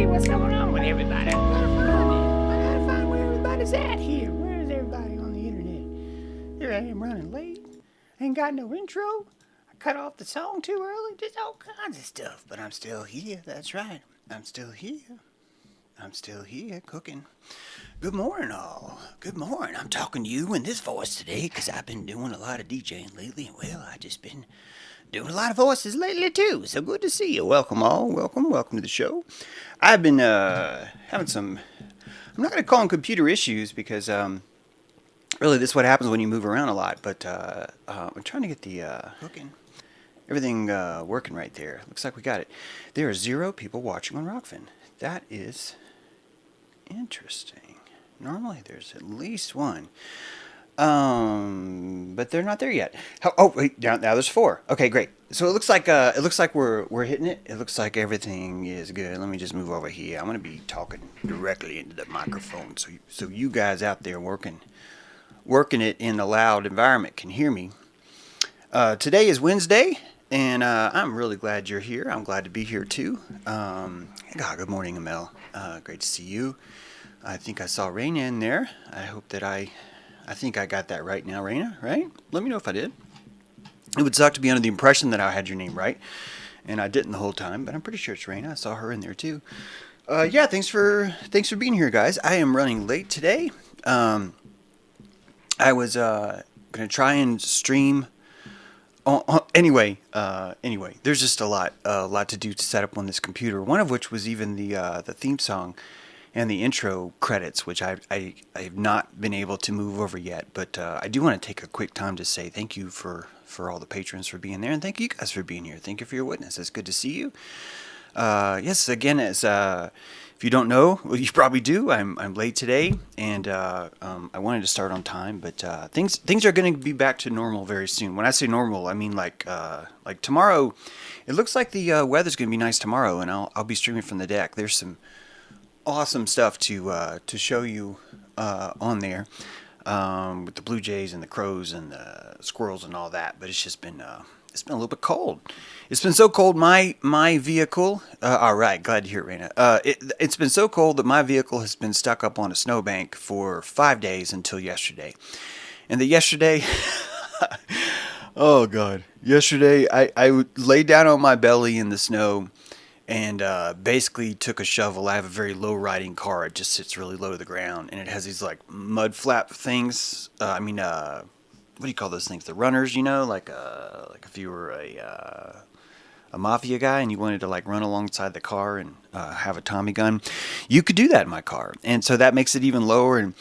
see what's going on with everybody. I gotta find where everybody's at here. Where is everybody on the internet? Here I am running late. Ain't got no intro. I cut off the song too early. Just all kinds of stuff. But I'm still here. That's right. I'm still here. I'm still here cooking. Good morning, all. Good morning. I'm talking to you in this voice today because I've been doing a lot of DJing lately. And, well, I just been doing a lot of voices lately, too. So good to see you. Welcome, all. Welcome to the show. I've been having some, I'm not going to call them computer issues because really this is what happens when you move around a lot. But I'm trying to get the hooking, everything working right there. Looks like we got it. There are 0 people watching on Rockfin. That is interesting. Normally there's at least 1. But they're not there yet. Oh, wait, now there's 4. Okay, great. So it looks like we're hitting it. It looks like everything is good. Let me just move over here. I'm gonna be talking directly into the microphone, so you guys out there working it in a loud environment can hear me. Today is Wednesday, and I'm really glad you're here. I'm glad to be here too. Good morning, Amel. Great to see you. I think I saw Raina in there. I hope that I think I got that right now, Raina, right? Let me know if I did. It would suck to be under the impression that I had your name right, and I didn't the whole time. But I'm pretty sure it's Raina. I saw her in there too. Yeah, thanks for being here, guys. I am running late today. Um, I was gonna try and stream. Anyway, there's just a lot to do to set up on this computer. One of which was even the theme song and the intro credits, which I have not been able to move over yet. But I do want to take a quick time to say thank you for all the patrons for being there, and thank you guys for being here. Thank you for your witness. It's good to see you. Yes, again, as if you don't know, well, you probably do. I'm late today, and I wanted to start on time, but things are going to be back to normal very soon. When I say normal, I mean like tomorrow. It looks like the weather's going to be nice tomorrow, and I'll be streaming from the deck. There's some awesome stuff to show you on there with the Blue Jays and the Crows and the Squirrels and all that. But it's been a little bit cold. It's been so cold. My vehicle. All right, glad to hear it, Raina. It's been so cold that my vehicle has been stuck up on a snowbank for 5 days until yesterday. And yesterday, oh god, yesterday I laid down on my belly in the snow and basically took a shovel. I have a very low riding car. It just sits really low to the ground, and it has these like mud flap things. What do you call those things? The runners, like if you were a mafia guy and you wanted to like run alongside the car and have a Tommy gun, you could do that in my car, and so that makes it even lower. And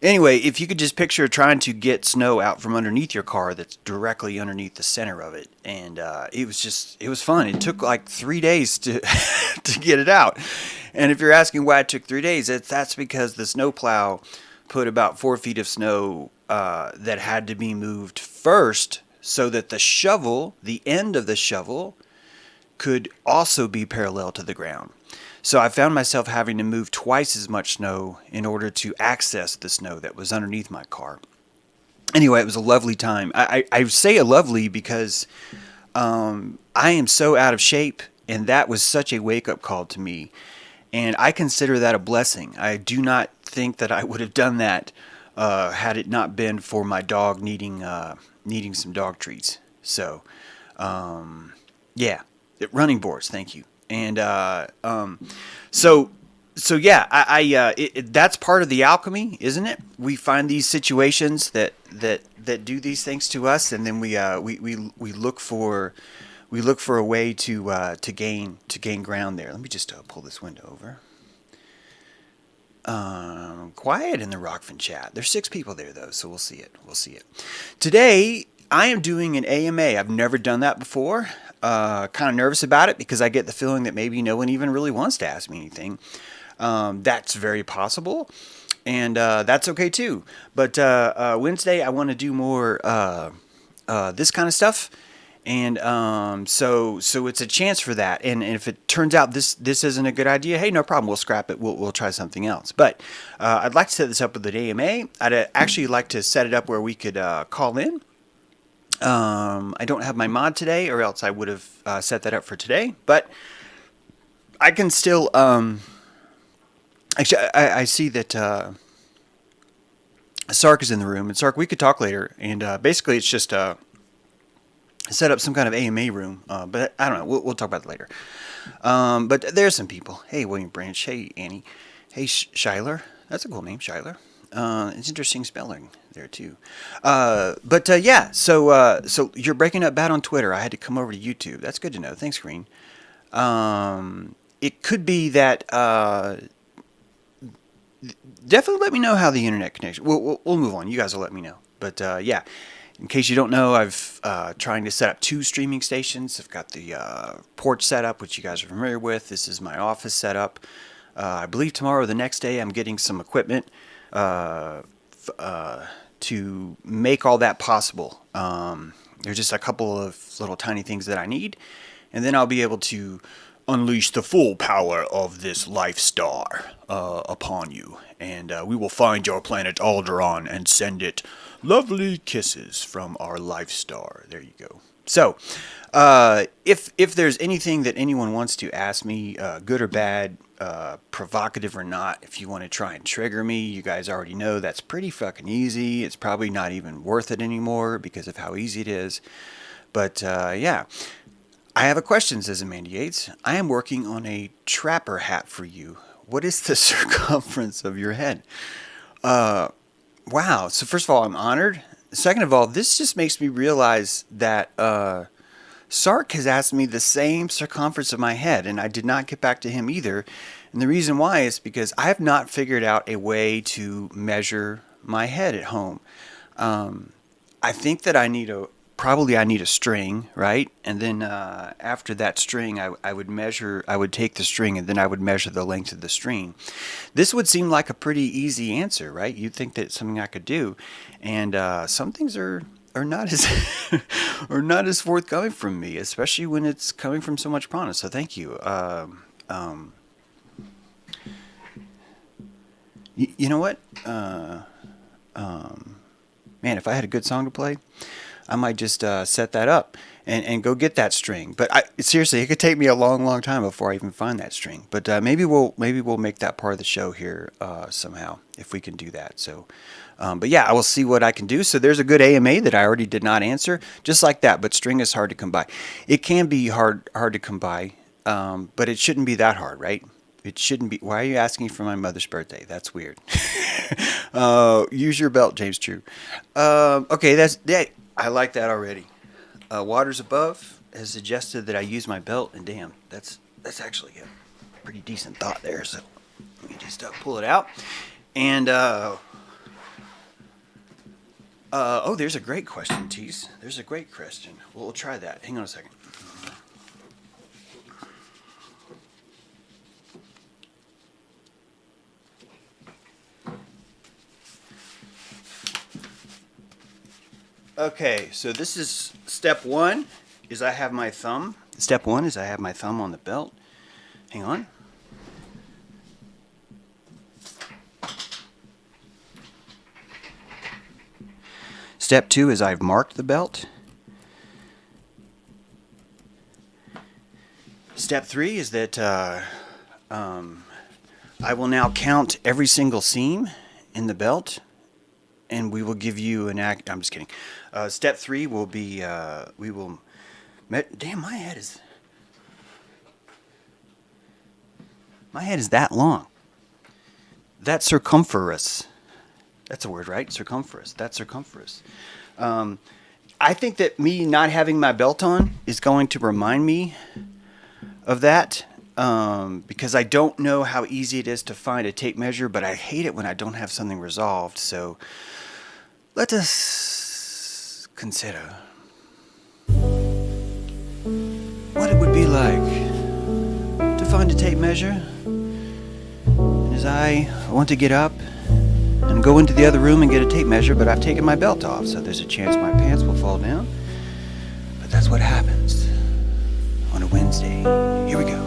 anyway, if you could just picture trying to get snow out from underneath your car that's directly underneath the center of it, and it was fun. It took like 3 days to to get it out, and if you're asking why it took 3 days, that's because the snowplow put about 4 feet of snow that had to be moved first so that the end of the shovel, could also be parallel to the ground. So I found myself having to move twice as much snow in order to access the snow that was underneath my car. Anyway, it was a lovely time. I say a lovely because I am so out of shape, and that was such a wake-up call to me. And I consider that a blessing. I do not think that I would have done that had it not been for my dog needing some dog treats. So, yeah, running boards. Thank you. And so yeah, that's part of the alchemy, isn't it? We find these situations that do these things to us, and then we look for a way to gain ground there. Let me just pull this window over. Quiet in the Rockfin chat. There's 6 people there though, so we'll see it. Today I am doing an AMA. I've never done that before. Kind of nervous about it because I get the feeling that maybe no one even really wants to ask me anything. That's very possible, and that's okay too. But Wednesday I want to do more this kind of stuff. And so it's a chance for that. And if it turns out this isn't a good idea, hey, no problem. We'll scrap it. We'll try something else. But I'd like to set this up with an AMA. I'd actually like to set it up where we could call in. I don't have my mod today, or else I would have set that up for today. But I can still. Actually, I see that Sark is in the room. And Sark, we could talk later. And basically, it's just set up some kind of AMA room, but I don't know. We'll talk about it later. But there's some people. Hey, William Branch. Hey, Annie. Hey, Shyler. That's a cool name, Shyler. It's interesting spelling there too. Yeah. So you're breaking up bad on Twitter. I had to come over to YouTube. That's good to know. Thanks, Green. It could be that. Definitely let me know how the internet connection. We'll move on. You guys will let me know. But yeah. In case you don't know, I've trying to set up 2 streaming stations. I've got the porch setup, which you guys are familiar with. This is my office setup. I believe tomorrow or the next day I'm getting some equipment to make all that possible. There's just a couple of little tiny things that I need, and then I'll be able to unleash the full power of this life star upon you. And we will find your planet Alderaan and send it lovely kisses from our life star. There you go. So, if there's anything that anyone wants to ask me, good or bad, provocative or not, if you want to try and trigger me, you guys already know that's pretty fucking easy. It's probably not even worth it anymore because of how easy it is. But yeah, I have a question, says Amanda Yates. I am working on a trapper hat for you. What is the circumference of your head? Wow. So first of all, I'm honored. Second of all, this just makes me realize that Sark has asked me the same circumference of my head, and I did not get back to him either. And the reason why is because I have not figured out a way to measure my head at home. I think that I need a string, right? And then after that string, I would take the string and then I would measure the length of the string. This would seem like a pretty easy answer, right? You'd think that it's something I could do. And some things are not as are not as forthcoming from me, especially when it's coming from so much promise. So thank you. You know what? Man, if I had a good song to play, I might just set that up and go get that string. But seriously, it could take me a long, long time before I even find that string. But maybe we'll make that part of the show here somehow if we can do that. So, but yeah, I will see what I can do. So there's a good AMA that I already did not answer, just like that. But string is hard to come by. It can be hard to come by, but it shouldn't be that hard, right? It shouldn't be. Why are you asking for my mother's birthday? That's weird. Use your belt, James True. Okay, I like that already. Waters Above has suggested that I use my belt, and damn, that's actually a pretty decent thought there. So let me just pull it out. And there's a great question, Tease. There's a great question. We'll try that. Hang on a second. Okay, so this is step one, is I have my thumb. Step one is I have my thumb on the belt. Hang on. Step two is I've marked the belt. Step three is that I will now count every single seam in the belt, and we will give you an act. I'm just kidding. Step three will be we will. Damn, my head is that long. That circumference. That's a word, right? Circumference. That circumference. I think that me not having my belt on is going to remind me of that, because I don't know how easy it is to find a tape measure, but I hate it when I don't have something resolved. So let us consider what it would be like to find a tape measure. And as I want to get up and go into the other room and get a tape measure, but I've taken my belt off, so there's a chance my pants will fall down. But that's what happens on a Wednesday. Here we go.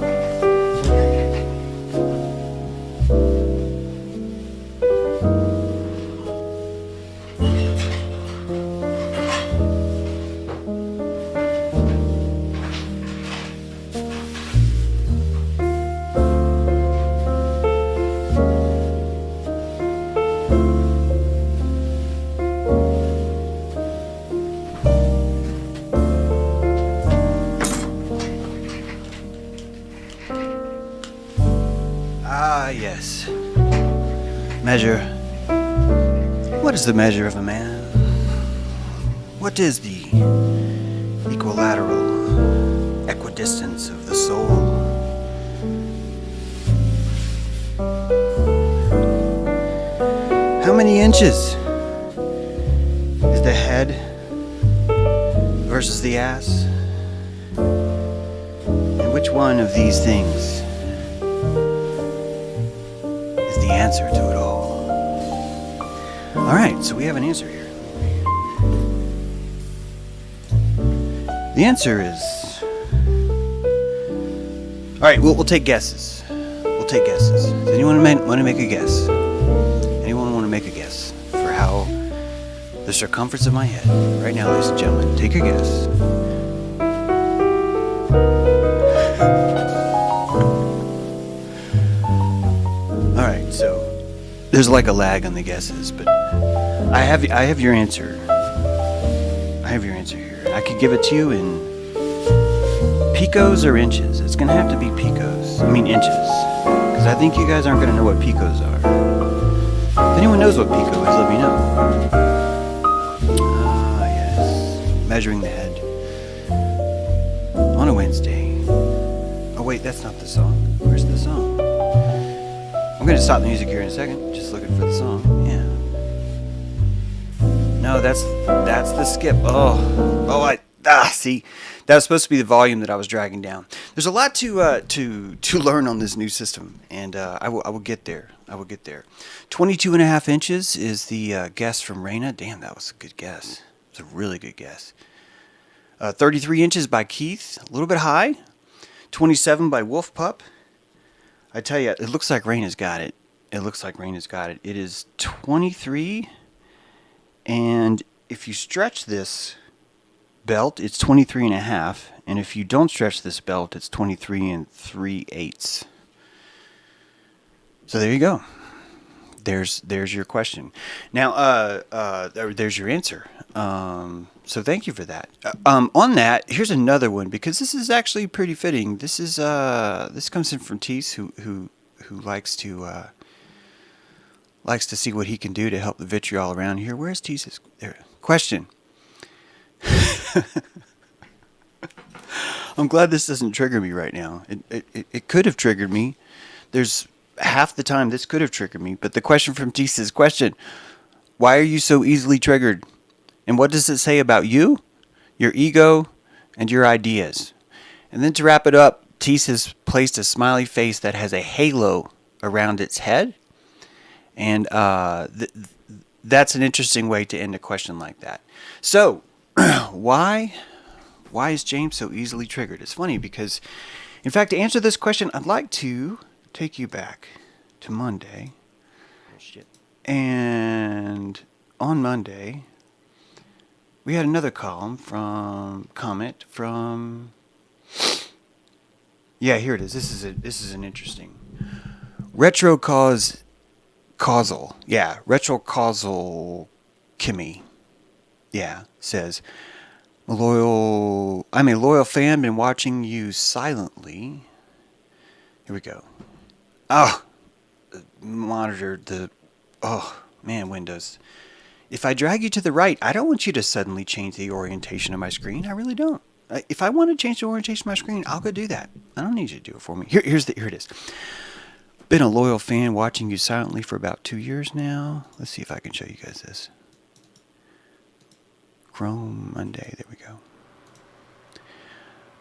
Yes. Measure. What is the measure of a man? What is the equilateral equidistance of the soul? How many inches is the head versus the ass? And which one of these things the answer to it all? All right, so we have an answer here. The answer is... All right, we'll take guesses. We'll take guesses. Does anyone want to make a guess? Anyone want to make a guess for how the circumference of my head? Right now, ladies and gentlemen, take a guess. So there's like a lag on the guesses, but I have your answer. I have your answer here. I could give it to you in picos or inches. It's gonna have to be picos. I mean inches, because I think you guys aren't gonna know what picos are. If anyone knows what pico is, let me know. Ah, yes. Measuring the head on a Wednesday. Oh wait, that's not the song. Where's the song? I'm gonna stop the music here in a second. Just looking for the song. Yeah. No, that's the skip. See, that was supposed to be the volume that I was dragging down. There's a lot to learn on this new system, and I will get there. 22.5 inches is the guess from Raina. Damn, that was a good guess. It's a really good guess. 33 inches by Keith, a little bit high. 27 by Wolf Pup. I tell you, it looks like Raina's got it. It is 23, and if you stretch this belt, it's 23.5, and if you don't stretch this belt, it's 23 3/8. So there you go. There's your question. Now, there's your answer. So thank you for that. On that, here's another one, because this is actually pretty fitting. This comes in from Teese, who likes to see what he can do to help the vitriol around here. Where's Teese's question? I'm glad this doesn't trigger me right now. It could have triggered me. There's half the time this could have triggered me. But the question from Teese's question: why are you so easily triggered? And what does it say about you, your ego, and your ideas? And then to wrap it up, Teese has placed a smiley face that has a halo around its head. And that's an interesting way to end a question like that. So, why is James so easily triggered? It's funny because, in fact, to answer this question, I'd like to take you back to Monday. And on Monday, we had another comment from. Yeah, here it is. This is an interesting retrocausal. Yeah, retrocausal Kimmy. Yeah, says, I'm a loyal fan, been watching you silently. Here we go. Windows. If I drag you to the right, I don't want you to suddenly change the orientation of my screen. I really don't. If I want to change the orientation of my screen, I'll go do that. I don't need you to do it for me. Here it is. Been a loyal fan, watching you silently for about 2 years now. Let's see if I can show you guys this. Chrome Monday. There we go.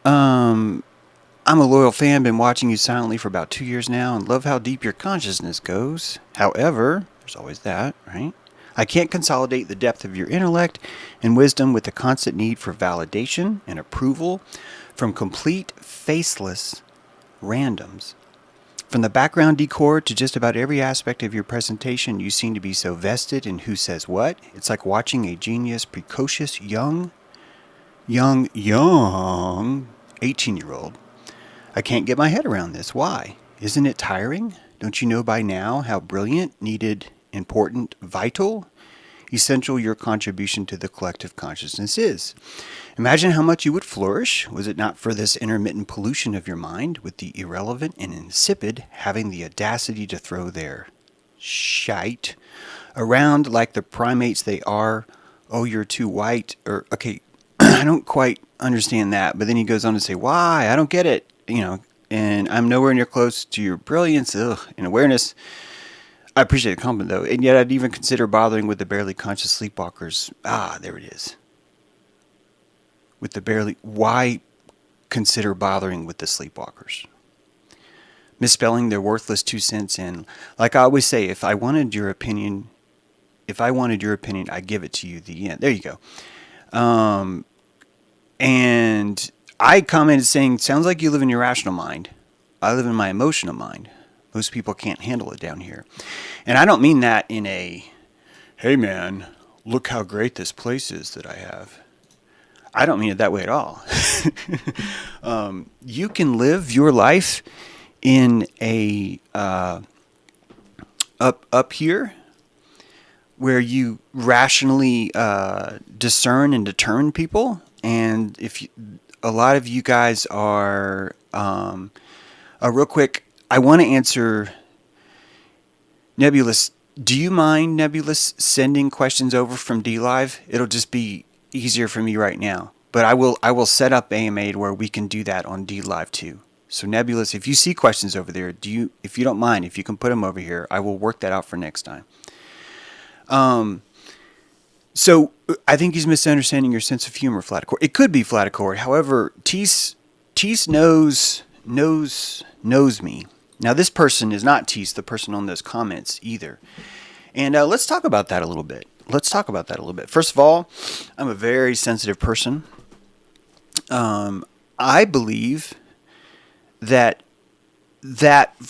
I'm a loyal fan, been watching you silently for about 2 years now, and love how deep your consciousness goes. However, there's always that, right? I can't consolidate the depth of your intellect and wisdom with the constant need for validation and approval from complete faceless randoms. From the background decor to just about every aspect of your presentation, you seem to be so vested in who says what. It's like watching a genius, precocious, young 18-year-old. I can't get my head around this. Why? Isn't it tiring? Don't you know by now how brilliant, needed, important, vital, essential your contribution to the collective consciousness is? Imagine how much you would flourish, was it not for this intermittent pollution of your mind, with the irrelevant and insipid having the audacity to throw their shite around like the primates they are. Oh, you're too white. Or, okay, I don't quite understand that. But then he goes on to say, why? I don't get it. And I'm nowhere near close to your brilliance and awareness. I appreciate the compliment, though. And yet I'd even consider bothering with the barely conscious sleepwalkers. There it is. Why consider bothering with the sleepwalkers? Misspelling their worthless 2 cents in. Like I always say, if I wanted your opinion, I'd give it to you. The end. There you go. And I commented saying, sounds like you live in your rational mind. I live in my emotional mind. Most people can't handle it down here. And I don't mean that in a, hey man, look how great this place is that I have. I don't mean it that way at all. You can live your life in a up here where you rationally discern and determine people. And a lot of you guys are real quick. I want to answer Nebulous. Do you mind, Nebulous, sending questions over from DLive? It'll just be easier for me right now. But I will set up AMA to where we can do that on DLive too. So Nebulous, if you see questions over there, if you don't mind, if you can put them over here, I will work that out for next time. So I think he's misunderstanding your sense of humor, Flataccord. It could be Flataccord. However, Tease knows me. Now, this person is not Tease, the person on those comments either. And let's talk about that a little bit. First of all, I'm a very sensitive person. I believe that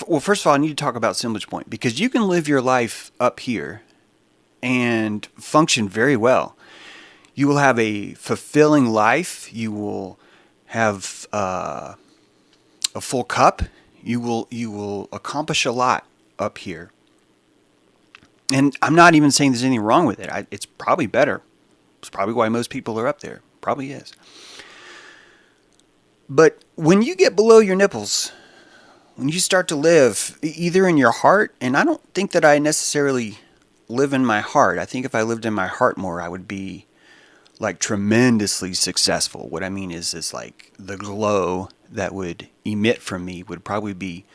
well, first of all, I need to talk about assemblage point, because you can live your life up here and function very well. You will have a fulfilling life. You will have a full cup. You will accomplish a lot up here. And I'm not even saying there's anything wrong with it. It's probably better. It's probably why most people are up there. Probably is. But when you get below your nipples, when you start to live either in your heart, and I don't think that I necessarily live in my heart. I think if I lived in my heart more, I would be like tremendously successful. What I mean is like the glow that would emit from me would probably be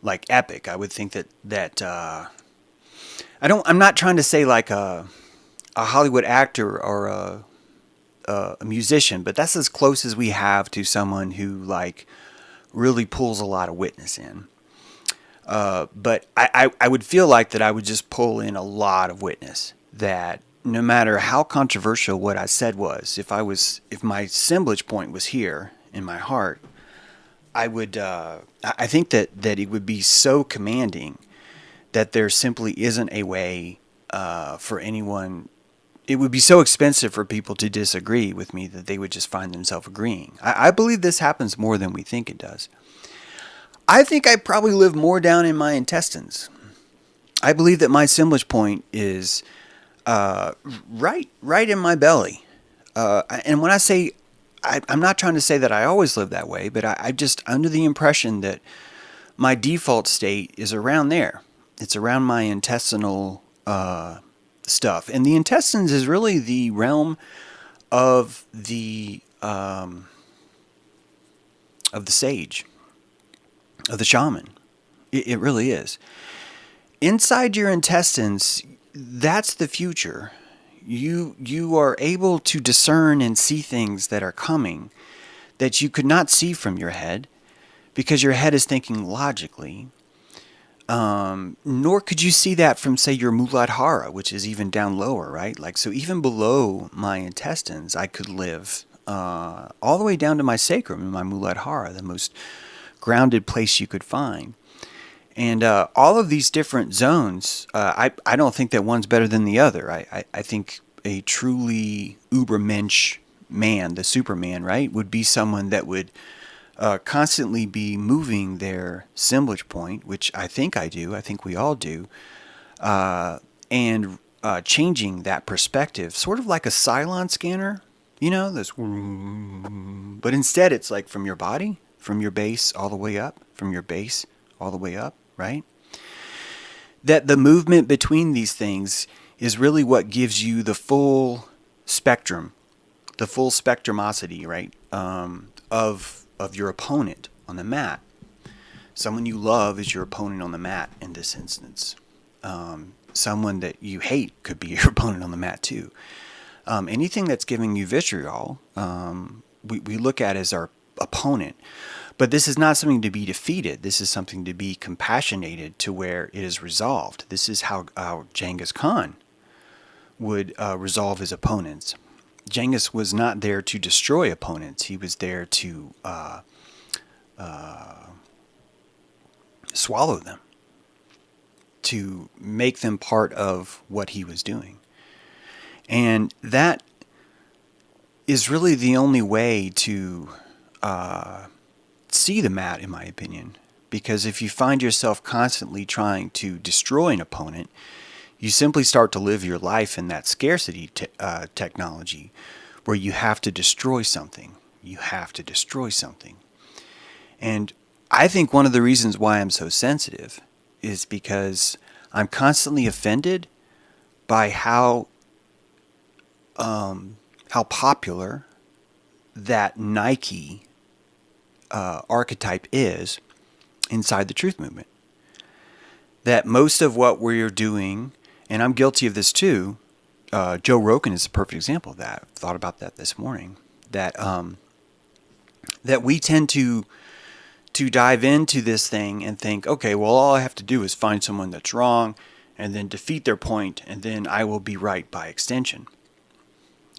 like epic. I would think that I'm not trying to say like a Hollywood actor or a musician, but that's as close as we have to someone who like really pulls a lot of witness in. But I would feel like that I would just pull in a lot of witness, that no matter how controversial what I said was, if my assemblage point was here in my heart, I think that it would be so commanding that there simply isn't a way for anyone. It would be so expensive for people to disagree with me that they would just find themselves agreeing. I believe this happens more than we think it does. I think I probably live more down in my intestines. I believe that my assemblage point is right in my belly. And when I say, I'm not trying to say that I always live that way, but I just under the impression that my default state is around there. It's around my intestinal stuff. And the intestines is really the realm of the sage, of the shaman. It really is. Inside your intestines, that's the future. You are able to discern and see things that are coming that you could not see from your head, because your head is thinking logically. Nor could you see that from, say, your Muladhara, which is even down lower, right? Like, so even below my intestines, I could live all the way down to my sacrum in my Muladhara, the most grounded place you could find. And all of these different zones, I don't think that one's better than the other. I think a truly Ubermensch man, the Superman, right, would be someone that would constantly be moving their assemblage point, which I think I do. I think we all do. And changing that perspective, sort of like a Cylon scanner, you know, this. But instead, it's like from your body, from your base all the way up, from your base all the way up, right? That the movement between these things is really what gives you the full spectrum, the full spectrumosity, right, of your opponent on the mat. Someone you love is your opponent on the mat in this instance. Someone that you hate could be your opponent on the mat too. Anything that's giving you vitriol, we look at as our opponent. But this is not something to be defeated. This is something to be compassionated to where it is resolved. This is how Genghis Khan would resolve his opponents. Genghis was not there to destroy opponents. He was there to swallow them, to make them part of what he was doing. And that is really the only way to see the mat, in my opinion. Because if you find yourself constantly trying to destroy an opponent, You simply start to live your life in that scarcity technology where you have to destroy something. You have to destroy something. And I think one of the reasons why I'm so sensitive is because I'm constantly offended by how popular that Nike archetype is inside the truth movement. That most of what we're doing, and I'm guilty of this too, Joe Rogan is a perfect example of that. I thought about that this morning. That we tend to dive into this thing and think, okay, well, all I have to do is find someone that's wrong and then defeat their point, and then I will be right by extension.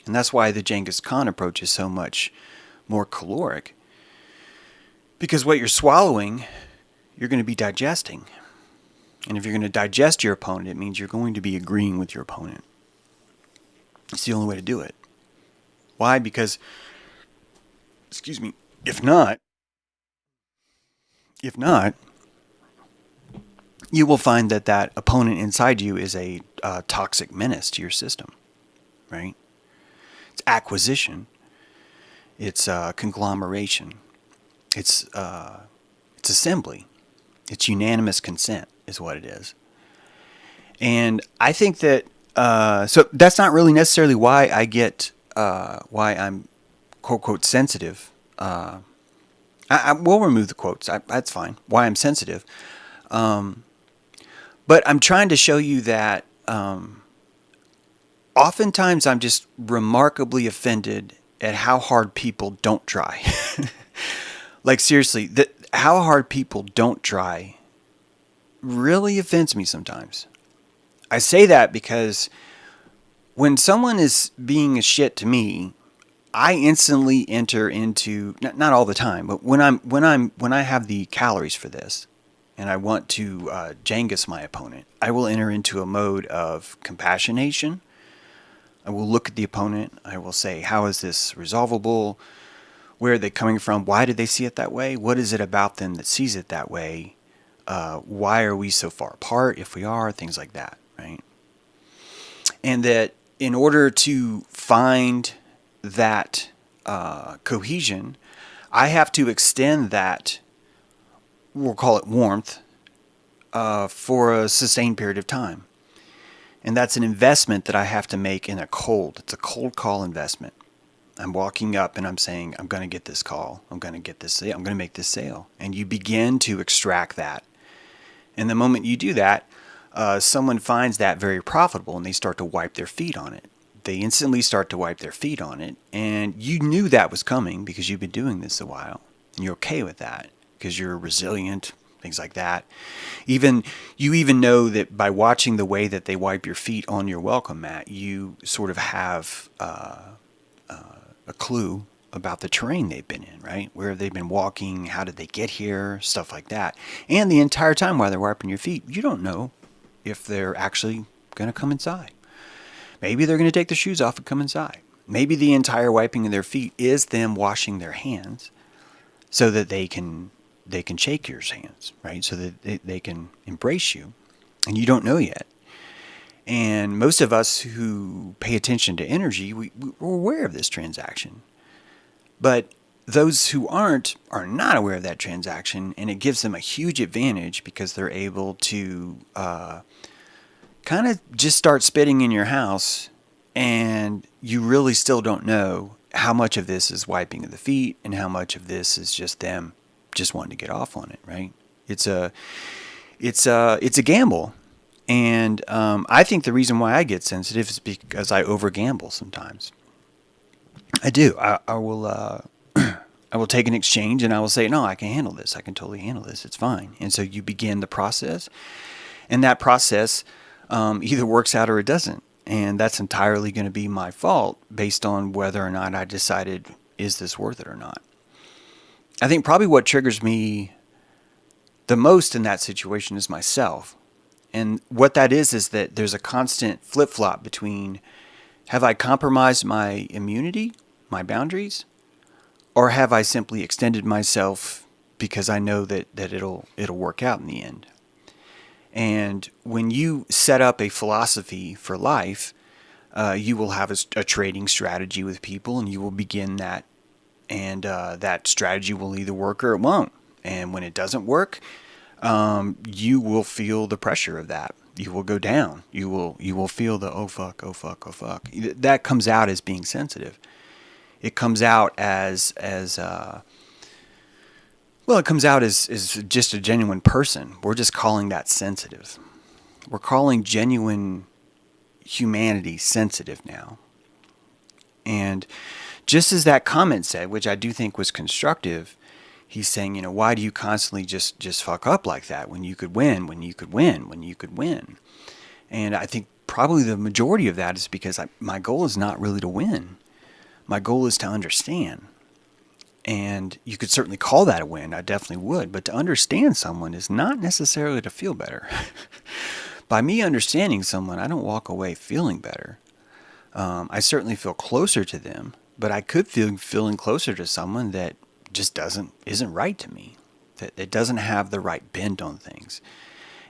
And that's why the Genghis Khan approach is so much more caloric. Because what you're swallowing, you're going to be digesting. And if you're going to digest your opponent, it means you're going to be agreeing with your opponent. It's the only way to do it. Why? Because, if not, you will find that opponent inside you is a toxic menace to your system, right? It's acquisition. It's conglomeration. It's assembly. It's unanimous consent is what it is. And I think that, so that's not really necessarily why I get, why I'm quote, quote, sensitive. I will remove the quotes. That's fine. Why I'm sensitive. But I'm trying to show you that oftentimes I'm just remarkably offended at how hard people don't try. Like seriously, how hard people don't try really offends me sometimes. I say that because when someone is being a shit to me, I instantly enter into, not all the time, but when I have the calories for this and I want to Genghis my opponent, I will enter into a mode of compassionation. I will look at the opponent. I will say, how is this resolvable? Where are they coming from? Why did they see it that way? What is it about them that sees it that way? Why are we so far apart if we are? Things like that, right? And that in order to find that cohesion, I have to extend that, we'll call it warmth, for a sustained period of time. And that's an investment that I have to make in it's a cold call investment. I'm walking up and I'm saying, I'm going to get this call. I'm going to get this sale. I'm going to make this sale. And you begin to extract that. And the moment you do that, someone finds that very profitable and they start to wipe their feet on it. They instantly start to wipe their feet on it. And you knew that was coming because you've been doing this a while. And you're okay with that because you're resilient, things like that. You even know that by watching the way that they wipe your feet on your welcome mat, you sort of have a clue about the terrain they've been in, right? Where they've been walking, how did they get here, stuff like that. And the entire time while they're wiping your feet, you don't know if they're actually going to come inside. Maybe they're going to take their shoes off and come inside. Maybe the entire wiping of their feet is them washing their hands so that they can shake your hands, right? So that they can embrace you. And you don't know yet. And most of us who pay attention to energy, we're aware of this transaction. But those who are not aware of that transaction, and it gives them a huge advantage because they're able to kind of just start spitting in your house, and you really still don't know how much of this is wiping of the feet and how much of this is just them just wanting to get off on it, right? It's a gamble. And I think the reason why I get sensitive is because I over gamble sometimes. I do. I will I will take an exchange and I will say, no, I can handle this. I can totally handle this. It's fine. And so you begin the process, and that process either works out or it doesn't. And that's entirely going to be my fault based on whether or not I decided, is this worth it or not? I think probably what triggers me the most in that situation is myself. And what that is that there's a constant flip-flop between, have I compromised my immunity, my boundaries, or have I simply extended myself because I know that it'll work out in the end? And when you set up a philosophy for life, you will have a trading strategy with people, and you will begin that, and that strategy will either work or it won't. And when it doesn't work, you will feel the pressure of that. You will go down. You will feel the oh fuck, oh fuck, oh fuck. That comes out as being sensitive. It comes out as well, it comes out as just a genuine person. We're just calling that sensitive. We're calling genuine humanity sensitive now. And just as that comment said, which I do think was constructive, he's saying, why do you constantly just fuck up like that when you could win, when you could win, when you could win? And I think probably the majority of that is because my goal is not really to win. My goal is to understand. And you could certainly call that a win. I definitely would. But to understand someone is not necessarily to feel better. By me understanding someone, I don't walk away feeling better. I certainly feel closer to them, but I could feel feeling closer to someone that just isn't right to me. That it doesn't have the right bent on things.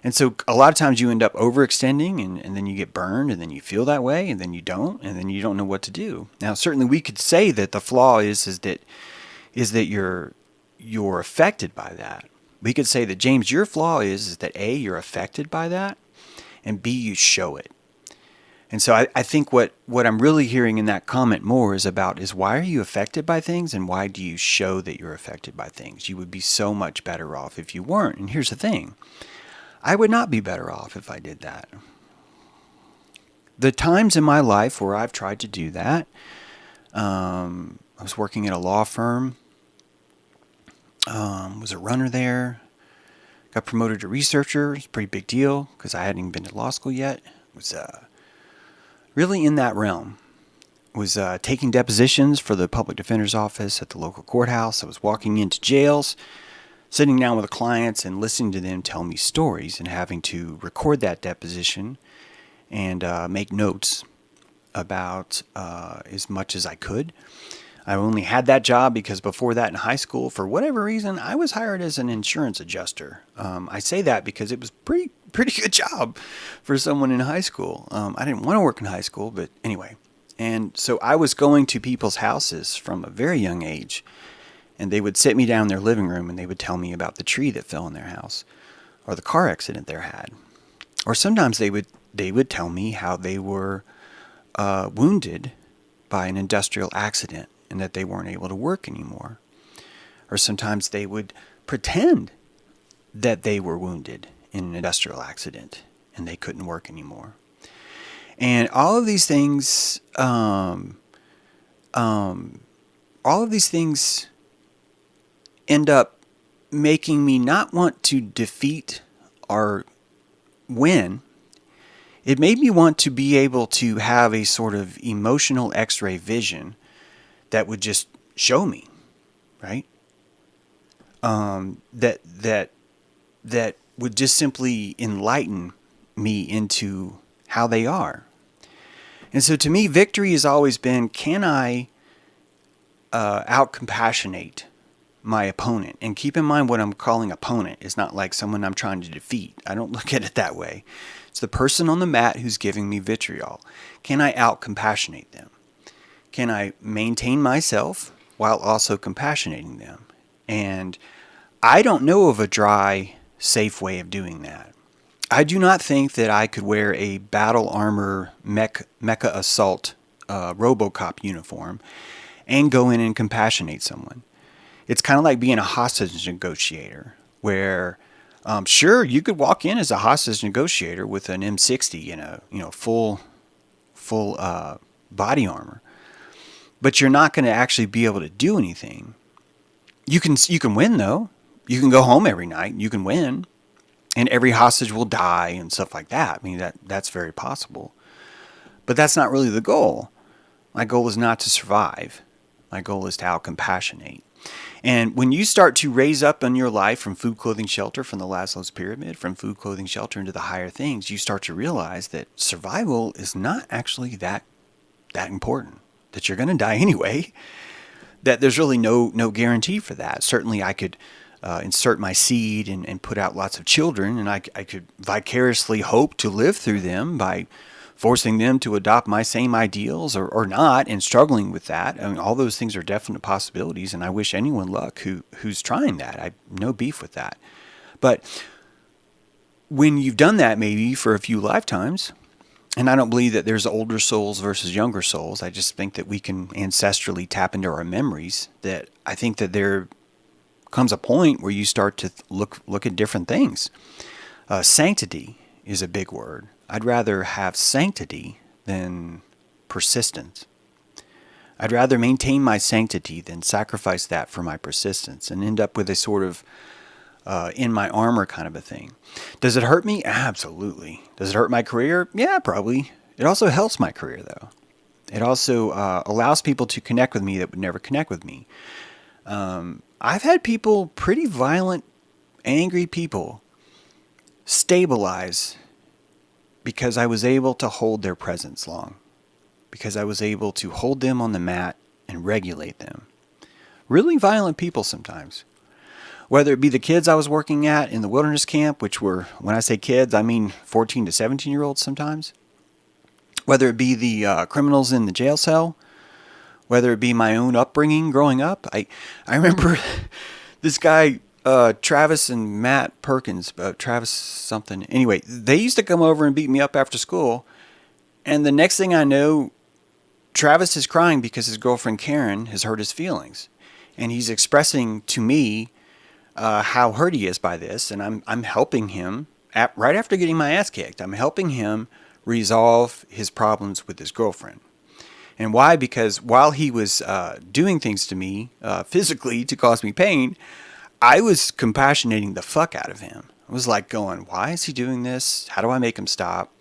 And so a lot of times you end up overextending, and then you get burned, and then you feel that way, and then you don't, and then you don't know what to do. Now, certainly we could say that the flaw is that you're affected by that. We could say that, James, your flaw is that A, you're affected by that, and B, you show it. And so I think what I'm really hearing in that comment more is why are you affected by things, and why do you show that you're affected by things? You would be so much better off if you weren't. And here's the thing. I would not be better off if I did that. The times in my life where I've tried to do that, I was working at a law firm, was a runner there, got promoted to researcher. It's a pretty big deal because I hadn't even been to law school yet. It was really in that realm. I was taking depositions for the public defender's office at the local courthouse. I was walking into jails, sitting down with the clients and listening to them tell me stories, and having to record that deposition and make notes about as much as I could. I only had that job because before that in high school, for whatever reason, I was hired as an insurance adjuster. I say that because it was pretty good job for someone in high school. I didn't want to work in high school, but anyway. And so I was going to people's houses from a very young age, and they would sit me down in their living room and they would tell me about the tree that fell in their house or the car accident they had. Or sometimes they would tell me how they were wounded by an industrial accident and that they weren't able to work anymore. Or sometimes they would pretend that they were wounded in an industrial accident and they couldn't work anymore. And all of these things, end up making me not want to defeat or win. It made me want to be able to have a sort of emotional X-ray vision that would just show me, right? That would just simply enlighten me into how they are. And so to me, victory has always been, can I out-compassionate my opponent? And keep in mind, what I'm calling opponent is not like someone I'm trying to defeat. I don't look at it that way. It's the person on the mat who's giving me vitriol. Can I out-compassionate them? Can I maintain myself while also compassionating them? And I don't know of a dry, safe way of doing that. I do not think that I could wear a battle armor mecha assault RoboCop uniform and go in and compassionate someone. It's kind of like being a hostage negotiator, where sure, you could walk in as a hostage negotiator with an M60 and a full body armor, but you're not going to actually be able to do anything. You can win though. You can go home every night. You can win, and every hostage will die and stuff like that. I mean, that's very possible, but that's not really the goal. My goal is not to survive. My goal is to out-compassionate. And when you start to raise up in your life from food, clothing, shelter, from the Maslow's pyramid, from food, clothing, shelter into the higher things, you start to realize that survival is not actually that important, that you're going to die anyway, that there's really no guarantee for that. Certainly I could insert my seed and put out lots of children, and I could vicariously hope to live through them by forcing them to adopt my same ideals or not, and struggling with that. I mean, all those things are definite possibilities, and I wish anyone luck who's trying that. I have no beef with that. But when you've done that maybe for a few lifetimes, and I don't believe that there's older souls versus younger souls. I just think that we can ancestrally tap into our memories. That I think that there comes a point where you start to look at different things. Sanctity is a big word. I'd rather have sanctity than persistence. I'd rather maintain my sanctity than sacrifice that for my persistence and end up with a sort of in my armor kind of a thing. Does it hurt me? Absolutely. Does it hurt my career? Yeah, probably. It also helps my career, though. It also allows people to connect with me that would never connect with me. I've had people, pretty violent, angry people, stabilize because I was able to hold their presence long. Because I was able to hold them on the mat and regulate them. Really violent people sometimes. Whether it be the kids I was working at in the wilderness camp, which were, when I say kids, I mean 14 to 17-year-olds sometimes. Whether it be the criminals in the jail cell. Whether it be my own upbringing growing up. I remember this guy, Travis and Matt Perkins, Travis something. Anyway, they used to come over and beat me up after school. And the next thing I know, Travis is crying because his girlfriend Karen has hurt his feelings. And he's expressing to me how hurt he is by this, and I'm helping him right after getting my ass kicked. I'm helping him resolve his problems with his girlfriend. And why? Because while he was doing things to me physically to cause me pain, I was compassionating the fuck out of him. I was like going, why is he doing this? How do I make him stop?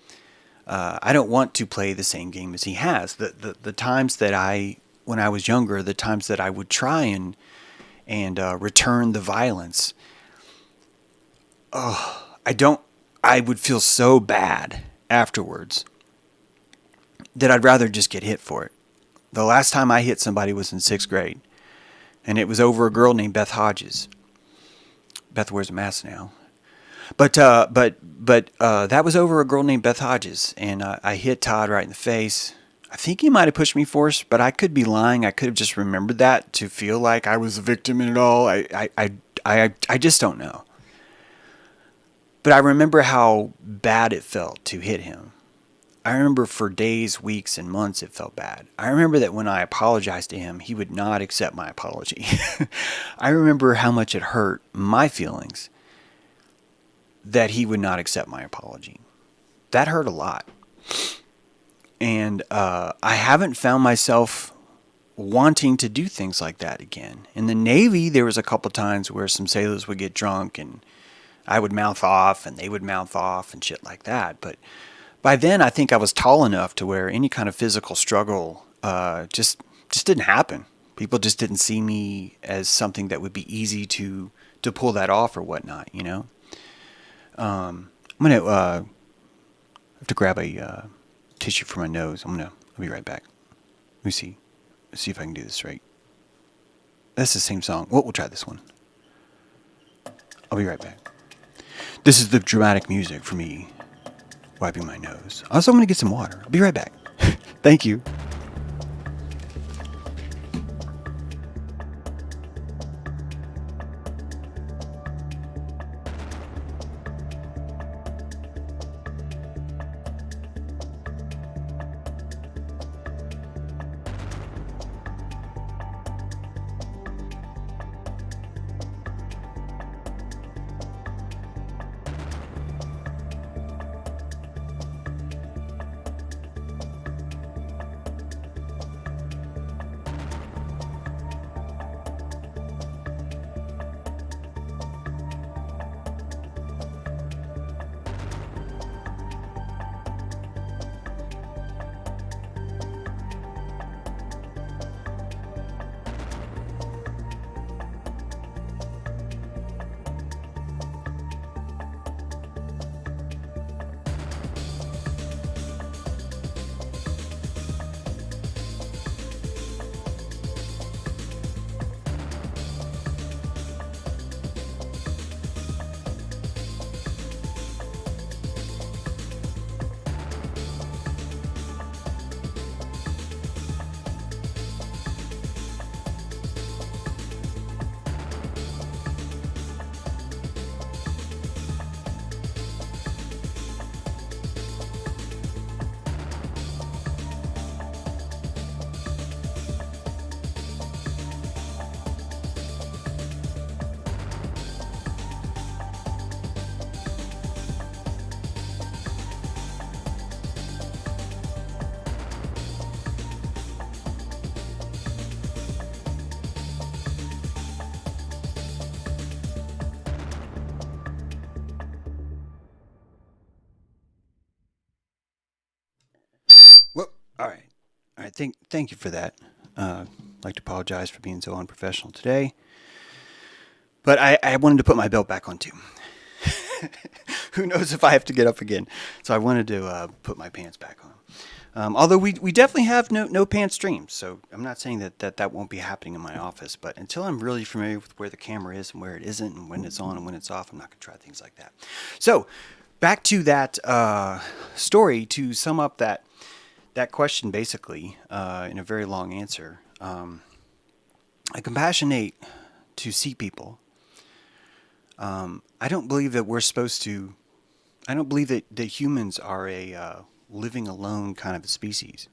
I don't want to play the same game as he has. The times that when I was younger, the times that I would try and return the violence. I would feel so bad afterwards that I'd rather just get hit for it. The last time I hit somebody was in 6th grade, and it was over a girl named Beth Hodges. Beth wears a mask now. But that was over a girl named Beth Hodges, and I hit Todd right in the face. I think he might have pushed me first, but I could be lying. I could have just remembered that to feel like I was a victim in it all. I just don't know. But I remember how bad it felt to hit him. I remember for days, weeks, and months it felt bad. I remember that when I apologized to him, he would not accept my apology. I remember how much it hurt my feelings that he would not accept my apology. That hurt a lot. And I haven't found myself wanting to do things like that again. In the Navy, there was a couple times where some sailors would get drunk and I would mouth off and they would mouth off and shit like that. But by then, I think I was tall enough to where any kind of physical struggle just didn't happen. People just didn't see me as something that would be easy to pull that off or whatnot, you know? I'm going to have to grab a tissue for my nose. I'll be right back. Let me see. Let's see if I can do this right. That's the same song. We'll try this one. I'll be right back. This is the dramatic music for me wiping my nose. Also, I'm going to get some water. I'll be right back. Thank you. All right. All right. Thank you for that. I'd like to apologize for being so unprofessional today. But I wanted to put my belt back on too. Who knows if I have to get up again? So I wanted to put my pants back on. Although we definitely have no pants streams, so I'm not saying that won't be happening in my office. But until I'm really familiar with where the camera is and where it isn't, and when it's on and when it's off, I'm not going to try things like that. So back to that story to sum up that question, basically, in a very long answer. I compassionate to see people. I don't believe that we're supposed to. I don't believe that humans are a living alone kind of a species.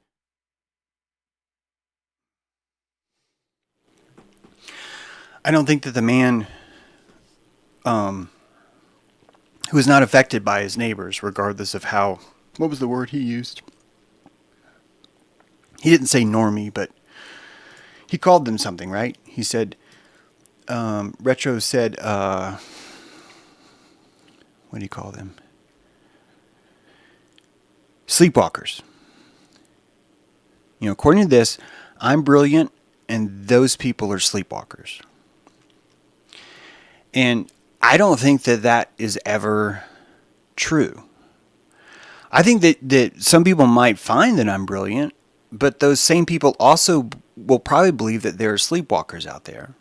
I don't think that the man who is not affected by his neighbors, regardless of how. What was the word he used? He didn't say normie, but he called them something, right? He said, Retro said, what do you call them? Sleepwalkers. According to this, I'm brilliant and those people are sleepwalkers. And I don't think that is ever true. I think that some people might find that I'm brilliant, but those same people also will probably believe that there are sleepwalkers out there.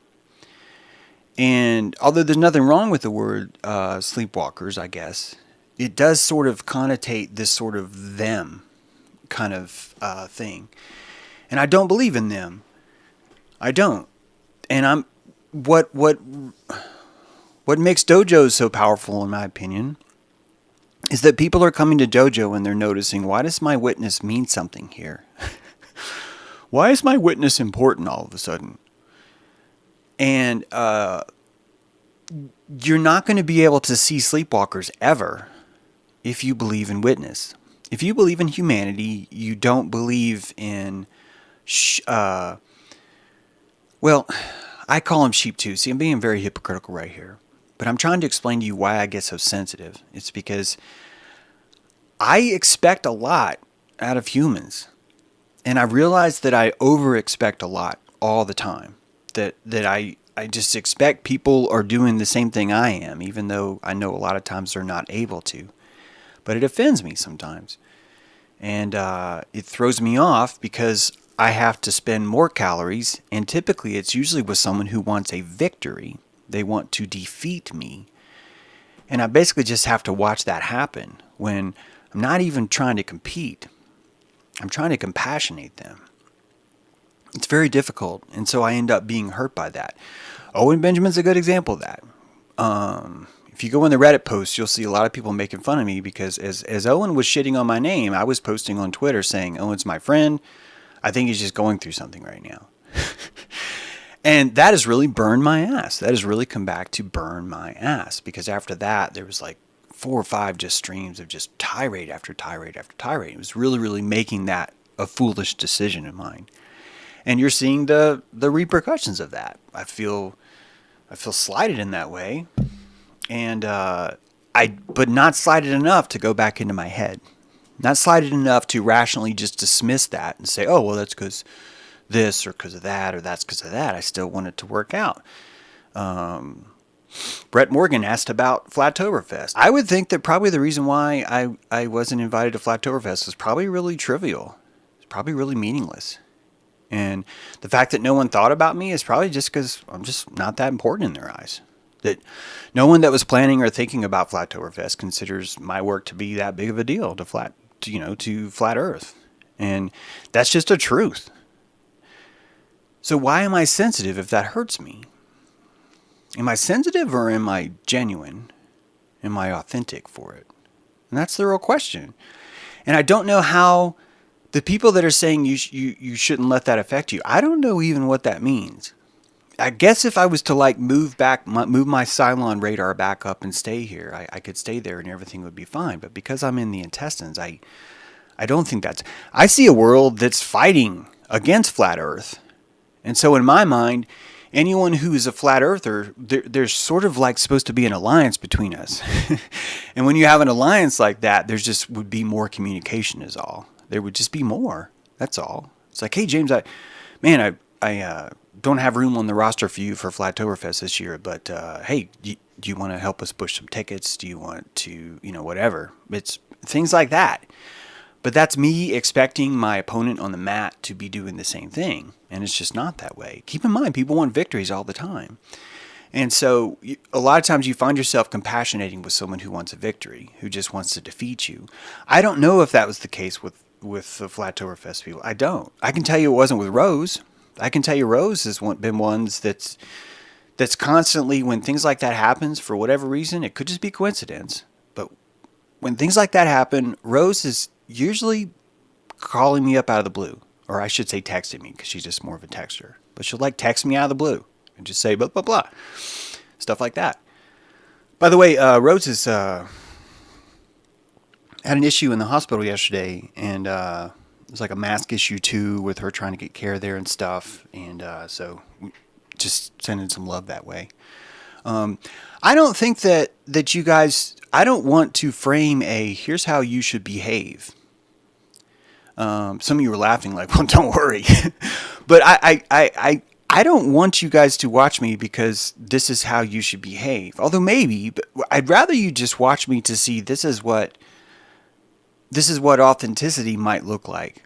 And although there's nothing wrong with the word sleepwalkers, I guess, it does sort of connotate this sort of them kind of thing. And I don't believe in them. I don't. And what makes dojos so powerful, in my opinion, is that people are coming to dojo and they're noticing, why does my witness mean something here? Why is my witness important all of a sudden? And you're not going to be able to see sleepwalkers ever if you believe in witness. If you believe in humanity, you don't believe in... well, I call them sheep too. See, I'm being very hypocritical right here. But I'm trying to explain to you why I get so sensitive. It's because I expect a lot out of humans. And I realize that I over-expect a lot all the time. That I just expect people are doing the same thing I am, even though I know a lot of times they're not able to. But it offends me sometimes. And it throws me off because I have to spend more calories. And typically it's usually with someone who wants a victory. They want to defeat me. And I basically just have to watch that happen when I'm not even trying to compete. I'm trying to compassionate them. It's very difficult, and so I end up being hurt by that. Owen Benjamin's a good example of that. If you go in the Reddit posts, you'll see a lot of people making fun of me because as Owen was shitting on my name, I was posting on Twitter saying, Owen's my friend. I think he's just going through something right now. And that has really burned my ass. That has really come back to burn my ass because after that, there was like 4 or 5 just streams of just tirade after tirade after tirade. It was really, really making that a foolish decision of mine. And you're seeing the repercussions of that. I feel slighted in that way, and but not slighted enough to go back into my head. Not slighted enough to rationally just dismiss that and say, oh, well, that's because this or because of that or that's because of that. I still want it to work out. Brett Morgan asked about Flattoberfest. I would think that probably the reason why I wasn't invited to Flattoberfest was probably really trivial. It's probably really meaningless. And the fact that no one thought about me is probably just because I'm just not that important in their eyes. That no one that was planning or thinking about Flattoberfest considers my work to be that big of a deal to flat Earth. And that's just a truth. So why am I sensitive if that hurts me? Am I sensitive or am I genuine? Am I authentic for it? And that's the real question. And I don't know how the people that are saying you shouldn't let that affect you, I don't know even what that means. I guess if I was to move my Cylon radar back up and stay here, I could stay there and everything would be fine. But because I'm in the intestines, I don't think that's... I see a world that's fighting against flat Earth. And so in my mind, anyone who is a flat earther, there's sort of supposed to be an alliance between us. And when you have an alliance like that, there's just would be more communication is all. There would just be more. That's all. It's like, hey, James, I don't have room on the roster for you for Flattoberfest this year, but hey, do you want to help us push some tickets? Do you want to, whatever? It's things like that. But that's me expecting my opponent on the mat to be doing the same thing. And it's just not that way. Keep in mind, people want victories all the time. And so a lot of times you find yourself compassionating with someone who wants a victory, who just wants to defeat you. I don't know if that was the case with the Flattoberfest people. I don't. I can tell you it wasn't with Rose. I can tell you Rose has been ones that's constantly, when things like that happens, for whatever reason, it could just be coincidence. But when things like that happen, Rose is usually calling me up out of the blue. Or I should say texting me, because she's just more of a texter. But she'll text me out of the blue and just say blah, blah, blah. Stuff like that. By the way, Rose has had an issue in the hospital yesterday. And it was like a mask issue too, with her trying to get care there and stuff. And so just sending some love that way. I don't think that you guys, I don't want to frame here's how you should behave. Some of you were laughing like, well, don't worry. But I don't want you guys to watch me because this is how you should behave. Although maybe, but I'd rather you just watch me to see this is what authenticity might look like.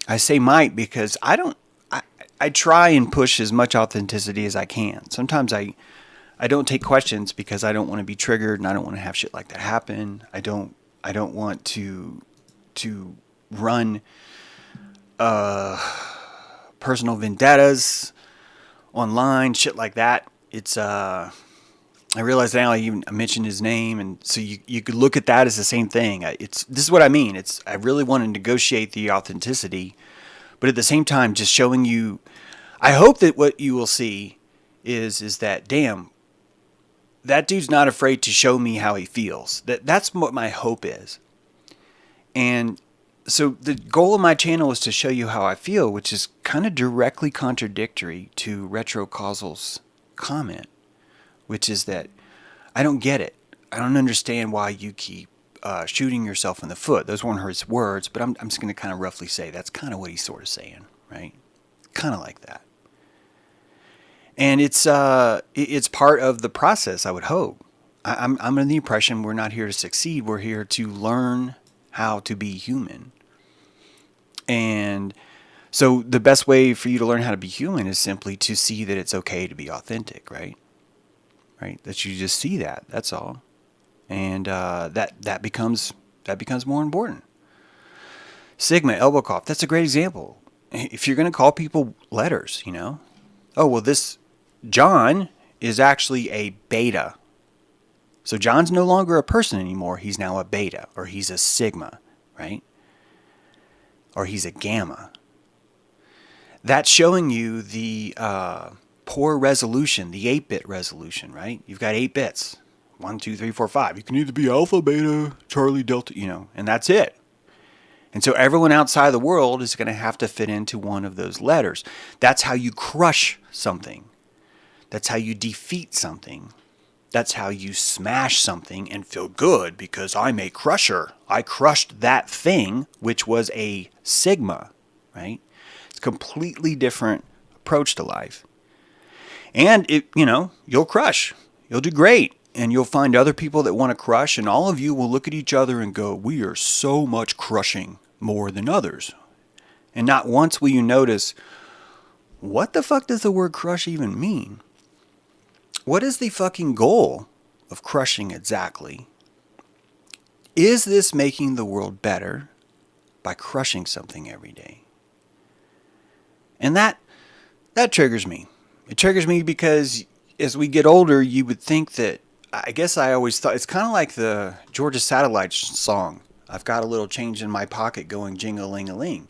I say might because I try and push as much authenticity as I can. Sometimes I don't take questions because I don't want to be triggered and I don't want to have shit like that happen. I don't want to run personal vendettas online, shit like that. It's I realize now I mentioned his name, and so you could look at that as the same thing. This is what I mean. I really want to negotiate the authenticity, but at the same time, just showing you. I hope that what you will see is that, damn, that dude's not afraid to show me how he feels. That's what my hope is. And so the goal of my channel is to show you how I feel, which is kind of directly contradictory to Retrocausal's comment, which is that I don't get it. I don't understand why you keep shooting yourself in the foot. Those weren't his words, but I'm just going to kind of roughly say that's kind of what he's sort of saying, right? Kind of like that. And it's part of the process, I would hope. I'm under the impression we're not here to succeed. We're here to learn how to be human. And so the best way for you to learn how to be human is simply to see that it's okay to be authentic, right? Right? That you just see that. That's all. And that becomes more important. Sigma, elbow cough. That's a great example. If you're going to call people letters, oh, well, this John is actually a beta. So John's no longer a person anymore. He's now a beta, or he's a sigma, right? Or he's a gamma. That's showing you the poor resolution, the 8-bit resolution, right? You've got 8 bits. 1, 2, 3, 4, 5. You can either be alpha, beta, Charlie, delta, and that's it. And so everyone outside the world is going to have to fit into one of those letters. That's how you crush something. That's how you defeat something. That's how you smash something and feel good because I'm a crusher. I crushed that thing, which was a sigma, right? It's a completely different approach to life. And you'll crush. You'll do great. And you'll find other people that want to crush, and all of you will look at each other and go, we are so much crushing more than others. And not once will you notice, what the fuck does the word crush even mean? What is the fucking goal of crushing exactly? Is this making the world better by crushing something every day? And that triggers me. It triggers me because as we get older, you would think that, I guess I always thought, it's kind of like the Georgia Satellite song, I've got a little change in my pocket going jing-a-ling-a-ling.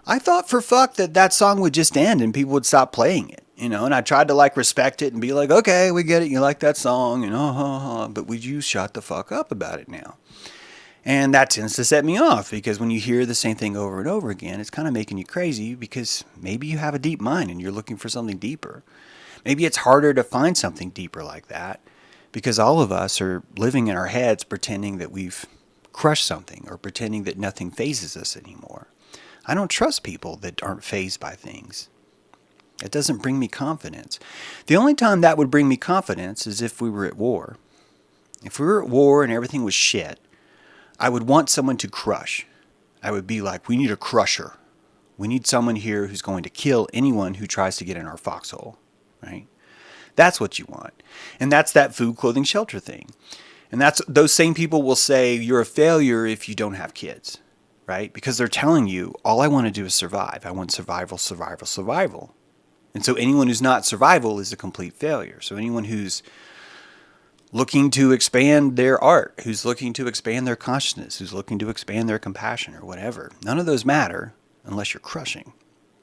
I thought for fuck that song would just end and people would stop playing it, and I tried to respect it and be like, okay, we get it, you like that song, but would you shut the fuck up about it now? And that tends to set me off because when you hear the same thing over and over again, it's kind of making you crazy because maybe you have a deep mind and you're looking for something deeper. Maybe it's harder to find something deeper like that because all of us are living in our heads pretending that we've crushed something or pretending that nothing phases us anymore. I don't trust people that aren't fazed by things. It doesn't bring me confidence. The only time that would bring me confidence is if we were at war. If we were at war and everything was shit, I would want someone to crush. I would be like, we need a crusher. We need someone here who's going to kill anyone who tries to get in our foxhole, right? That's what you want. And that's that food, clothing, shelter thing. And that's those same people will say you're a failure if you don't have kids, right? Because they're telling you, all I want to do is survive. I want survival, survival, survival. And so anyone who's not survival is a complete failure. So anyone who's looking to expand their art, who's looking to expand their consciousness, who's looking to expand their compassion or whatever, none of those matter unless you're crushing,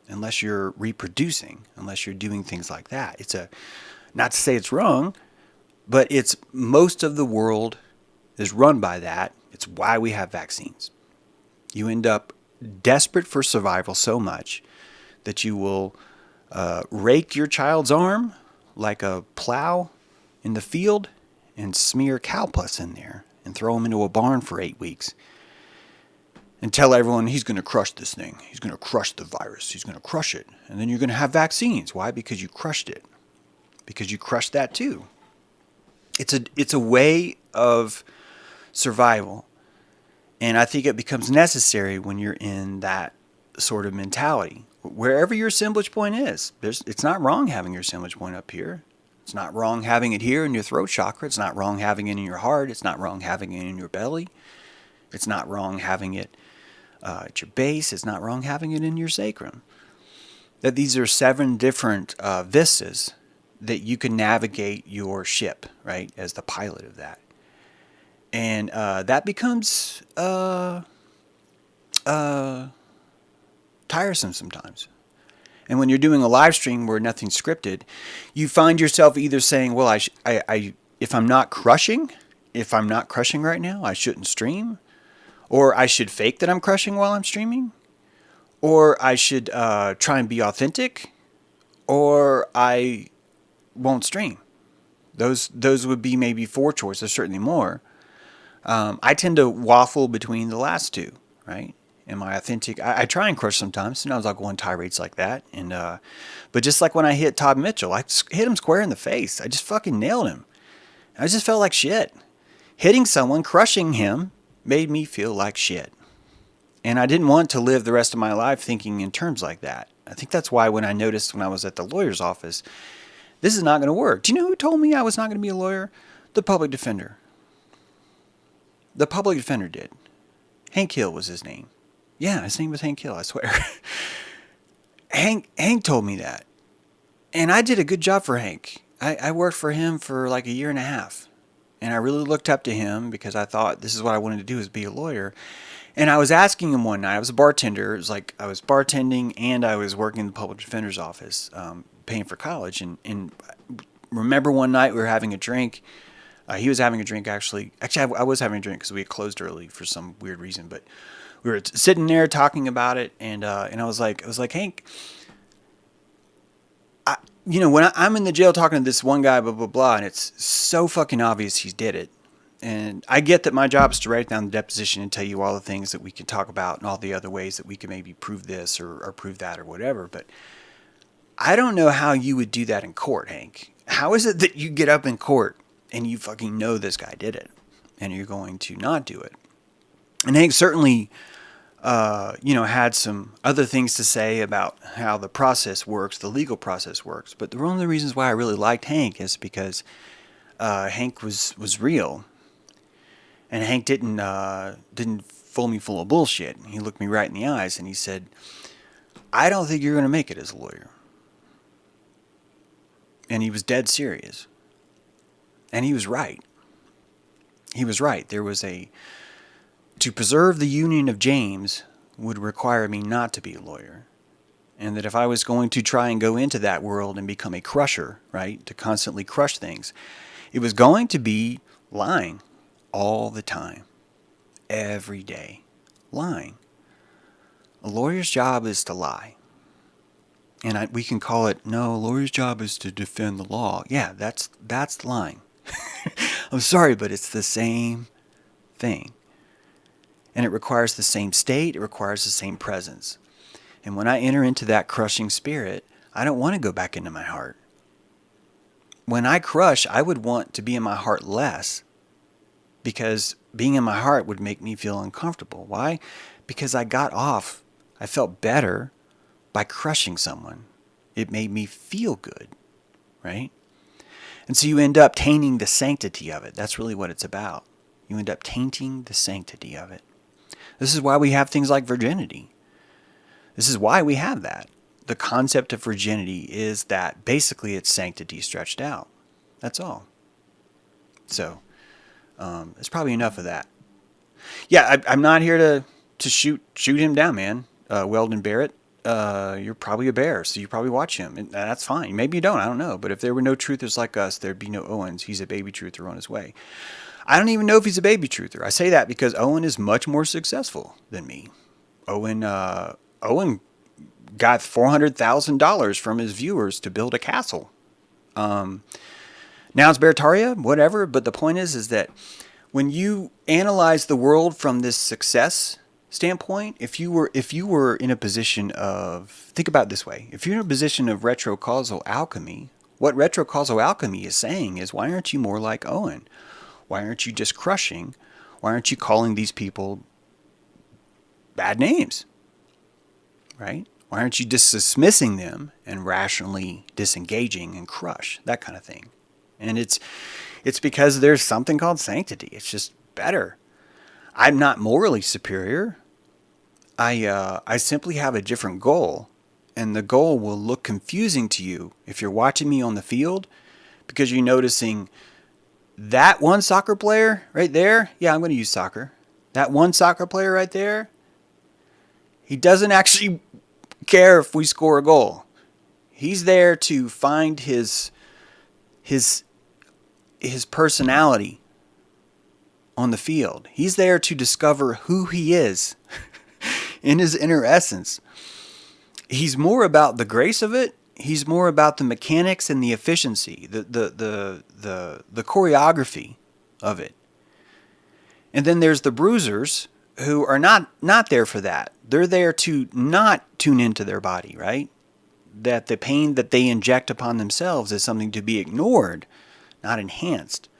unless you're reproducing, unless you're doing things like that. It's not to say it's wrong, but it's most of the world is run by that. It's why we have vaccines. You end up desperate for survival so much that you will rake your child's arm like a plow in the field and smear cow pus in there and throw him into a barn for 8 weeks and tell everyone he's going to crush this thing. He's going to crush the virus. He's going to crush it. And then you're going to have vaccines. Why? Because you crushed it. Because you crushed that too. It's a way of survival. And I think it becomes necessary when you're in that sort of mentality. Wherever your assemblage point is, it's not wrong having your assemblage point up here. It's not wrong having it here in your throat chakra. It's not wrong having it in your heart. It's not wrong having it in your belly. It's not wrong having it at your base. It's not wrong having it in your sacrum. That these are 7 different vistas that you can navigate your ship, right, as the pilot of that. And that becomes tiresome sometimes. And when you're doing a live stream where nothing's scripted, you find yourself either saying, well, if I'm not crushing right now, I shouldn't stream. Or I should fake that I'm crushing while I'm streaming. Or I should try and be authentic. Or I won't stream. Those would be maybe 4 choices. There's certainly more. I tend to waffle between the last 2, right? Am I authentic? I try and crush sometimes. Sometimes I'll go on tirades like that. And but just like when I hit Todd Mitchell, I hit him square in the face. I just fucking nailed him. I just felt like shit. Hitting someone, crushing him, made me feel like shit. And I didn't want to live the rest of my life thinking in terms like that. I think that's why when I noticed when I was at the lawyer's office, this is not going to work. Do you know who told me I was not going to be a lawyer? The public defender. The public defender did. Hank Hill was his name. Yeah, his name was Hank Hill, I swear. Hank told me that. And I did a good job for Hank. I worked for him for like a year and a half. And I really looked up to him because I thought this is what I wanted to do, is be a lawyer. And I was asking him one night, I was a bartender. It was like I was bartending and I was working in the public defender's office, paying for college. And remember one night we were having a drink. He was having a drink, actually. Actually, I was having a drink because we had closed early for some weird reason. But we were sitting there talking about it, and I was like, Hank, when I'm in the jail talking to this one guy, blah, blah, blah, and it's so fucking obvious he did it. And I get that my job is to write down the deposition and tell you all the things that we can talk about and all the other ways that we can maybe prove this or prove that or whatever. But I don't know how you would do that in court, Hank. How is it that you get up in court and you fucking know this guy did it and you're going to not do it? And Hank certainly, had some other things to say about how the process works, the legal process works. But one of the reasons why I really liked Hank is because Hank was real. And Hank didn't fool me full of bullshit. He looked me right in the eyes and he said, I don't think you're going to make it as a lawyer. And he was dead serious. And he was right. He was right. To preserve the Union of James would require me not to be a lawyer. And that if I was going to try and go into that world and become a crusher, right, to constantly crush things, it was going to be lying all the time, every day, lying. A lawyer's job is to lie. And we can call it, no, a lawyer's job is to defend the law. Yeah, that's lying. I'm sorry, but it's the same thing. And it requires the same state. It requires the same presence. And when I enter into that crushing spirit, I don't want to go back into my heart. When I crush, I would want to be in my heart less, because being in my heart would make me feel uncomfortable. Why? Because I felt better by crushing someone. It made me feel good, right? And so you end up tainting the sanctity of it. That's really what it's about. You end up tainting the sanctity of it. This is why we have things like virginity. This is why we have that. The concept of virginity is that basically it's sanctity stretched out. That's all. So, it's probably enough of that. Yeah, I'm not here to shoot him down, man. Weldon Barrett, you're probably a bear, so you probably watch him, and that's fine. Maybe you don't, I don't know. But if there were no truthers like us, there'd be no Owens. He's a baby truther on his way. I don't even know if he's a baby truther. I say that because Owen is much more successful than me. Owen got $400,000 from his viewers to build a castle. Now it's Bertaria, whatever. But the point is that when you analyze the world from this success standpoint, if you were in a position of, think about it this way, if you're in a position of retrocausal alchemy, what retrocausal alchemy is saying is, why aren't you more like Owen? Why aren't you just crushing? Why aren't you calling these people bad names? Right? Why aren't you just dismissing them and rationally disengaging and crush? That kind of thing. And it's because there's something called sanctity. It's just better. I'm not morally superior. I simply have a different goal. And the goal will look confusing to you if you're watching me on the field, because you're noticing that one soccer player right there. Yeah, I'm going to use soccer. That one soccer player right there, he doesn't actually care if we score a goal. He's there to find his personality on the field. He's there to discover who he is in his inner essence. He's more about the grace of it. He's more about the mechanics and the efficiency, the choreography of it. And then there's the bruisers who are not there for that. They're there to not tune into their body, right? That the pain that they inject upon themselves is something to be ignored, not enhanced.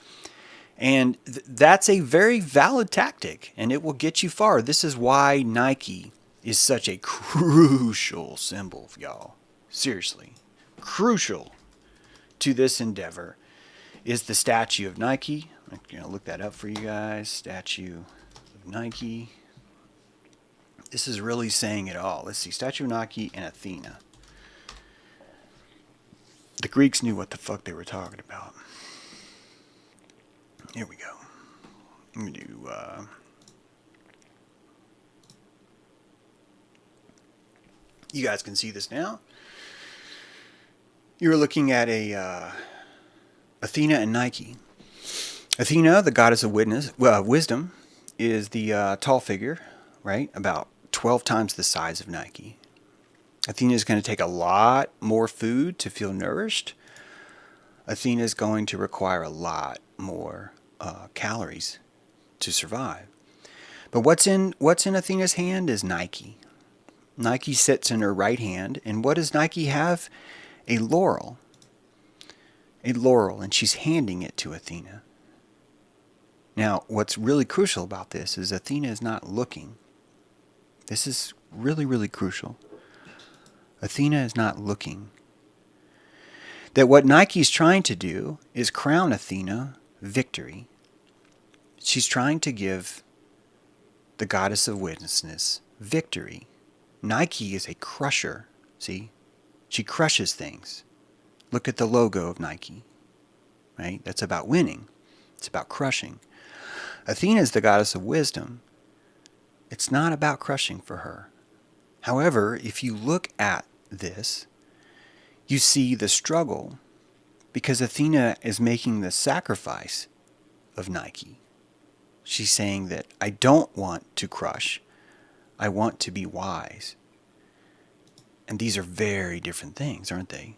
And that's a very valid tactic, and it will get you far. This is why Nike is such a crucial symbol, y'all. Seriously. Crucial to this endeavor is the statue of Nike. I'm going to look that up for you guys. Statue of Nike. This is really saying it all. Let's see. Statue of Nike and Athena. The Greeks knew what the fuck they were talking about. Here we go. I'm going to do... you guys can see this now. You're looking at a Athena and Nike. Athena, the goddess of wisdom, is the tall figure, right? About 12 times the size of Nike. Athena is going to take a lot more food to feel nourished. Athena is going to require a lot more calories to survive. But what's in Athena's hand is Nike. Nike sits in her right hand, and what does Nike have? A laurel. A laurel, and she's handing it to Athena. Now, what's really crucial about this is Athena is not looking. This is really, really crucial. Athena is not looking. That what Nike's trying to do is crown Athena victory. She's trying to give the goddess of witnessness victory. Nike is a crusher, see? She crushes things. Look at the logo of Nike, right? That's about winning. It's about crushing. Athena is the goddess of wisdom. It's not about crushing for her. However, if you look at this, you see the struggle, because Athena is making the sacrifice of Nike. She's saying that I don't want to crush. I want to be wise. And these are very different things, aren't they?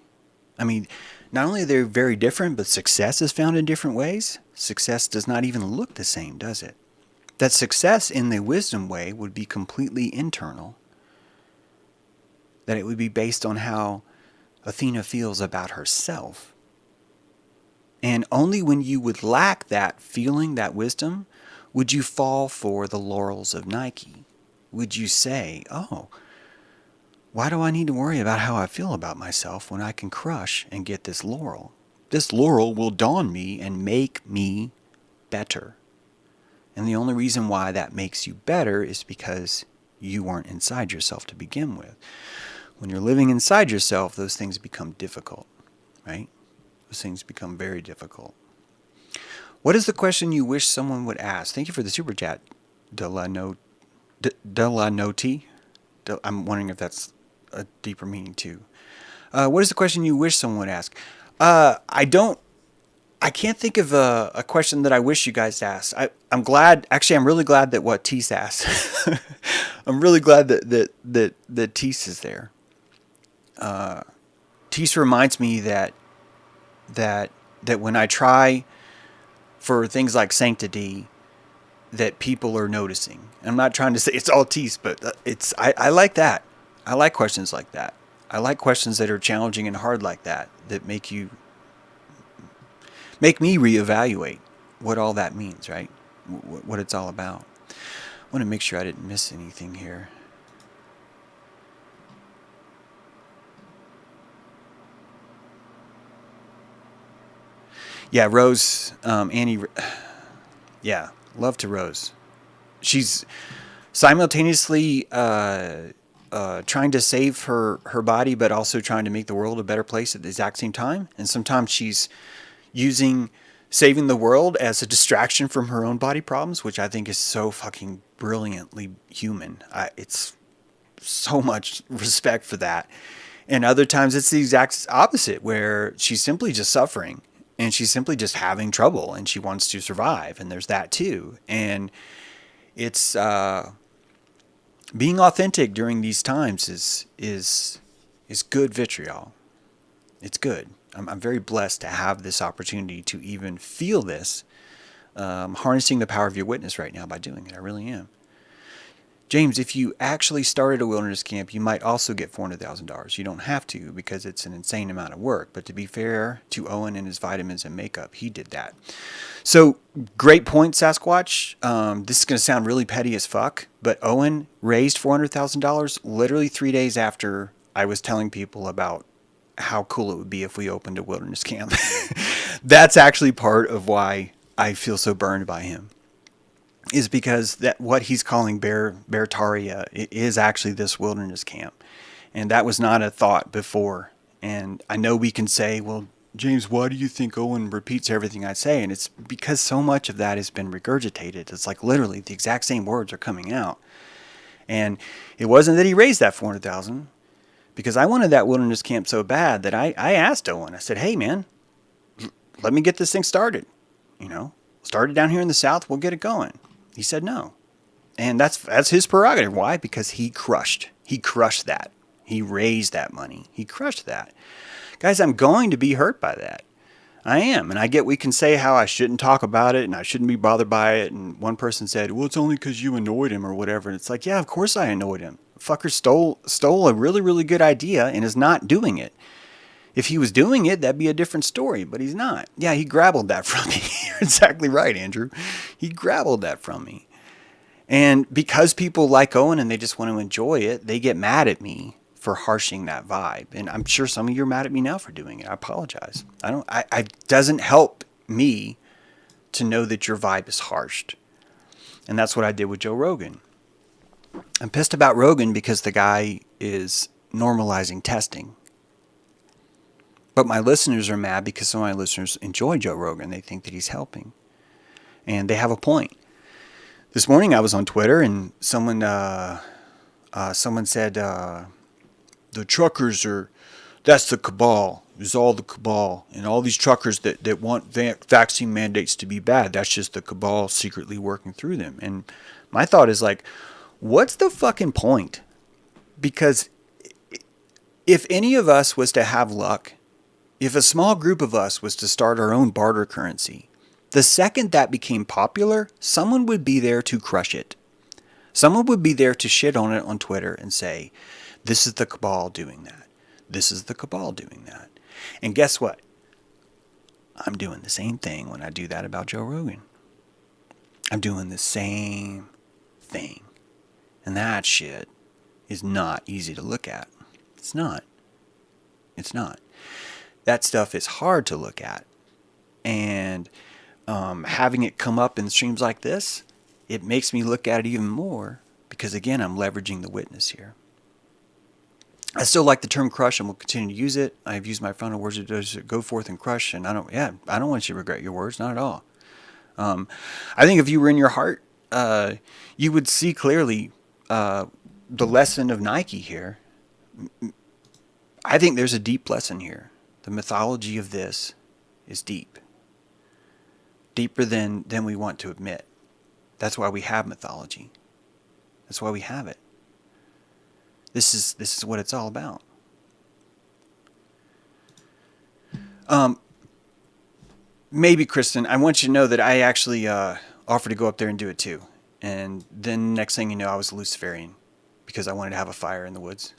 I mean, not only are they very different, but success is found in different ways. Success does not even look the same, does it? That success in the wisdom way would be completely internal. that it would be based on how Athena feels about herself. And only when you would lack that feeling, that wisdom, would you fall for the laurels of Nike. Would you say, oh, why do I need to worry about how I feel about myself when I can crush and get this laurel? This laurel will dawn me and make me better. And the only reason why that makes you better is because you weren't inside yourself to begin with. When you're living inside yourself, those things become difficult, right? Those things become very difficult. What is the question you wish someone would ask? Thank you for the super chat, Delanoti. I'm wondering if that's a deeper meaning too. What is the question you wish someone would ask? I can't think of a question that I wish you guys asked. I'm really glad that what Teese asked. I'm really glad that Teese is there. Teese reminds me that when I try for things like Sanctity, that people are noticing. I'm not trying to say it's all Teese, but I like that. I like questions like that. I like questions that are challenging and hard like that make me reevaluate what all that means, right? What it's all about. I want to make sure I didn't miss anything here. Yeah, Rose, Annie, yeah, love to Rose. She's simultaneously trying to save her body, but also trying to make the world a better place at the exact same time. And sometimes she's using saving the world as a distraction from her own body problems, which I think is so fucking brilliantly human. It's so much respect for that. And other times it's the exact opposite, where she's simply just suffering and she's simply just having trouble and she wants to survive. And there's that too. And it's being authentic during these times is good vitriol. It's good. I'm very blessed to have this opportunity to even feel this, harnessing the power of your witness right now by doing it. I really am. James, if you actually started a wilderness camp, you might also get $400,000. You don't have to, because it's an insane amount of work. But to be fair to Owen and his vitamins and makeup, he did that. So, great point, Sasquatch. This is going to sound really petty as fuck, but Owen raised $400,000 literally 3 days after I was telling people about how cool it would be if we opened a wilderness camp. That's actually part of why I feel so burned by him, is because that what he's calling Beartaria is actually this wilderness camp. And that was not a thought before. And I know we can say, well, James, why do you think Owen repeats everything I say? And it's because so much of that has been regurgitated. It's like literally the exact same words are coming out. And it wasn't that he raised that $400,000, because I wanted that wilderness camp so bad that I asked Owen. I said, hey, man, let me get this thing started. Start it down here in the South. We'll get it going. He said no. And that's his prerogative. Why? Because he crushed that. He raised that money. He crushed that. Guys, I'm going to be hurt by that. I am. And I get we can say how I shouldn't talk about it and I shouldn't be bothered by it. And one person said, well, it's only because you annoyed him or whatever. And it's like, yeah, of course I annoyed him. Fucker stole a really, really good idea and is not doing it. If he was doing it, that'd be a different story, but he's not. Yeah, he grabbled that from me. You're exactly right, Andrew. He grabbled that from me. And because people like Owen and they just want to enjoy it, they get mad at me for harshing that vibe. And I'm sure some of you are mad at me now for doing it. I apologize. It doesn't help me to know that your vibe is harshed. And that's what I did with Joe Rogan. I'm pissed about Rogan because the guy is normalizing testing. But my listeners are mad because some of my listeners enjoy Joe Rogan. They think that he's helping. And they have a point. This morning I was on Twitter and someone said, the truckers that's the cabal. It's all the cabal. And all these truckers that want vaccine mandates to be bad, that's just the cabal secretly working through them. And my thought is like, what's the fucking point? Because if any of us was to have luck, if a small group of us was to start our own barter currency, the second that became popular, someone would be there to crush it. Someone would be there to shit on it on Twitter and say, This is the cabal doing that. This is the cabal doing that. And guess what? I'm doing the same thing when I do that about Joe Rogan. I'm doing the same thing. And that shit is not easy to look at. It's not. It's not. That stuff is hard to look at. And having it come up in streams like this, it makes me look at it even more because, again, I'm leveraging the witness here. I still like the term crush and will continue to use it. I've used my final words to go forth and crush, and I don't want you to regret your words, not at all. I think if you were in your heart, you would see clearly the lesson of Nike here. I think there's a deep lesson here. The mythology of this is deep. Deeper than we want to admit. That's why we have mythology. That's why we have it. This is what it's all about. Maybe, Kristen, I want you to know that I actually offered to go up there and do it too. And then next thing you know, I was a Luciferian because I wanted to have a fire in the woods.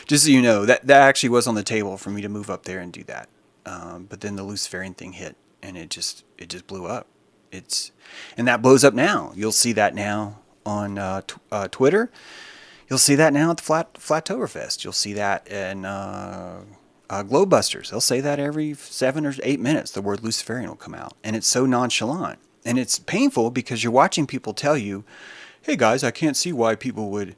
Just so you know, that actually was on the table for me to move up there and do that. But then the Luciferian thing hit, and it just blew up. And that blows up now. You'll see that now on Twitter. You'll see that now at the Flattoberfest. You'll see that in Glowbusters. They'll say that every 7 or 8 minutes. The word Luciferian will come out, and it's so nonchalant, and it's painful because you're watching people tell you, "Hey guys, I can't see why people would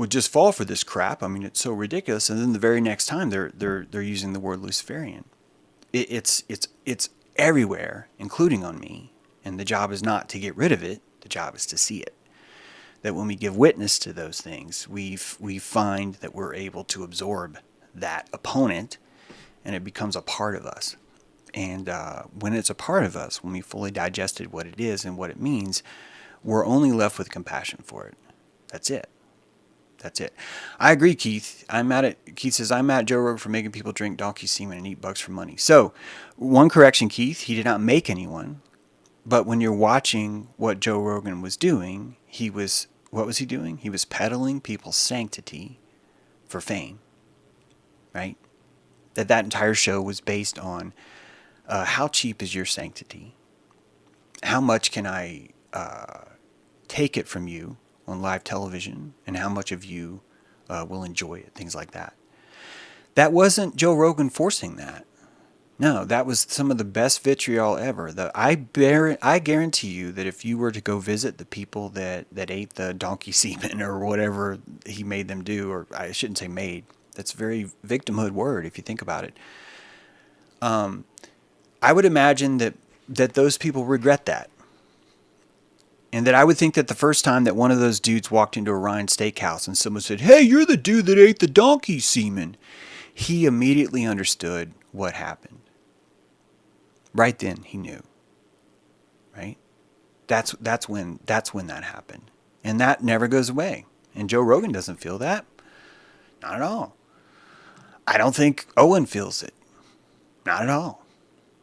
just fall for this crap. I mean, it's so ridiculous." And then the very next time they're using the word Luciferian. It's everywhere, including on me. And the job is not to get rid of it. The job is to see it. That when we give witness to those things, we find that we're able to absorb that opponent, and it becomes a part of us. And when it's a part of us, when we fully digested what it is and what it means, we're only left with compassion for it. That's it. That's it. I agree, Keith. Keith says, I'm mad at Joe Rogan for making people drink donkey semen and eat bugs for money. So, one correction, Keith. He did not make anyone. But when you're watching what Joe Rogan was doing, what was he doing? He was peddling people's sanctity for fame, right? That entire show was based on how cheap is your sanctity? How much can I take it from you on live television, and how much of you will enjoy it? Things like that. That wasn't Joe Rogan forcing that. No, that was some of the best vitriol ever. I guarantee you that if you were to go visit the people that ate the donkey semen or whatever he made them do, or I shouldn't say made, that's a very victimhood word if you think about it. I would imagine that those people regret that. And that I would think that the first time that one of those dudes walked into a Ryan Steakhouse and someone said, "Hey, you're the dude that ate the donkey semen," he immediately understood what happened. Right then, he knew. Right? That's when that happened. And that never goes away. And Joe Rogan doesn't feel that. Not at all. I don't think Owen feels it. Not at all.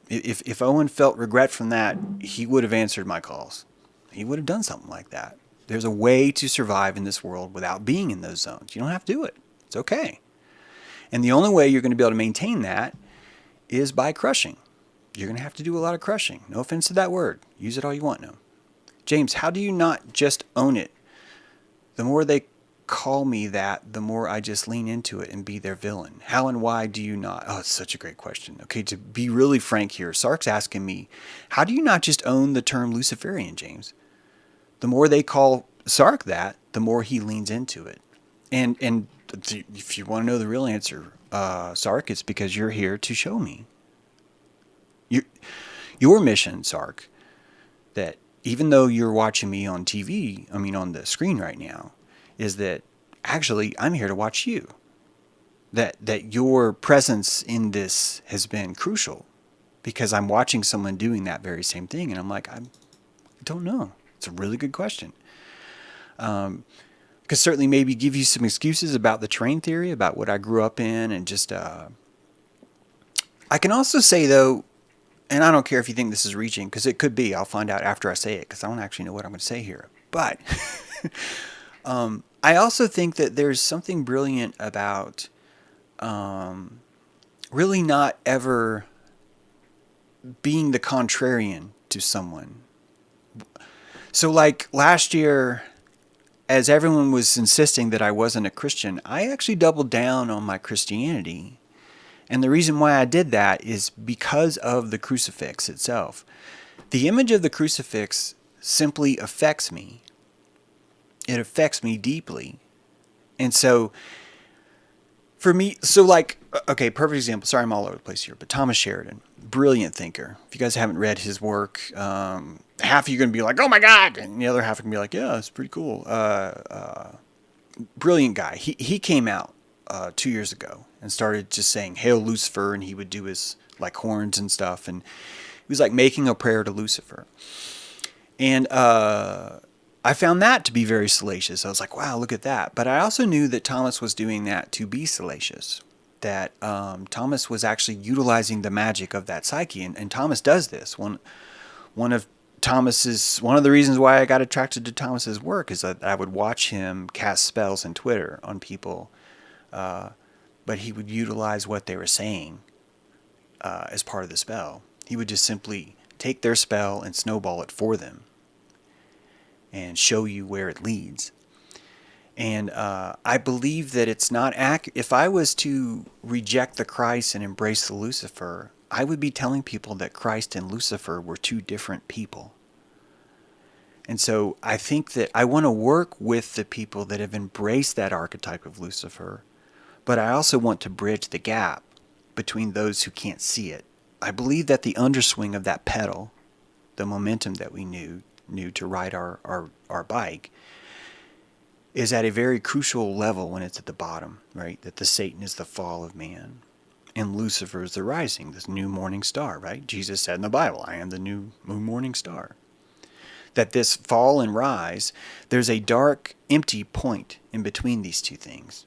If Owen felt regret from that, he would have answered my calls. He would have done something like that. There's a way to survive in this world without being in those zones. You don't have to do it. It's okay. And the only way you're going to be able to maintain that is by crushing. You're going to have to do a lot of crushing. No offense to that word. Use it all you want now. James, how do you not just own it? The more they call me that, the more I just lean into it and be their villain. How and why do you not? Oh, it's such a great question. Okay, to be really frank here, Sark's asking me, how do you not just own the term Luciferian, James? The more they call Sark that, the more he leans into it. And if you want to know the real answer, Sark, it's because you're here to show me. Your mission, Sark, that even though you're watching me on TV, on the screen right now, is that actually I'm here to watch you. That your presence in this has been crucial because I'm watching someone doing that very same thing, and I'm like, I don't know. It's a really good question. Could certainly maybe give you some excuses about the terrain theory, about what I grew up in, and just I can also say though, and I don't care if you think this is reaching, because it could be. I'll find out after I say it, because I don't actually know what I'm going to say here. But I also think that there's something brilliant about really not ever being the contrarian to someone. So, like last year, as everyone was insisting that I wasn't a Christian, I actually doubled down on my Christianity. And the reason why I did that is because of the crucifix itself. The image of the crucifix simply affects me. It affects me deeply. And so, for me, okay, perfect example. Sorry, I'm all over the place here, but Thomas Sheridan, brilliant thinker. If you guys haven't read his work, half of you are going to be like, oh my God. And the other half are going to be like, yeah, it's pretty cool. Brilliant guy. He came out 2 years ago and started just saying, Hail Lucifer, and he would do his like horns and stuff. And he was like making a prayer to Lucifer. And I found that to be very salacious. I was like, wow, look at that. But I also knew that Thomas was doing that to be salacious, that Thomas was actually utilizing the magic of that psyche. And Thomas does this. One of the reasons why I got attracted to Thomas's work is that I would watch him cast spells on Twitter on people, but he would utilize what they were saying as part of the spell. He would just simply take their spell and snowball it for them and show you where it leads. And I believe that it's not accurate. If I was to reject the Christ and embrace the Lucifer, I would be telling people that Christ and Lucifer were two different people. And so I think that I want to work with the people that have embraced that archetype of Lucifer, but I also want to bridge the gap between those who can't see it. I believe that the underswing of that pedal, the momentum that we knew to ride our bike, is at a very crucial level when it's at the bottom, right? That the Satan is the fall of man and Lucifer is the rising, this new morning star, right? Jesus said in the Bible, I am the new morning star. That this fall and rise, there's a dark, empty point in between these two things.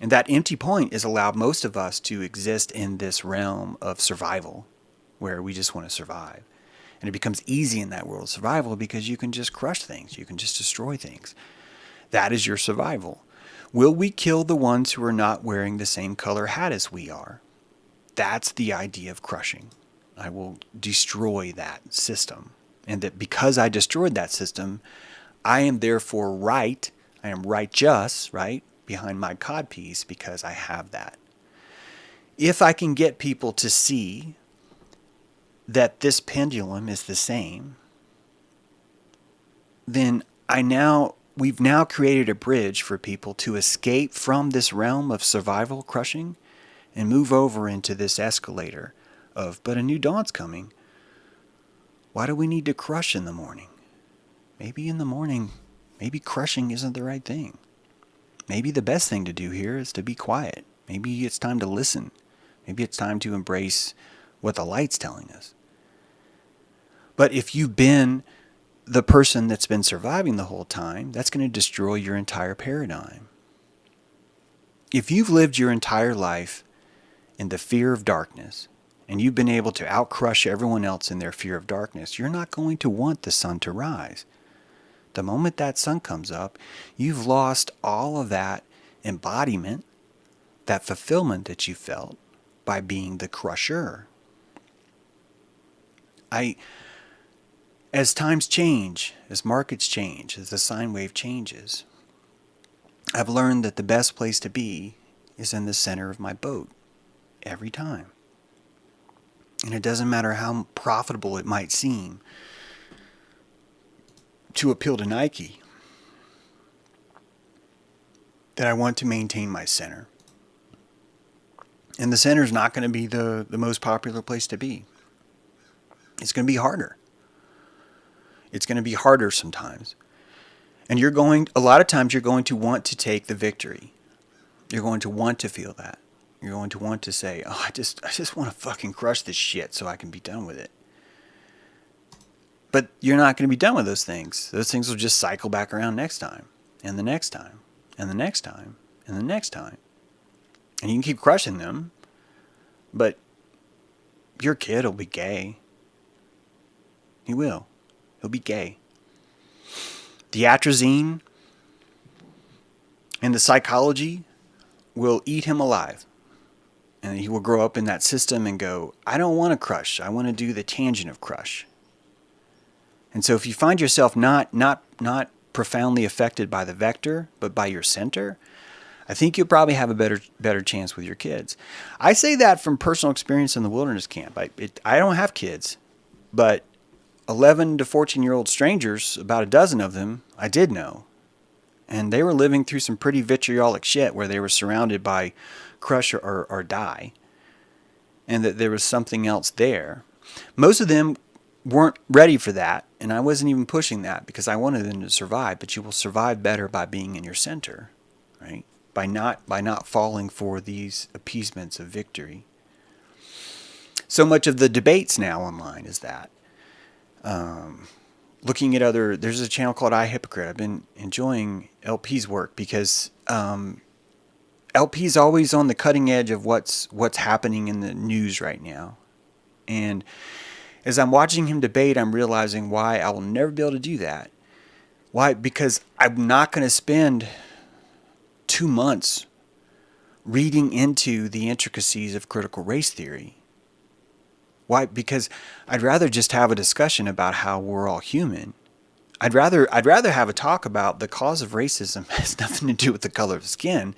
And that empty point has allowed most of us to exist in this realm of survival, where we just want to survive. And it becomes easy in that world of survival because you can just crush things. You can just destroy things. That is your survival. Will we kill the ones who are not wearing the same color hat as we are? That's the idea of crushing. I will destroy that system. And that because I destroyed that system, I am therefore right. I am righteous, right? Behind my codpiece because I have that. If I can get people to see that this pendulum is the same, then we've now created a bridge for people to escape from this realm of survival crushing and move over into this escalator of, but a new dawn's coming. Why do we need to crush in the morning? Maybe in the morning, maybe crushing isn't the right thing. Maybe the best thing to do here is to be quiet. Maybe it's time to listen. Maybe it's time to embrace what the light's telling us. But if you've been the person that's been surviving the whole time, that's going to destroy your entire paradigm. If you've lived your entire life in the fear of darkness, and you've been able to outcrush everyone else in their fear of darkness, you're not going to want the sun to rise. The moment that sun comes up, you've lost all of that embodiment, that fulfillment that you felt by being the crusher. As times change, as markets change, as the sine wave changes, I've learned that the best place to be is in the center of my boat every time. And it doesn't matter how profitable it might seem to appeal to Nike, that I want to maintain my center. And the center is not going to be the most popular place to be. It's going to be harder. It's going to be harder sometimes. And a lot of times you're going to want to take the victory. You're going to want to feel that. You're going to want to say, oh, I just want to fucking crush this shit so I can be done with it. But you're not going to be done with those things. Those things will just cycle back around next time, and the next time, and the next time, and the next time. And you can keep crushing them, but your kid will be gay. He will. He'll be gay. The atrazine And the psychology will eat him alive. And he will grow up in that system and go, I don't want to crush. I want to do the tangent of crush. And so if you find yourself not profoundly affected by the vector, but by your center, I think you'll probably have a better chance with your kids. I say that from personal experience in the wilderness camp. I don't have kids, but 11 to 14-year-old strangers, about a dozen of them, I did know. And they were living through some pretty vitriolic shit where they were surrounded by crush or die. And that there was something else there. Most of them weren't ready for that. And I wasn't even pushing that because I wanted them to survive. But you will survive better by being in your center, right? By not falling for these appeasements of victory. So much of the debates now online is that. Looking at there's a channel called I Hypocrite. I've been enjoying LP's work because LP's always on the cutting edge of what's happening in the news right now. And as I'm watching him debate, I'm realizing why I will never be able to do that. Why? Because I'm not going to spend 2 months reading into the intricacies of critical race theory. Why? Because I'd rather just have a discussion about how we're all human. I'd rather have a talk about the cause of racism has nothing to do with the color of skin.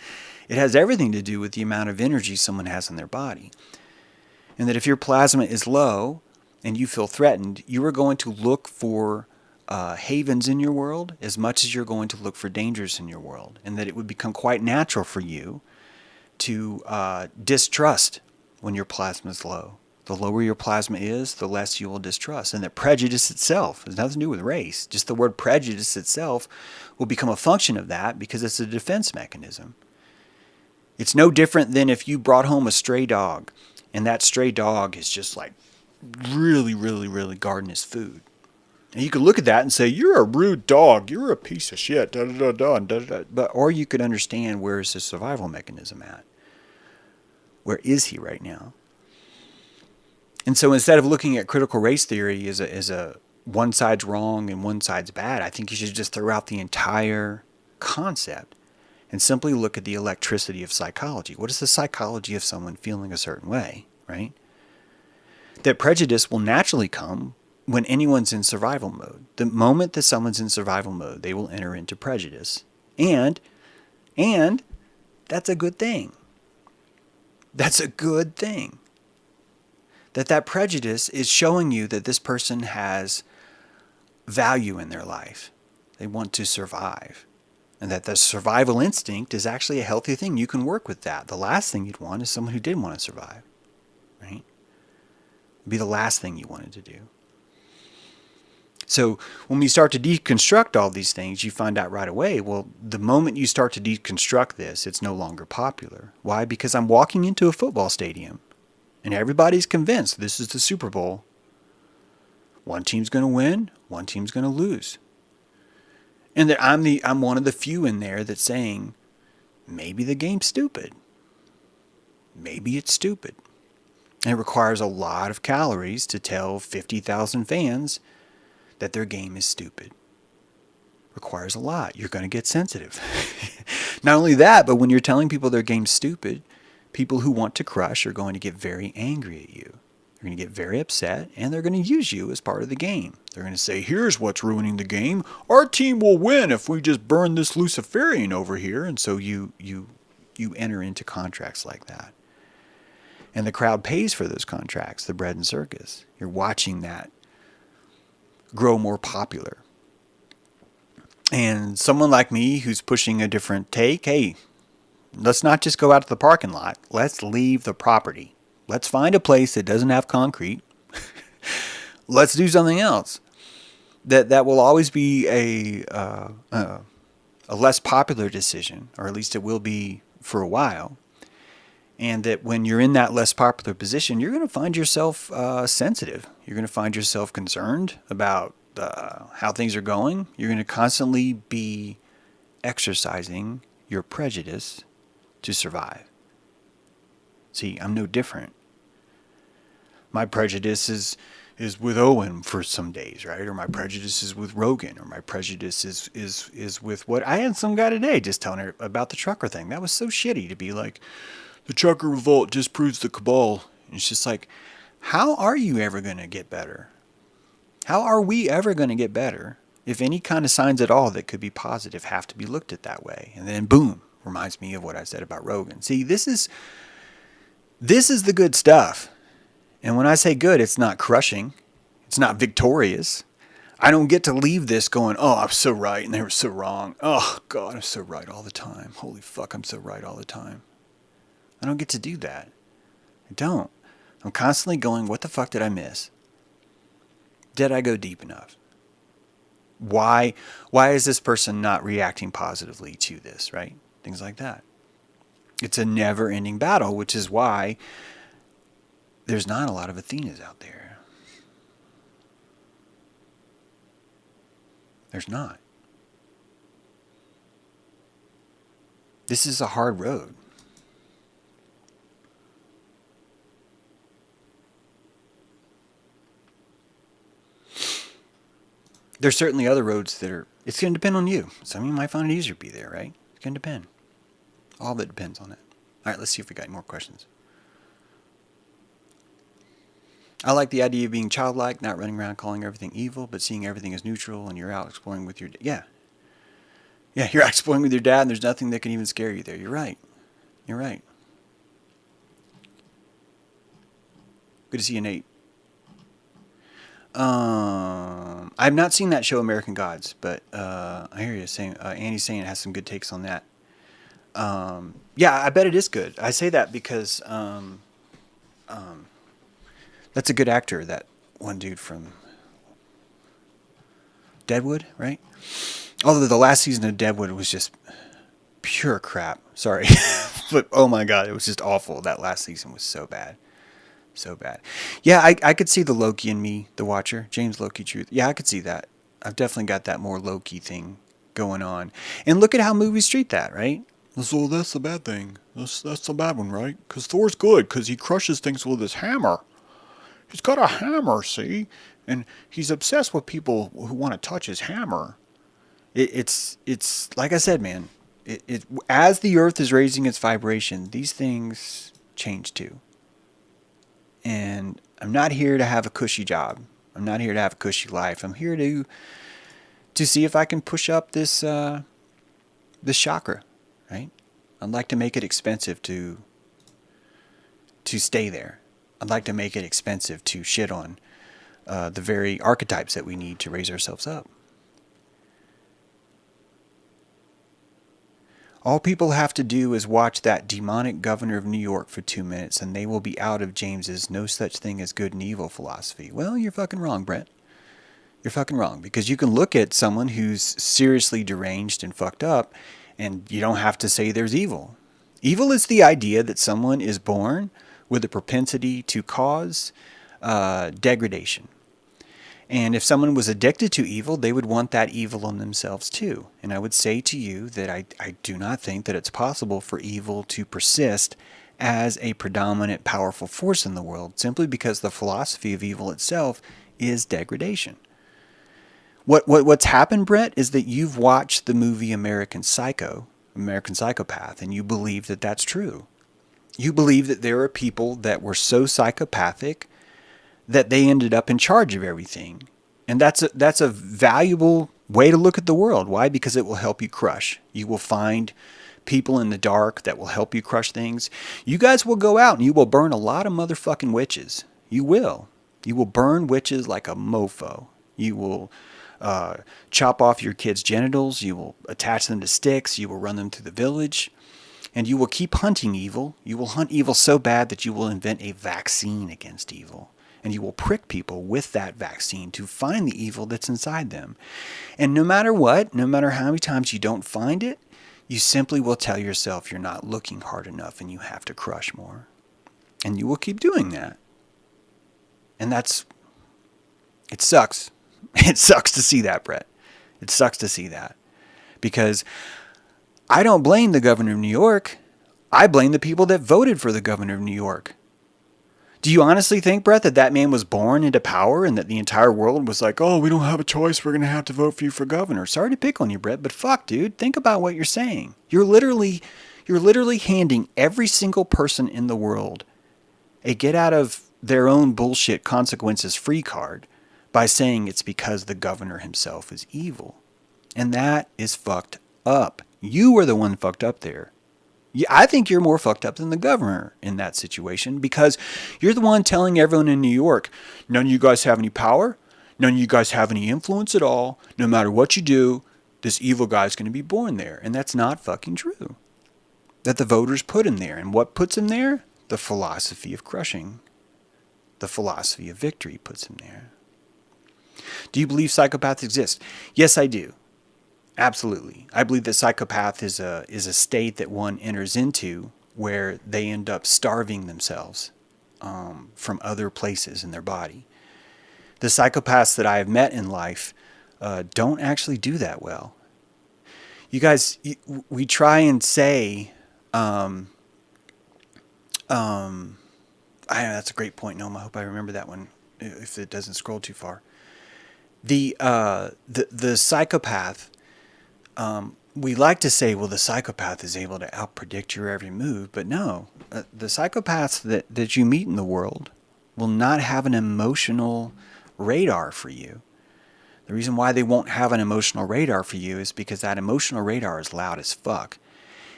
It has everything to do with the amount of energy someone has in their body. And that if your plasma is low and you feel threatened, you are going to look for havens in your world as much as you're going to look for dangers in your world. And that it would become quite natural for you to distrust when your plasma is low. The lower your plasma is, the less you will distrust. And that prejudice itself has nothing to do with race. Just the word prejudice itself will become a function of that because it's a defense mechanism. It's no different than if you brought home a stray dog and that stray dog is just like really, really, really guarding his food. And you could look at that and say, you're a rude dog. You're a piece of shit. Da, da, da, da, da, da. Or you could understand, where is his survival mechanism at? Where is he right now? And so instead of looking at critical race theory as a one side's wrong and one side's bad, I think you should just throw out the entire concept and simply look at the electricity of psychology. What is the psychology of someone feeling a certain way, right? That prejudice will naturally come when anyone's in survival mode. The moment that someone's in survival mode, they will enter into prejudice. And that's a good thing. That's a good thing. That prejudice is showing you that this person has value in their life. They want to survive. And that the survival instinct is actually a healthy thing. You can work with that. The last thing you'd want is someone who didn't want to survive. Right? It'd be the last thing you wanted to do. So when we start to deconstruct all these things, you find out right away, well, the moment you start to deconstruct this, it's no longer popular. Why? Because I'm walking into a football stadium and everybody's convinced this is the Super Bowl. One team's going to win, one team's going to lose. And that I'm one of the few in there that's saying, maybe the game's stupid. Maybe it's stupid. And it requires a lot of calories to tell 50,000 fans that their game is stupid. Requires a lot. You're going to get sensitive. Not only that, but when you're telling people their game's stupid, people who want to crush are going to get very angry at you. They're going to get very upset, and they're going to use you as part of the game. They're going to say, here's what's ruining the game. Our team will win if we just burn this Luciferian over here. And so you enter into contracts like that. And the crowd pays for those contracts, the bread and circus. You're watching that grow more popular. And someone like me who's pushing a different take, hey, let's not just go out to the parking lot. Let's leave the property. Let's find a place that doesn't have concrete. Let's do something else. That will always be a less popular decision, or at least it will be for a while. And that when you're in that less popular position, you're going to find yourself sensitive. You're going to find yourself concerned about how things are going. You're going to constantly be exercising your prejudice to survive. See, I'm no different. My prejudice is is with Owen for some days, right? Or my prejudice is with Rogan, or my prejudice is with what I had some guy today just telling her about the trucker thing. That was so shitty to be like, the trucker revolt disproves the cabal. And it's just like, how are you ever going to get better? How are we ever going to get better if any kind of signs at all that could be positive have to be looked at that way? And then boom, reminds me of what I said about Rogan. See, this is the good stuff. And when I say good, it's not crushing. It's not victorious. I don't get to leave this going, oh, I'm so right and they were so wrong. Oh, God, I'm so right all the time. Holy fuck, I'm so right all the time. I don't get to do that. I don't. I'm constantly going, what the fuck did I miss? Did I go deep enough? Why is this person not reacting positively to this, right? Things like that. It's a never-ending battle, which is why there's not a lot of Athenas out there. There's not. This is a hard road. There's certainly other roads that are, it's going to depend on you. Some of you might find it easier to be there, right? It's going to depend. All of it depends on it. All right, let's see if we got any more questions. I like the idea of being childlike, not running around calling everything evil, but seeing everything as neutral, and you're out exploring with your... Yeah, you're out exploring with your dad, and there's nothing that can even scare you there. You're right. You're right. Good to see you, Nate. I've not seen that show, American Gods, but I hear you saying, Andy's saying it has some good takes on that. Yeah, I bet it is good. I say that because that's a good actor, that one dude from Deadwood, right? Although the last season of Deadwood was just pure crap. Sorry. But oh my God, it was just awful. That last season was so bad. So bad. Yeah, I could see the Loki in me, the watcher. James Loki Truth. Yeah, I could see that. I've definitely got that more Loki thing going on. And look at how movies treat that, right? So that's the bad thing. That's the bad one, right? Because Thor's good, because he crushes things with his hammer. He's got a hammer, see? And he's obsessed with people who want to touch his hammer. It's like I said, man. As the earth is raising its vibration, these things change too. And I'm not here to have a cushy job. I'm not here to have a cushy life. I'm here to see if I can push up this chakra, right? I'd like to make it expensive to stay there. I'd like to make it expensive to shit on the very archetypes that we need to raise ourselves up. All people have to do is watch that demonic governor of New York for 2 minutes and they will be out of James's no such thing as good and evil philosophy. Well, you're fucking wrong, Brett. You're fucking wrong, because you can look at someone who's seriously deranged and fucked up and you don't have to say there's evil. Evil is the idea that someone is born with a propensity to cause degradation. And if someone was addicted to evil, they would want that evil in themselves too. And I would say to you that I do not think that it's possible for evil to persist as a predominant powerful force in the world, simply because the philosophy of evil itself is degradation. What's happened, Brett, is that you've watched the movie American Psychopath, and you believe that that's true. You believe that there are people that were so psychopathic that they ended up in charge of everything. And that's a valuable way to look at the world. Why? Because it will help you crush. You will find people in the dark that will help you crush things. You guys will go out and you will burn a lot of motherfucking witches. You will. You will burn witches like a mofo. You will chop off your kids' genitals. You will attach them to sticks. You will run them through the village. And you will keep hunting evil. You will hunt evil so bad that you will invent a vaccine against evil. And you will prick people with that vaccine to find the evil that's inside them. And no matter what, no matter how many times you don't find it, you simply will tell yourself you're not looking hard enough and you have to crush more. And you will keep doing that. And it sucks. It sucks to see that, Brett. It sucks to see that. Because I don't blame the governor of New York. I blame the people that voted for the governor of New York. Do you honestly think, Brett, that that man was born into power and that the entire world was like, oh, we don't have a choice, we're going to have to vote for you for governor? Sorry to pick on you, Brett, but fuck, dude, think about what you're saying. You're literally handing every single person in the world a get out of their own bullshit consequences free card by saying it's because the governor himself is evil. And that is fucked up. You are the one fucked up there. Yeah, I think you're more fucked up than the governor in that situation because you're the one telling everyone in New York, none of you guys have any power, none of you guys have any influence at all. No matter what you do, this evil guy's going to be born there. And that's not fucking true. That the voters put him there. And what puts him there? The philosophy of crushing. The philosophy of victory puts him there. Do you believe psychopaths exist? Yes, I do. Absolutely. I believe that psychopath is a state that one enters into where they end up starving themselves from other places in their body. The psychopaths that I have met in life don't actually do that well. You guys, we try and say, that's a great point, Noam. I hope I remember that one if it doesn't scroll too far. The psychopath, we like to say, well, the psychopath is able to outpredict your every move, but no. The psychopaths that you meet in the world will not have an emotional radar for you. The reason why they won't have an emotional radar for you is because that emotional radar is loud as fuck.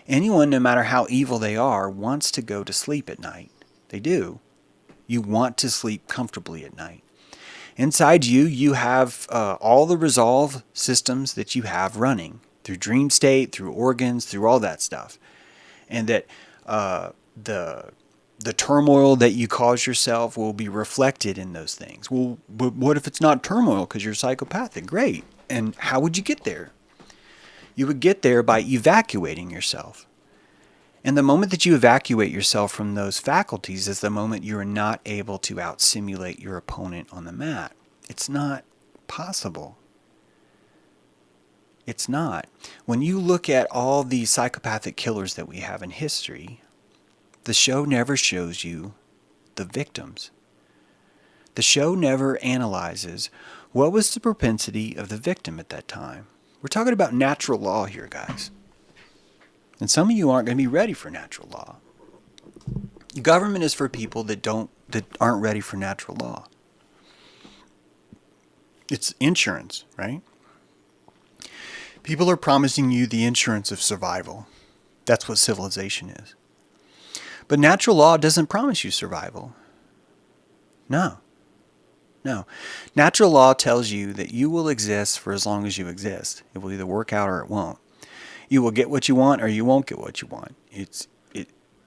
Anyone, no matter how evil they are, wants to go to sleep at night. They do. You want to sleep comfortably at night. Inside you, you have all the resolve systems that you have running through dream state, through organs, through all that stuff. And that the turmoil that you cause yourself will be reflected in those things. Well, but what if it's not turmoil because you're psychopathic? Great. And how would you get there? You would get there by evacuating yourself. And the moment that you evacuate yourself from those faculties is the moment you are not able to out-simulate your opponent on the mat. It's not possible. It's not. When you look at all the psychopathic killers that we have in history, the show never shows you the victims. The show never analyzes what was the propensity of the victim at that time. We're talking about natural law here, guys. And some of you aren't going to be ready for natural law. Government is for people that aren't ready for natural law. It's insurance, right? People are promising you the insurance of survival. That's what civilization is. But natural law doesn't promise you survival. No. Natural law tells you that you will exist for as long as you exist. It will either work out or it won't. You will get what you want or you won't get what you want.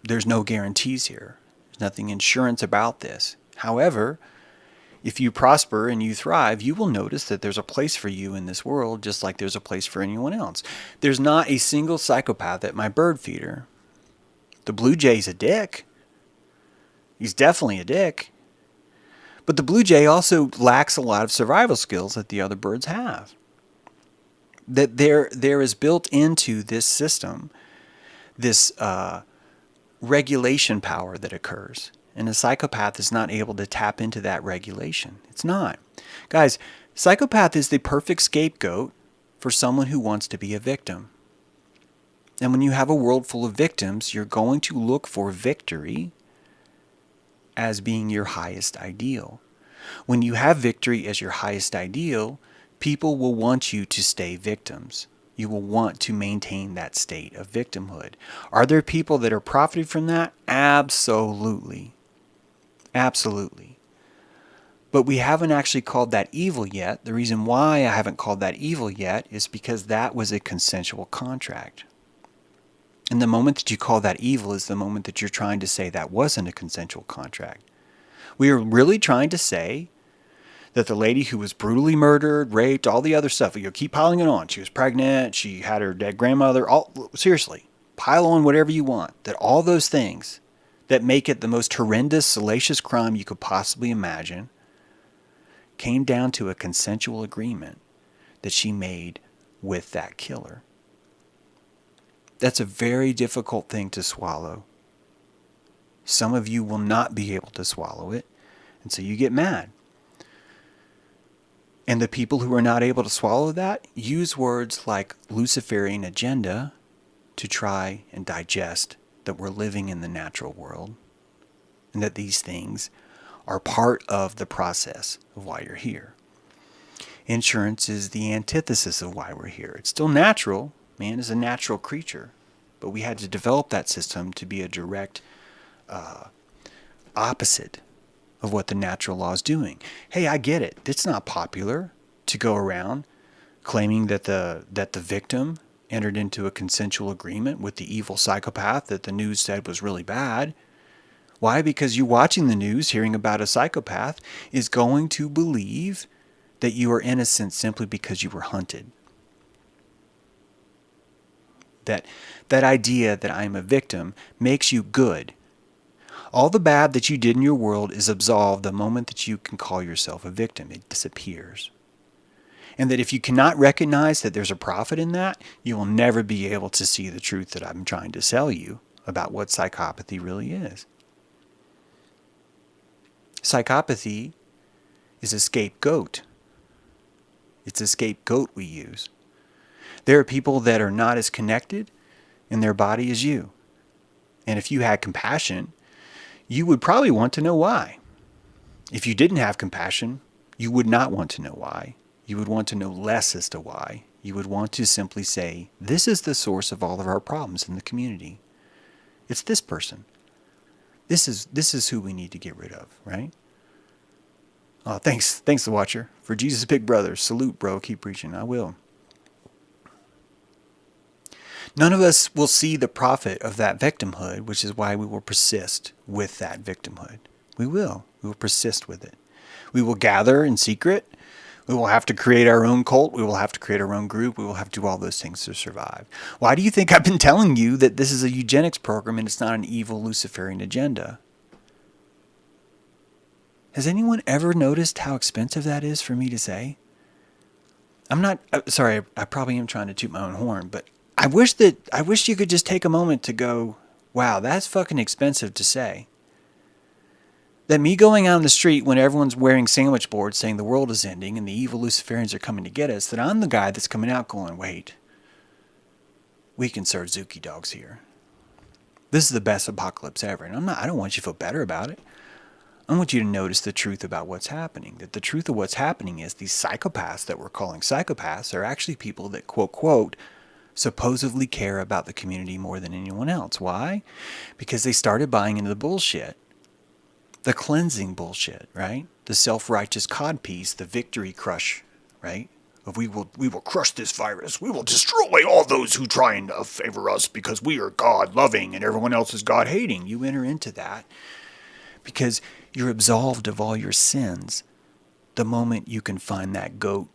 There's no guarantees here. There's nothing insurance about this. However, if you prosper and you thrive, you will notice that there's a place for you in this world just like there's a place for anyone else. There's not a single psychopath at my bird feeder. The blue jay's a dick. He's definitely a dick. But the blue jay also lacks a lot of survival skills that the other birds have. That there is built into this system this regulation power that occurs. And a psychopath is not able to tap into that regulation. It's not. Guys, psychopath is the perfect scapegoat for someone who wants to be a victim. And when you have a world full of victims, you're going to look for victory as being your highest ideal. When you have victory as your highest ideal, people will want you to stay victims. You will want to maintain that state of victimhood. Are there people that are profiting from that? Absolutely. Absolutely. But we haven't actually called that evil yet. The reason why I haven't called that evil yet is because that was a consensual contract. And the moment that you call that evil is the moment that you're trying to say that wasn't a consensual contract. We are really trying to say that the lady who was brutally murdered, raped, all the other stuff, you keep piling it on. She was pregnant, she had her dead grandmother, seriously, pile on whatever you want. That all those things that make it the most horrendous, salacious crime you could possibly imagine came down to a consensual agreement that she made with that killer. That's a very difficult thing to swallow. Some of you will not be able to swallow it, and so you get mad. And the people who are not able to swallow that use words like Luciferian agenda to try and digest that we're living in the natural world and that these things are part of the process of why you're here. Insurance is the antithesis of why we're here. It's still natural. Man is a natural creature. But we had to develop that system to be a direct opposite of what the natural law is doing. Hey, I get it. It's not popular to go around claiming that the victim entered into a consensual agreement with the evil psychopath that the news said was really bad. Why? Because you watching the news, hearing about a psychopath, is going to believe that you are innocent simply because you were hunted. That idea that I'm a victim makes you good. All the bad that you did in your world is absolved the moment that you can call yourself a victim. It disappears. And that if you cannot recognize that there's a profit in that, you will never be able to see the truth that I'm trying to sell you about what psychopathy really is. Psychopathy is a scapegoat. It's a scapegoat we use. There are people that are not as connected in their body as you. And if you had compassion, you would probably want to know why. If you didn't have compassion, you would not want to know why. You would want to know less as to why. You would want to simply say, this is the source of all of our problems in the community. It's this person. This is who we need to get rid of, right? Oh, thanks, the Watcher. For Jesus' big brother. Salute, bro. Keep preaching. I will. None of us will see the profit of that victimhood, which is why we will persist with that victimhood. We will. We will persist with it. We will gather in secret. We will have to create our own cult. We will have to create our own group. We will have to do all those things to survive. Why do you think I've been telling you that this is a eugenics program and it's not an evil Luciferian agenda? Has anyone ever noticed how expensive that is for me to say? I'm not, sorry, I probably am trying to toot my own horn, but I wish you could just take a moment to go, wow, that's fucking expensive to say. That me going out on the street when everyone's wearing sandwich boards saying the world is ending and the evil Luciferians are coming to get us, that I'm the guy that's coming out going, wait, we can serve Zuki dogs here. This is the best apocalypse ever. And I don't want you to feel better about it. I want you to notice the truth about what's happening. That the truth of what's happening is these psychopaths that we're calling psychopaths are actually people that, quote, quote, supposedly care about the community more than anyone else. Why? Because they started buying into the bullshit. The cleansing bullshit, right? The self-righteous codpiece, the victory crush, right? Of we will crush this virus. We will destroy all those who try and favor us because we are God-loving and everyone else is God-hating. You enter into that because you're absolved of all your sins the moment you can find that goat.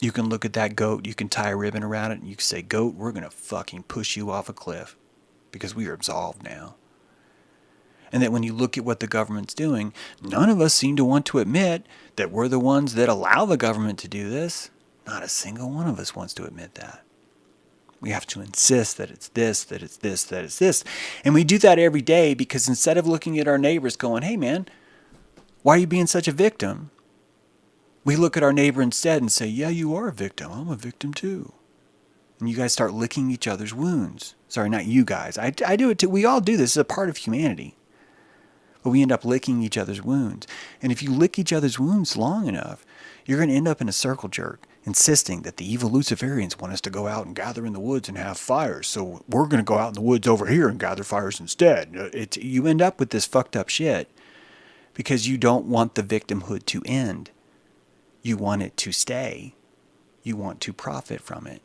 You can look at that goat, you can tie a ribbon around it, and you can say, goat, we're going to fucking push you off a cliff because we are absolved now. And that when you look at what the government's doing, none of us seem to want to admit that we're the ones that allow the government to do this. Not a single one of us wants to admit that. We have to insist that it's this, that it's this, that it's this. And we do that every day because instead of looking at our neighbors going, hey man, why are you being such a victim? We look at our neighbor instead and say, yeah, you are a victim. I'm a victim too. And you guys start licking each other's wounds. Sorry, not you guys. I do it too. We all do this. It's a part of humanity. But we end up licking each other's wounds. And if you lick each other's wounds long enough, you're going to end up in a circle jerk, insisting that the evil Luciferians want us to go out and gather in the woods and have fires. So we're going to go out in the woods over here and gather fires instead. You end up with this fucked up shit because you don't want the victimhood to end. You want it to stay. You want to profit from it.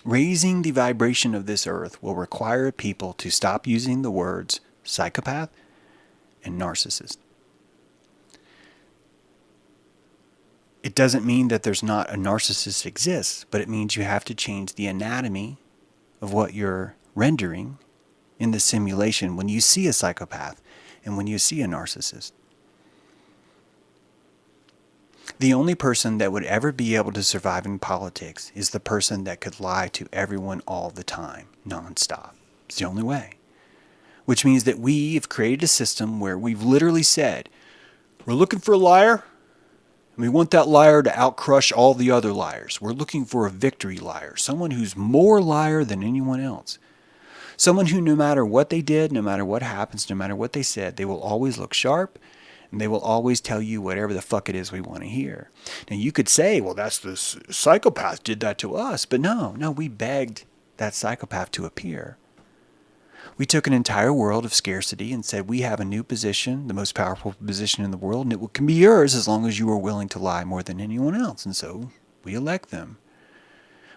Raising the vibration of this earth will require people to stop using the words psychopath and narcissist. It doesn't mean that there's not a narcissist exists, but it means you have to change the anatomy of what you're rendering in the simulation when you see a psychopath and when you see a narcissist. The only person that would ever be able to survive in politics is the person that could lie to everyone all the time, nonstop. It's the only way. which means that we have created a system where we've literally said, we're looking for a liar, and we want that liar to outcrush all the other liars. We're looking for a victory liar, someone who's more liar than anyone else. Someone who, no matter what they did, no matter what happens, no matter what they said, they will always look sharp, and they will always tell you whatever the fuck it is we want to hear. Now, you could say, well, that's the psychopath did that to us. But no, we begged that psychopath to appear. We took an entire world of scarcity and said, we have a new position, the most powerful position in the world, and it can be yours as long as you are willing to lie more than anyone else. And so we elect them.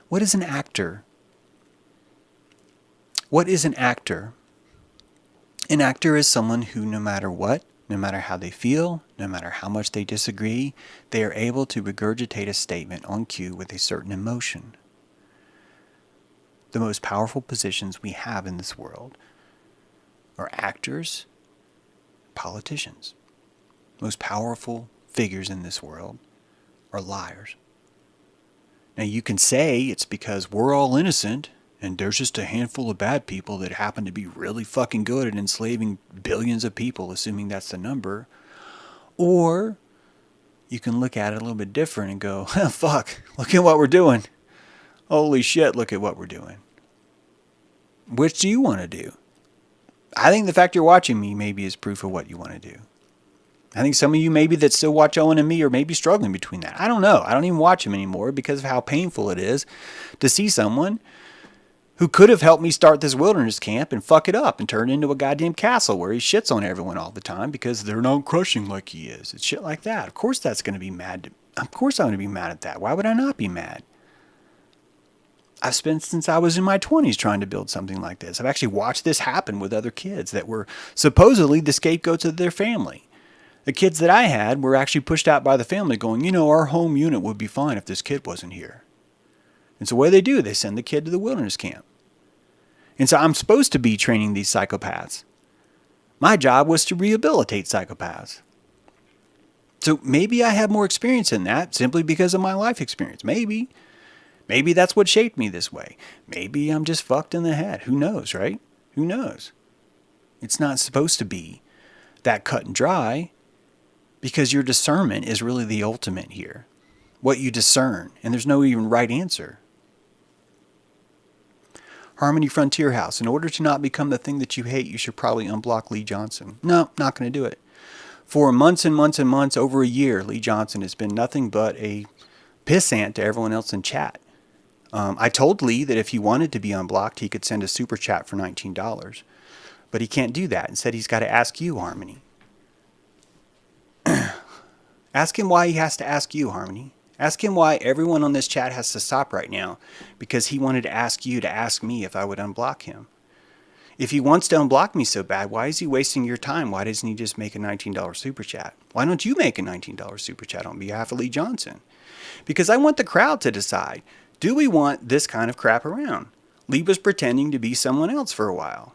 What is an actor? What is an actor? An actor is someone who, no matter what, no matter how they feel, no matter how much they disagree, they are able to regurgitate a statement on cue with a certain emotion. The most powerful positions we have in this world are actors, politicians. Most powerful figures in this world are liars. Now you can say it's because we're all innocent and there's just a handful of bad people that happen to be really fucking good at enslaving billions of people, assuming that's the number. Or you can look at it a little bit different and go, fuck, look at what we're doing. Holy shit, look at what we're doing. Which do you want to do? I think the fact you're watching me maybe is proof of what you want to do. I think some of you maybe that still watch Owen and me are maybe struggling between that. I don't know. I don't even watch him anymore because of how painful it is to see someone who could have helped me start this wilderness camp and fuck it up and turn it into a goddamn castle where he shits on everyone all the time because they're not crushing like he is. It's shit like that. Of course that's going to be mad. Of course I'm going to be mad at that. Why would I not be mad? I've spent since I was in my 20s trying to build something like this. I've actually watched this happen with other kids that were supposedly the scapegoats of their family. The kids that I had were actually pushed out by the family going, our home unit would be fine if this kid wasn't here. And so what do? They send the kid to the wilderness camp. And so I'm supposed to be training these psychopaths. My job was to rehabilitate psychopaths. So maybe I have more experience in that simply because of my life experience. Maybe. Maybe that's what shaped me this way. Maybe I'm just fucked in the head. Who knows, right? Who knows? It's not supposed to be that cut and dry because your discernment is really the ultimate here. What you discern. And there's no even right answer. Harmony Frontier House. In order to not become the thing that you hate, you should probably unblock Lee Johnson. No, not going to do it. For months and months and months, over a year, Lee Johnson has been nothing but a pissant to everyone else in chat. I told Lee that if he wanted to be unblocked, he could send a super chat for $19. But he can't do that. Instead, he's got to ask you, Harmony. Ask him why he has to ask you, Harmony. Ask him why everyone on this chat has to stop right now because he wanted to ask you to ask me if I would unblock him. If he wants to unblock me so bad, why is he wasting your time? Why doesn't he just make a $19 super chat? Why don't you make a $19 super chat on behalf of Lee Johnson? Because I want the crowd to decide, do we want this kind of crap around? Lee was pretending to be someone else for a while.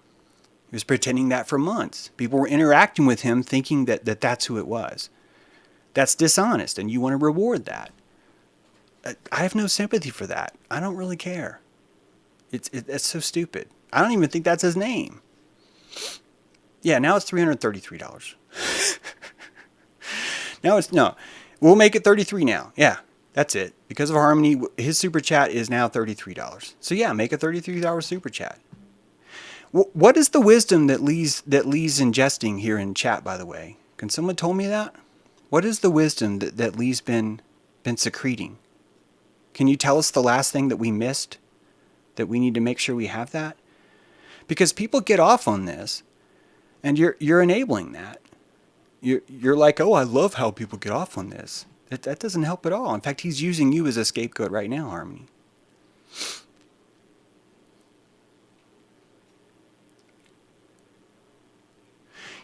He was pretending that for months. People were interacting with him thinking that that's who it was. That's dishonest, and you want to reward that. I have no sympathy for that. I don't really care. It's so stupid. I don't even think that's his name. Yeah, now it's $333. We'll make it $33 now. Yeah, that's it. Because of Harmony, his super chat is now $33. So yeah, make a $33 super chat. What is the wisdom that Lee's ingesting here in chat, by the way? Can someone tell me that? What is the wisdom that Lee's been secreting? Can you tell us the last thing that we missed? That we need to make sure we have that? Because people get off on this, and you're enabling that. You're like, oh, I love how people get off on this. That doesn't help at all. In fact, he's using you as a scapegoat right now, Harmony.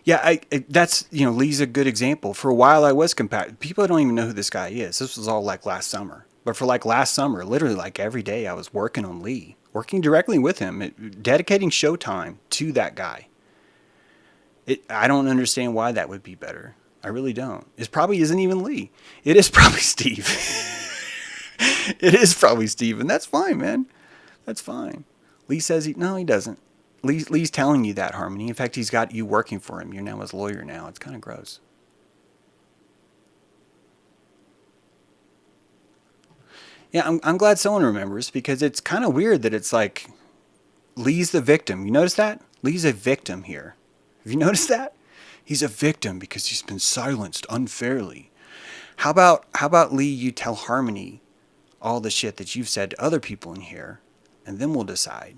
Yeah, that's, Lee's a good example. For a while I was people don't even know who this guy is. This was all like last summer. But for like last summer, literally like every day I was working on Lee, working directly with him, dedicating showtime to that guy. I don't understand why that would be better. I really don't. It probably isn't even Lee. It is probably Steve. It is probably Steve, and that's fine, man. That's fine. Lee says he doesn't. Lee's telling you that, Harmony. In fact, he's got you working for him. You're now his lawyer now. It's kind of gross. Yeah, I'm glad someone remembers, because it's kind of weird that it's like Lee's the victim. You notice that? Lee's a victim here. Have you noticed that? He's a victim because he's been silenced unfairly. How about Lee, you tell Harmony all the shit that you've said to other people in here, and then we'll decide.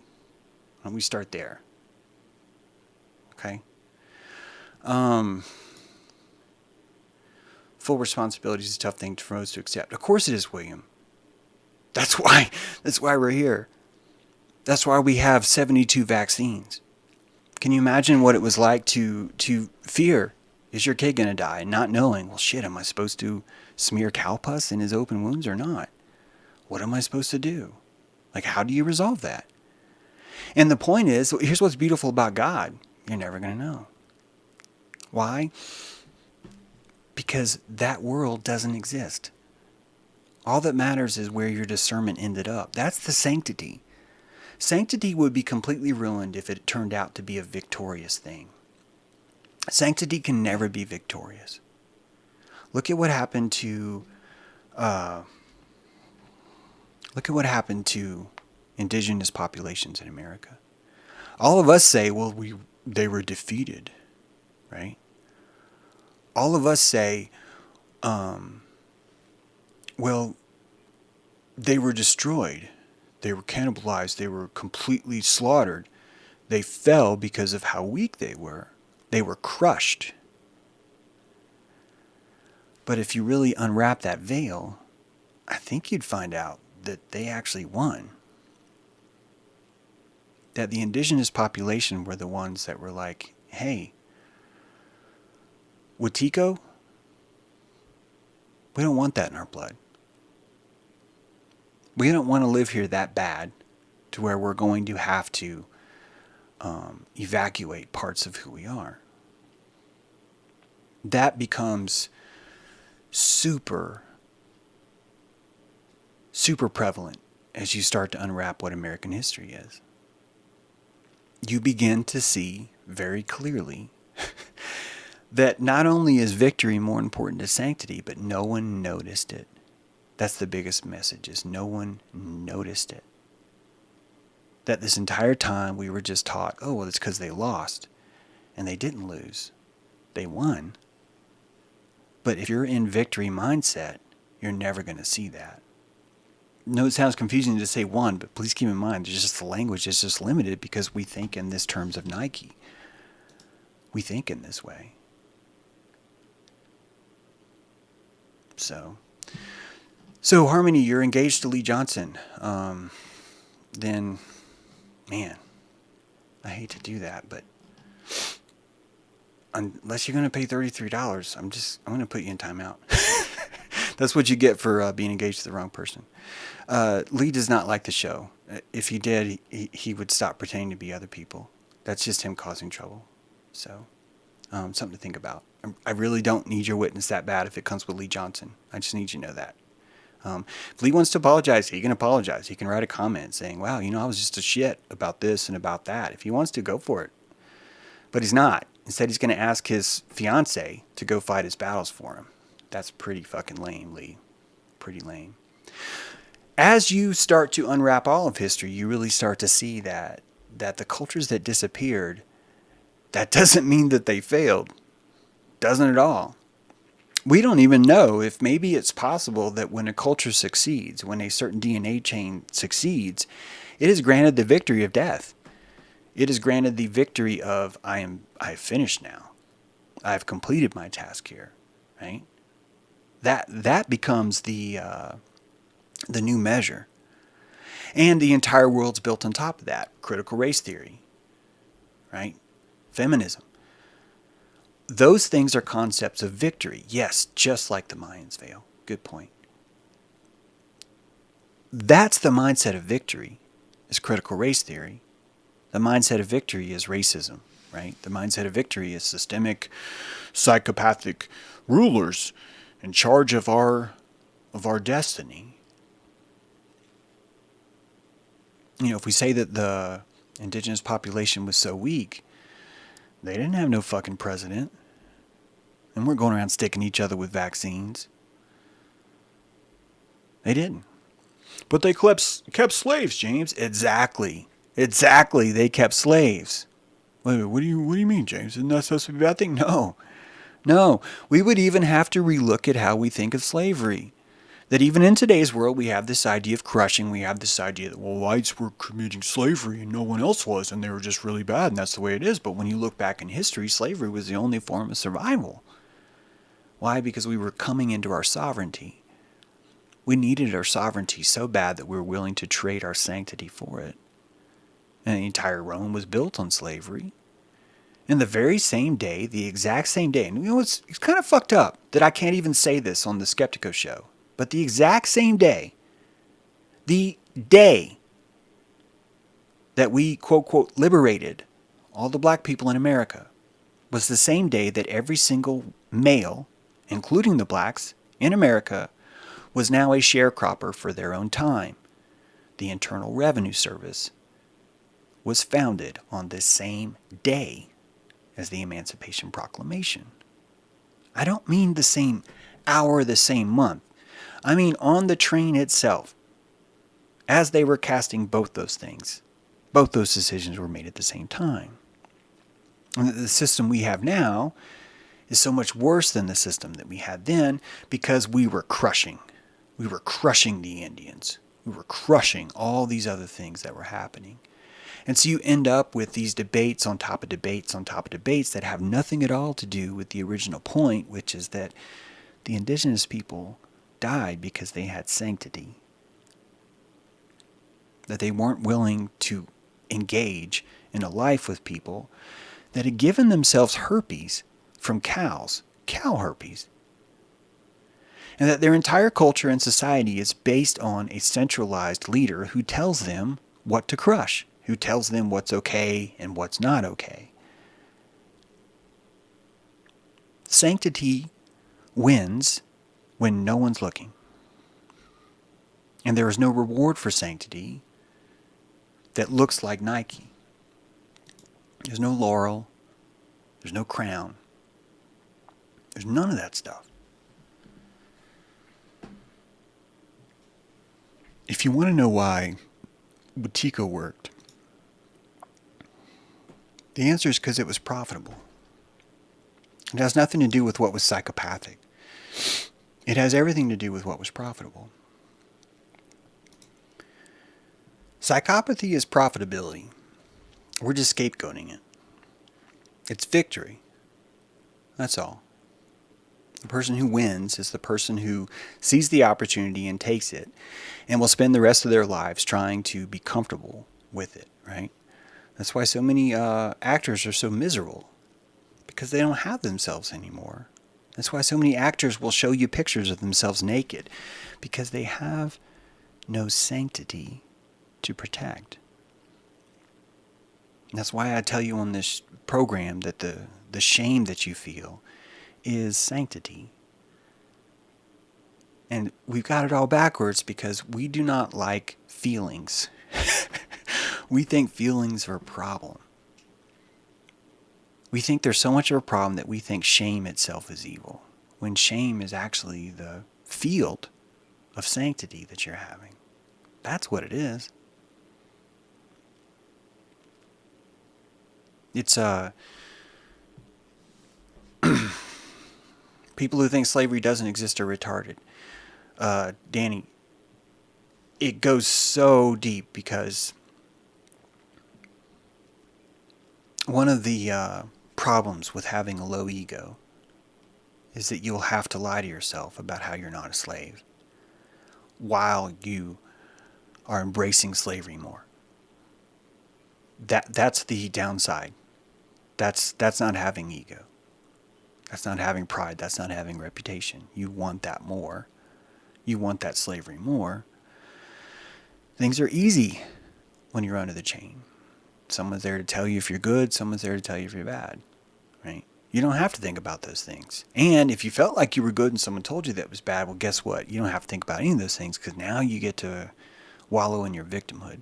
Why don't we start there? Okay? Full responsibility is a tough thing for most to accept. Of course it is, William. That's why we're here. That's why we have 72 vaccines. Can you imagine what it was like to fear, is your kid going to die? Not knowing, well, shit, am I supposed to smear cow pus in his open wounds or not? What am I supposed to do? Like, how do you resolve that? And the point is, here's what's beautiful about God. You're never going to know. Why? Because that world doesn't exist. All that matters is where your discernment ended up. That's the sanctity. Sanctity would be completely ruined if it turned out to be a victorious thing. Sanctity can never be victorious. Look at what happened to indigenous populations in America. All of us say, well, they were defeated, right? All of us say, well, they were destroyed. They were cannibalized. They were completely slaughtered. They fell because of how weak they were. They were crushed. But if you really unwrap that veil, I think you'd find out that they actually won. That the indigenous population were the ones that were like, hey, Wetiko, we don't want that in our blood. We don't want to live here that bad to where we're going to have to evacuate parts of who we are. That becomes super prevalent as you start to unwrap what American history is. You begin to see very clearly that not only is victory more important to sanctity, but no one noticed it. That's the biggest message, is no one noticed it. That this entire time we were just taught, oh, well, it's because they lost. And they didn't lose. They won. But if you're in victory mindset, you're never going to see that. No, it sounds confusing to say won, but please keep in mind, it's just the language is just limited because we think in this terms of Nike. We think in this way. So Harmony, you're engaged to Lee Johnson. Then, man, I hate to do that, but unless you're going to pay $33, I'm going to put you in timeout. That's what you get for being engaged to the wrong person. Lee does not like the show. If he did, he would stop pretending to be other people. That's just him causing trouble. So, something to think about. I really don't need your witness that bad if it comes with Lee Johnson. I just need you to know that. If Lee wants to apologize, he can apologize. He can write a comment saying, wow, I was just a shit about this and about that. If he wants to, go for it. But he's not. Instead, he's going to ask his fiance to go fight his battles for him. That's pretty fucking lame, Lee. Pretty lame. As you start to unwrap all of history, you really start to see that the cultures that disappeared, that doesn't mean that they failed. Doesn't at all. We don't even know if maybe it's possible that when a culture succeeds, when a certain DNA chain succeeds, it is granted the victory of death. It is granted the victory of I have finished now. I have completed my task here, right? That becomes the new measure. And the entire world's built on top of that. Critical race theory, right? Feminism. Those things are concepts of victory. Yes, just like the Mayans' veil. Good point. That's the mindset of victory, is critical race theory. The mindset of victory is racism, right? The mindset of victory is systemic, psychopathic rulers in charge of our destiny. If we say that indigenous population was so weak, they didn't have no fucking president. And we're going around sticking each other with vaccines. They didn't. But they kept slaves, James. Exactly. Exactly. They kept slaves. Wait, what do you mean, James? Isn't that supposed to be a bad thing? No. No. We would even have to relook at how we think of slavery. That even in today's world, we have this idea of crushing. We have this idea that, well, whites were committing slavery and no one else was, and they were just really bad, and that's the way it is. But when you look back in history, slavery was the only form of survival. Why? Because we were coming into our sovereignty. We needed our sovereignty so bad that we were willing to trade our sanctity for it. And the entire Rome was built on slavery. And the very same day, the exact same day, and you know, it's kind of fucked up that I can't even say this on the Skeptico show, but the exact same day, the day that we, quote, quote, liberated all the black people in America was the same day that every single male, including the blacks, in America was now a sharecropper for their own time. The Internal Revenue Service was founded on this same day as the Emancipation Proclamation. I don't mean the same hour, the same month. I mean on the train itself. As they were casting both those things, both those decisions were made at the same time. And the system we have now is so much worse than the system that we had then because we were crushing. We were crushing the Indians. We were crushing all these other things that were happening. And so you end up with these debates on top of debates on top of debates that have nothing at all to do with the original point, which is that the indigenous people died because they had sanctity. That they weren't willing to engage in a life with people that had given themselves herpes from cows, cow herpes. And that their entire culture and society is based on a centralized leader who tells them what to crush, who tells them what's okay and what's not okay. Sanctity wins when no one's looking. And there is no reward for sanctity that looks like Nike. There's no laurel. There's no crown. There's none of that stuff. If you want to know why Boutique worked, the answer is because it was profitable. It has nothing to do with what was psychopathic. It has everything to do with what was profitable. Psychopathy is profitability. We're just scapegoating it. It's victory. That's all. The person who wins is the person who sees the opportunity and takes it and will spend the rest of their lives trying to be comfortable with it, right? That's why so many actors are so miserable, because they don't have themselves anymore. That's why so many actors will show you pictures of themselves naked, because they have no sanctity to protect. And that's why I tell you on this program that the shame that you feel is sanctity. And we've got it all backwards because we do not like feelings. We think feelings are a problem. We think there's so much of a problem that we think shame itself is evil, when shame is actually the field of sanctity that you're having. That's what it is. It's people who think slavery doesn't exist are retarded. Danny, it goes so deep because one of the problems with having a low ego is that you'll have to lie to yourself about how you're not a slave while you are embracing slavery more. That's the downside. That's not having ego. That's not having pride. That's not having reputation. You want that more. You want that slavery more. Things are easy when you're under the chain. Someone's there to tell you if you're good. Someone's there to tell you if you're bad. Right? You don't have to think about those things. And if you felt like you were good and someone told you that was bad, well, guess what? You don't have to think about any of those things, because now you get to wallow in your victimhood.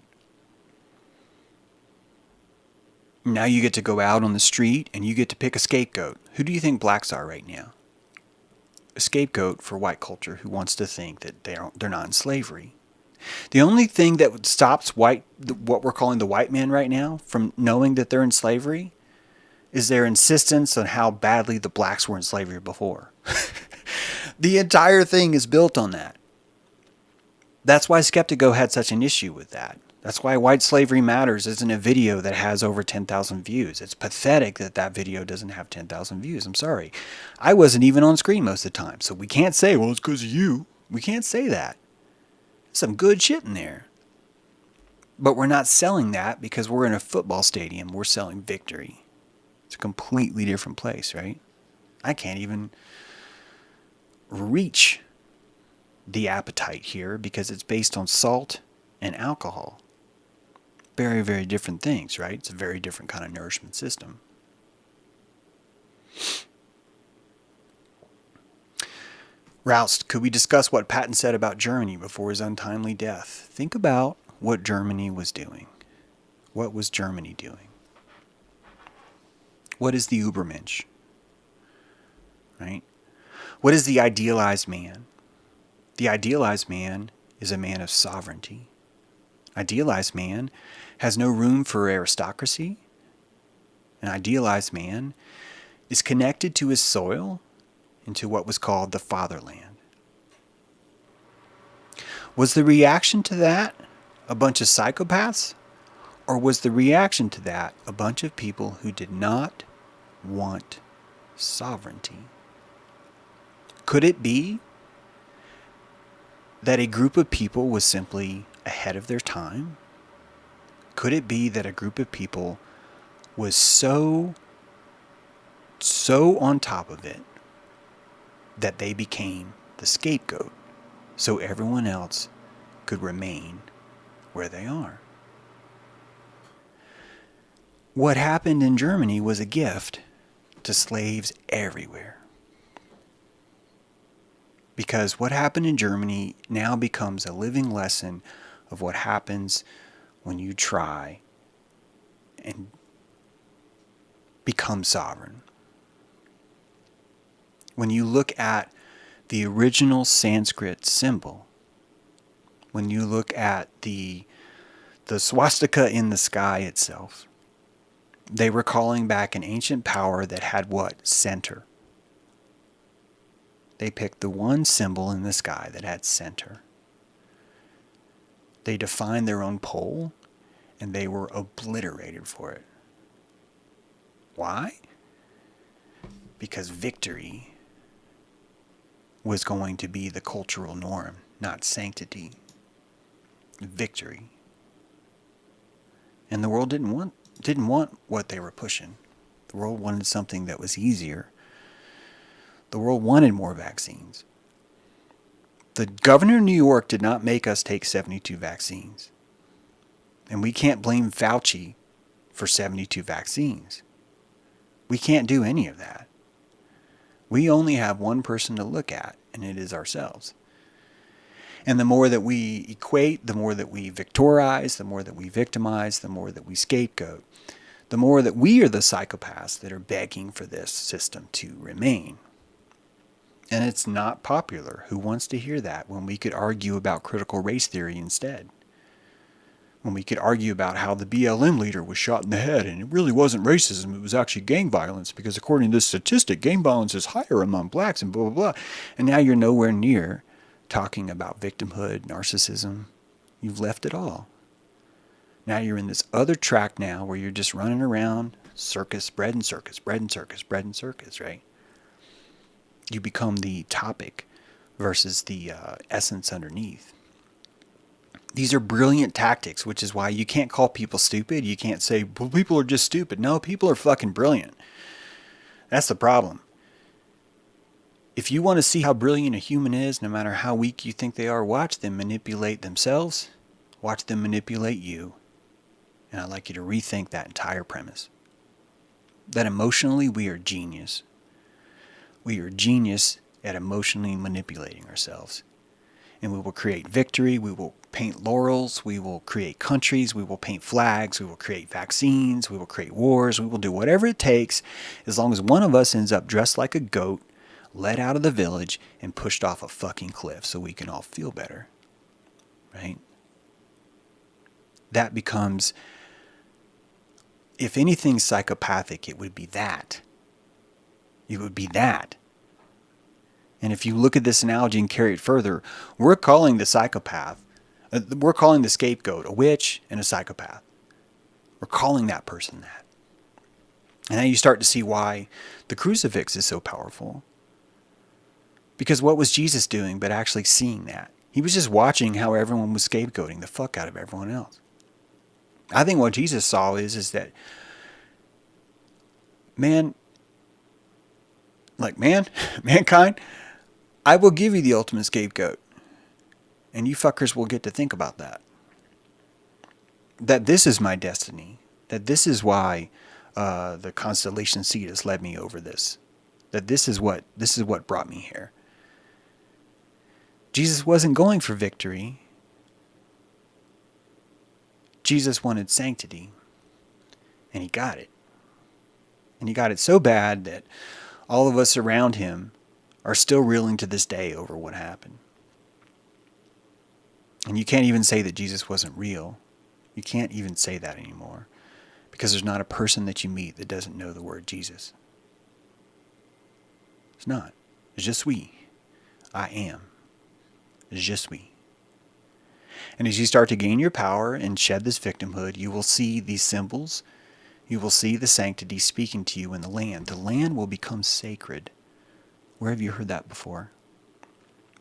Now you get to go out on the street and you get to pick a scapegoat. Who do you think blacks are right now? A scapegoat for white culture who wants to think that they're not in slavery. The only thing that stops what we're calling the white man right now from knowing that they're in slavery is their insistence on how badly the blacks were in slavery before. The entire thing is built on that. That's why Skeptico had such an issue with that. That's why White Slavery Matters isn't a video that has over 10,000 views. It's pathetic that that video doesn't have 10,000 views. I'm sorry. I wasn't even on screen most of the time, so we can't say, well, it's because of you. We can't say that. Some good shit in there. But we're not selling that because we're in a football stadium. We're selling victory. It's a completely different place, right? I can't even reach the appetite here because it's based on salt and alcohol. Very, very different things, right? It's a very different kind of nourishment system. Roust, could we discuss what Patton said about Germany before his untimely death? Think about what Germany was doing. What was Germany doing? What is the Übermensch? Right? What is the idealized man? The idealized man is a man of sovereignty. Idealized man has no room for aristocracy. An idealized man is connected to his soil and to what was called the fatherland. Was the reaction to that a bunch of psychopaths? Or was the reaction to that a bunch of people who did not want sovereignty? Could it be that a group of people was simply ahead of their time? Could it be that a group of people was so on top of it that they became the scapegoat so everyone else could remain where they are? What happened in Germany was a gift to slaves everywhere. Because what happened in Germany now becomes a living lesson of what happens when you try and become sovereign. When you look at the original Sanskrit symbol, when you look at the swastika in the sky itself, they were calling back an ancient power that had what? Center. They picked the one symbol in the sky that had center. They defined their own pole, and they were obliterated for it. Why? Because victory was going to be the cultural norm, not sanctity. Victory. And the world didn't want what they were pushing. The world wanted something that was easier. The world wanted more vaccines. The governor of New York did not make us take 72 vaccines. And we can't blame Fauci for 72 vaccines. We can't do any of that. We only have one person to look at, and it is ourselves. And the more that we equate, the more that we victorize, the more that we victimize, the more that we scapegoat, the more that we are the psychopaths that are begging for this system to remain. And it's not popular. Who wants to hear that when we could argue about critical race theory instead? When we could argue about how the BLM leader was shot in the head and it really wasn't racism, it was actually gang violence because according to this statistic, gang violence is higher among blacks and blah, blah, blah. And now you're nowhere near talking about victimhood, narcissism. You've left it all. Now you're in this other track now where you're just running around, circus, bread and circus, bread and circus, bread and circus, right? You become the topic versus the essence underneath. These are brilliant tactics, which is why you can't call people stupid. You can't say, well, people are just stupid. No, people are fucking brilliant. That's the problem. If you want to see how brilliant a human is, no matter how weak you think they are, watch them manipulate themselves. Watch them manipulate you. And I'd like you to rethink that entire premise. That emotionally, we are genius. We are genius at emotionally manipulating ourselves. and we will create victory. We will paint laurels. We will create countries. We will paint flags. We will create vaccines. We will create wars. We will do whatever it takes as long as one of us ends up dressed like a goat, let out of the village, and pushed off a fucking cliff so we can all feel better. Right? That becomes, if anything psychopathic, it would be that. It would be that. And if you look at this analogy and carry it further, we're calling the psychopath, we're calling the scapegoat a witch and a psychopath. We're calling that person that. And now you start to see why the crucifix is so powerful. Because what was Jesus doing but actually seeing that? He was just watching how everyone was scapegoating the fuck out of everyone else. I think what Jesus saw is that mankind, I will give you the ultimate scapegoat. And you fuckers will get to think about that. That this is my destiny. That this is why the constellation seed has led me over this. That this is what brought me here. Jesus wasn't going for victory. Jesus wanted sanctity. And he got it. And he got it so bad that all of us around him are still reeling to this day over what happened. And you can't even say that Jesus wasn't real. You can't even say that anymore. Because there's not a person that you meet that doesn't know the word Jesus. It's not. Je suis. I am. Je suis. And as you start to gain your power and shed this victimhood, you will see these symbols. You will see the sanctity speaking to you in the land. The land will become sacred. Where have you heard that before?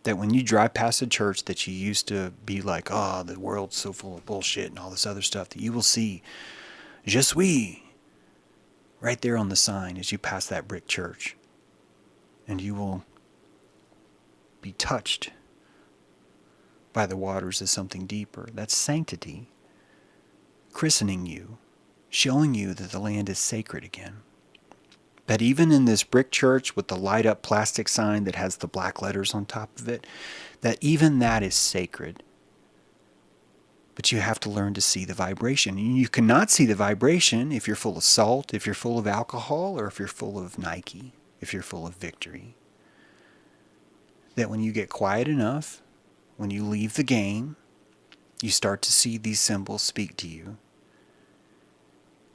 That when you drive past a church that you used to be like, oh, the world's so full of bullshit and all this other stuff, that you will see Je suis right there on the sign as you pass that brick church. And you will be touched by the waters of something deeper. That's sanctity. Christening you. Showing you that the land is sacred again. That even in this brick church with the light up plastic sign that has the black letters on top of it, that even that is sacred. But you have to learn to see the vibration. And you cannot see the vibration if you're full of salt, if you're full of alcohol, or if you're full of Nike, if you're full of victory. That when you get quiet enough, when you leave the game, you start to see these symbols speak to you.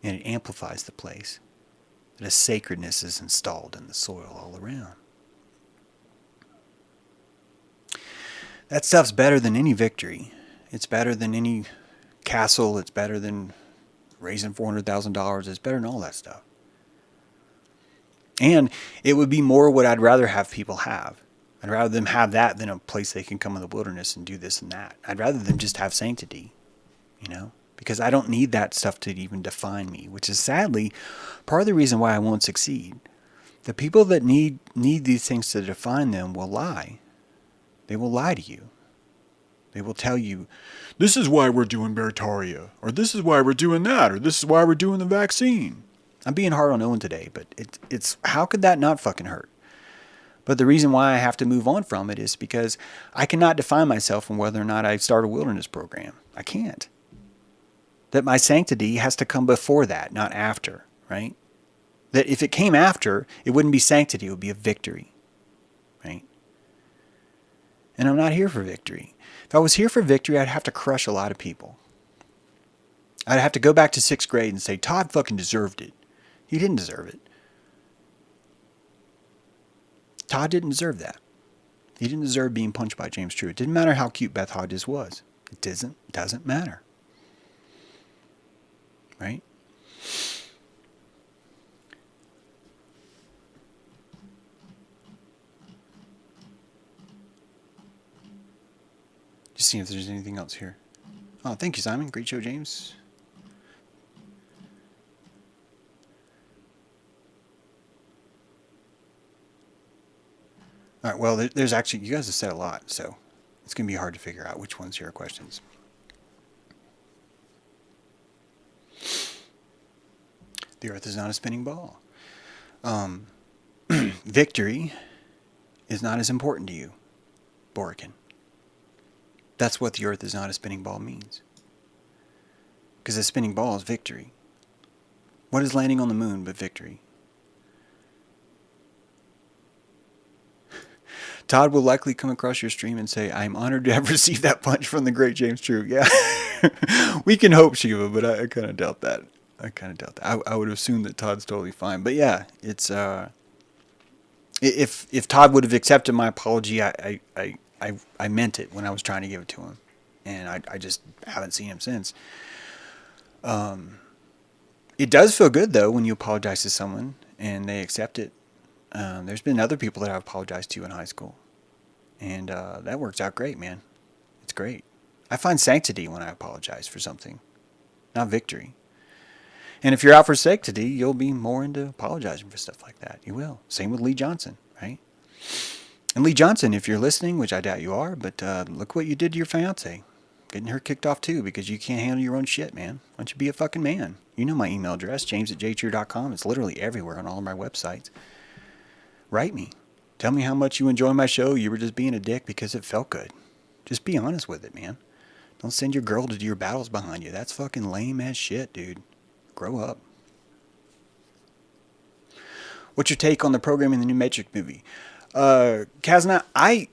And it amplifies the place. That a sacredness is installed in the soil all around. That stuff's better than any victory. It's better than any castle. It's better than raising $400,000. It's better than all that stuff. And it would be more what I'd rather have people have. I'd rather them have that than a place they can come in the wilderness and do this and that. I'd rather them just have sanctity, because I don't need that stuff to even define me, which is sadly part of the reason why I won't succeed. The people that need these things to define them will lie. They will lie to you. They will tell you, this is why we're doing Barataria, or this is why we're doing that, or this is why we're doing the vaccine. I'm being hard on Owen today, but it's how could that not fucking hurt? But the reason why I have to move on from it is because I cannot define myself on whether or not I start a wilderness program. I can't. That my sanctity has to come before that, not after, right? That if it came after, it wouldn't be sanctity, it would be a victory, right? And I'm not here for victory. If I was here for victory, I'd have to crush a lot of people. I'd have to go back to 6th grade and say, Todd fucking deserved it. He didn't deserve it. Todd didn't deserve that. He didn't deserve being punched by James True. It didn't matter how cute Beth Hodges was. It doesn't matter. Right? Just seeing if there's anything else here. Oh, thank you, Simon. Great show, James. All right, well, there's actually, you guys have said a lot, so it's going to be hard to figure out which ones are your questions. The earth is not a spinning ball. Victory is not as important to you, Borican. That's what the earth is not a spinning ball means. Because a spinning ball is victory. What is landing on the moon but victory? Todd will likely come across your stream and say, I am honored to have received that punch from the great James True. Yeah, we can hope, Shiva, but I kind of doubt that. I would assume that Todd's totally fine. But yeah, it's if Todd would have accepted my apology, I meant it when I was trying to give it to him. And I just haven't seen him since. It does feel good, though, when you apologize to someone and they accept it. There's been other people that I've apologized to in high school. And that works out great, man. It's great. I find sanctity when I apologize for something, not victory. And if you're out for sanctity, you'll be more into apologizing for stuff like that. You will. Same with Lee Johnson, right? And Lee Johnson, if you're listening, which I doubt you are, but look what you did to your fiance. Getting her kicked off, too, because you can't handle your own shit, man. Why don't you be a fucking man? You know my email address, james@jtrue.com. It's literally everywhere on all of my websites. Write me. Tell me how much you enjoy my show. You were just being a dick because it felt good. Just be honest with it, man. Don't send your girl to do your battles behind you. That's fucking lame as shit, dude. Grow up. What's your take on the program in the new Matrix movie? Kazna, I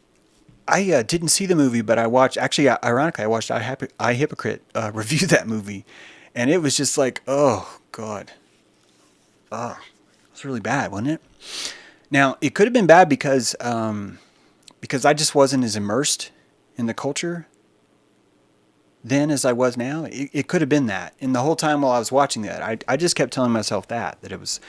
didn't see the movie, but I watched, actually, ironically, I watched I Hypocrite review that movie. And it was just like, oh, God. Oh, it was really bad, wasn't it? Now, it could have been bad because I just wasn't as immersed in the culture then as I was now. It could have been that. And the whole time while I was watching that, I just kept telling myself that it was...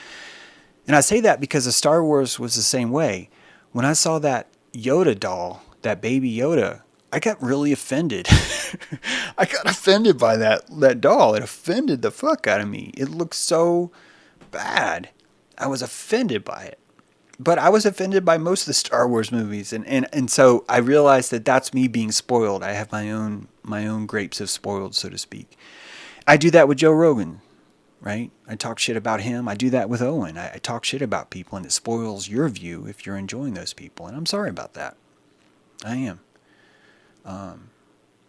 And I say that because the Star Wars was the same way. When I saw that Yoda doll, that baby Yoda, I got really offended. I got offended by that doll. It offended the fuck out of me. It looked so bad. I was offended by it. But I was offended by most of the Star Wars movies, and so I realized that that's me being spoiled. I have my own grapes of spoiled, so to speak. I do that with Joe Rogan, right? I talk shit about him. I do that with Owen. I talk shit about people, and it spoils your view if you're enjoying those people, and I'm sorry about that. I am.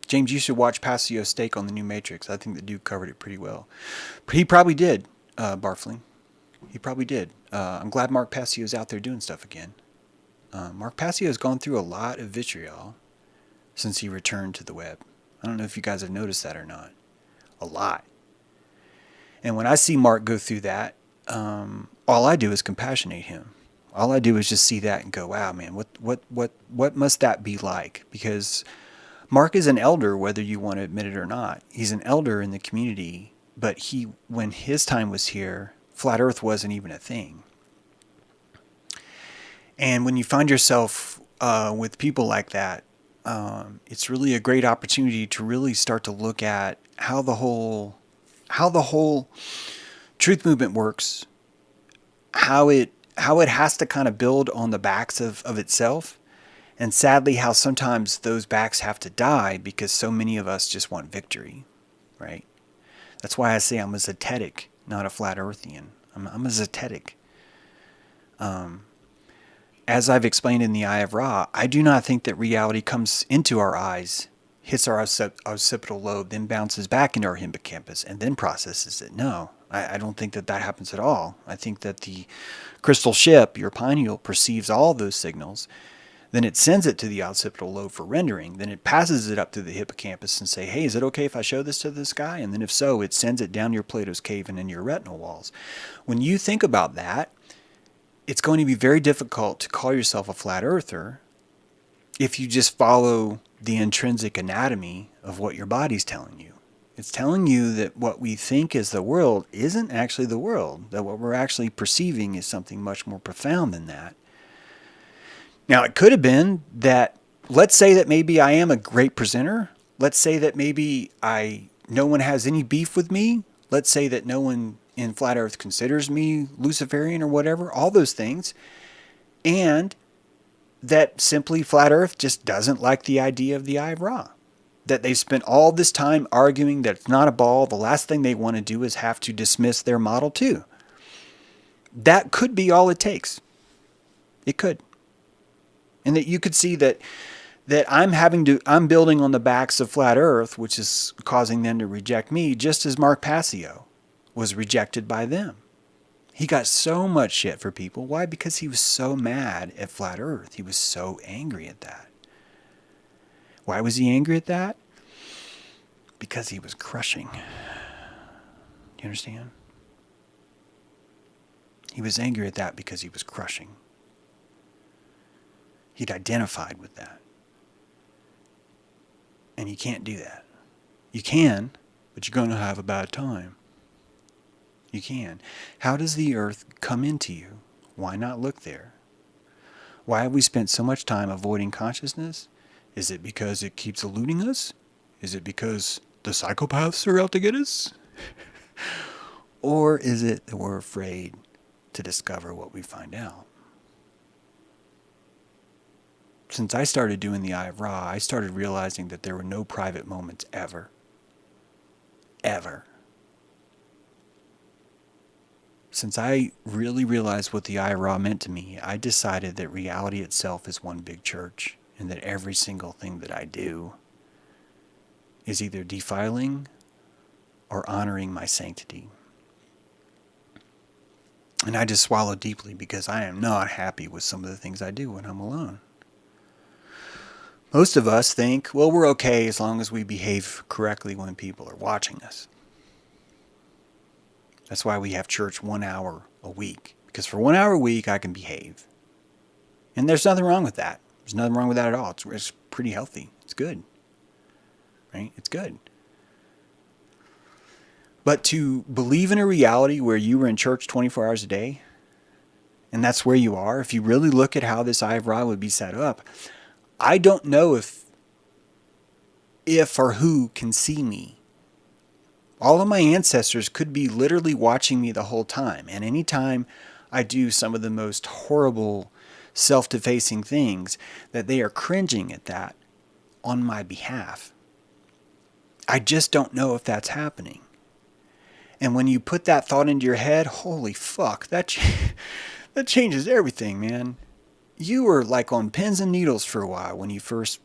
James, you should watch Passio's take on the new Matrix. I think the dude covered it pretty well. He probably did, Barfling. He probably did. I'm glad Mark Passio's out there doing stuff again. Mark Passio's gone through a lot of vitriol since he returned to the web. I don't know if you guys have noticed that or not. A lot. And when I see Mark go through that, all I do is compassionate him. All I do is just see that and go, wow, man, what must that be like? Because Mark is an elder, whether you want to admit it or not. He's an elder in the community, but when his time was here, Flat Earth wasn't even a thing. And when you find yourself with people like that, it's really a great opportunity to really start to look at how the whole truth movement works, how it has to kind of build on the backs of itself, and sadly how sometimes those backs have to die because so many of us just want victory, right? That's why I say I'm a zetetic, not a flat earthian. I'm a zetetic. As I've explained in the Eye of Ra, I do not think that reality comes into our eyes, hits our occipital lobe, then bounces back into our hippocampus, and then processes it. No, I don't think that happens at all. I think that the crystal ship, your pineal, perceives all those signals. Then it sends it to the occipital lobe for rendering. Then it passes it up to the hippocampus and say, hey, is it okay if I show this to this guy? And then if so, it sends it down your Plato's cave and into your retinal walls. When you think about that, it's going to be very difficult to call yourself a flat earther if you just follow the intrinsic anatomy of what your body's telling you. It's telling you that what we think is the world isn't actually the world, that what we're actually perceiving is something much more profound than that. Now, it could have been that, let's say that maybe I am a great presenter. Let's say that maybe no one has any beef with me. Let's say that no one in Flat Earth considers me Luciferian or whatever, all those things. And that simply Flat Earth just doesn't like the idea of the Eye of Ra. That they've spent all this time arguing that it's not a ball. The last thing they want to do is have to dismiss their model too. That could be all it takes. It could. And that you could see that that I'm building on the backs of flat earth, which is causing them to reject me, just as Mark Passio was rejected by them. He got so much shit for people. Why? Because he was so mad at flat earth. He was so angry at that. Why was he angry at that? Because he was crushing. Do you understand? He was angry at that because he was crushing. He'd identified with that. And you can't do that. You can, but you're going to have a bad time. You can. How does the earth come into you? Why not look there? Why have we spent so much time avoiding consciousness? Is it because it keeps eluding us? Is it because the psychopaths are out to get us? Or is it that we're afraid to discover what we find out? Since I started doing the Eye of Ra, I started realizing that there were no private moments ever. Ever. Since I really realized what the Eye of Ra meant to me, I decided that reality itself is one big church, and that every single thing that I do is either defiling or honoring my sanctity. And I just swallow deeply because I am not happy with some of the things I do when I'm alone. Most of us think, well, we're okay as long as we behave correctly when people are watching us. That's why we have church 1 hour a week. Because for 1 hour a week, I can behave. And there's nothing wrong with that. There's nothing wrong with that at all. It's pretty healthy. It's good. Right? It's good. But to believe in a reality where you were in church 24 hours a day, and that's where you are, if you really look at how this Eye of Ra would be set up, I don't know if or who can see me. All of my ancestors could be literally watching me the whole time. And anytime I do some of the most horrible, self-defacing things, that they are cringing at that on my behalf. I just don't know if that's happening. And when you put that thought into your head, holy fuck, that changes everything, man. You were like on pins and needles for a while when you first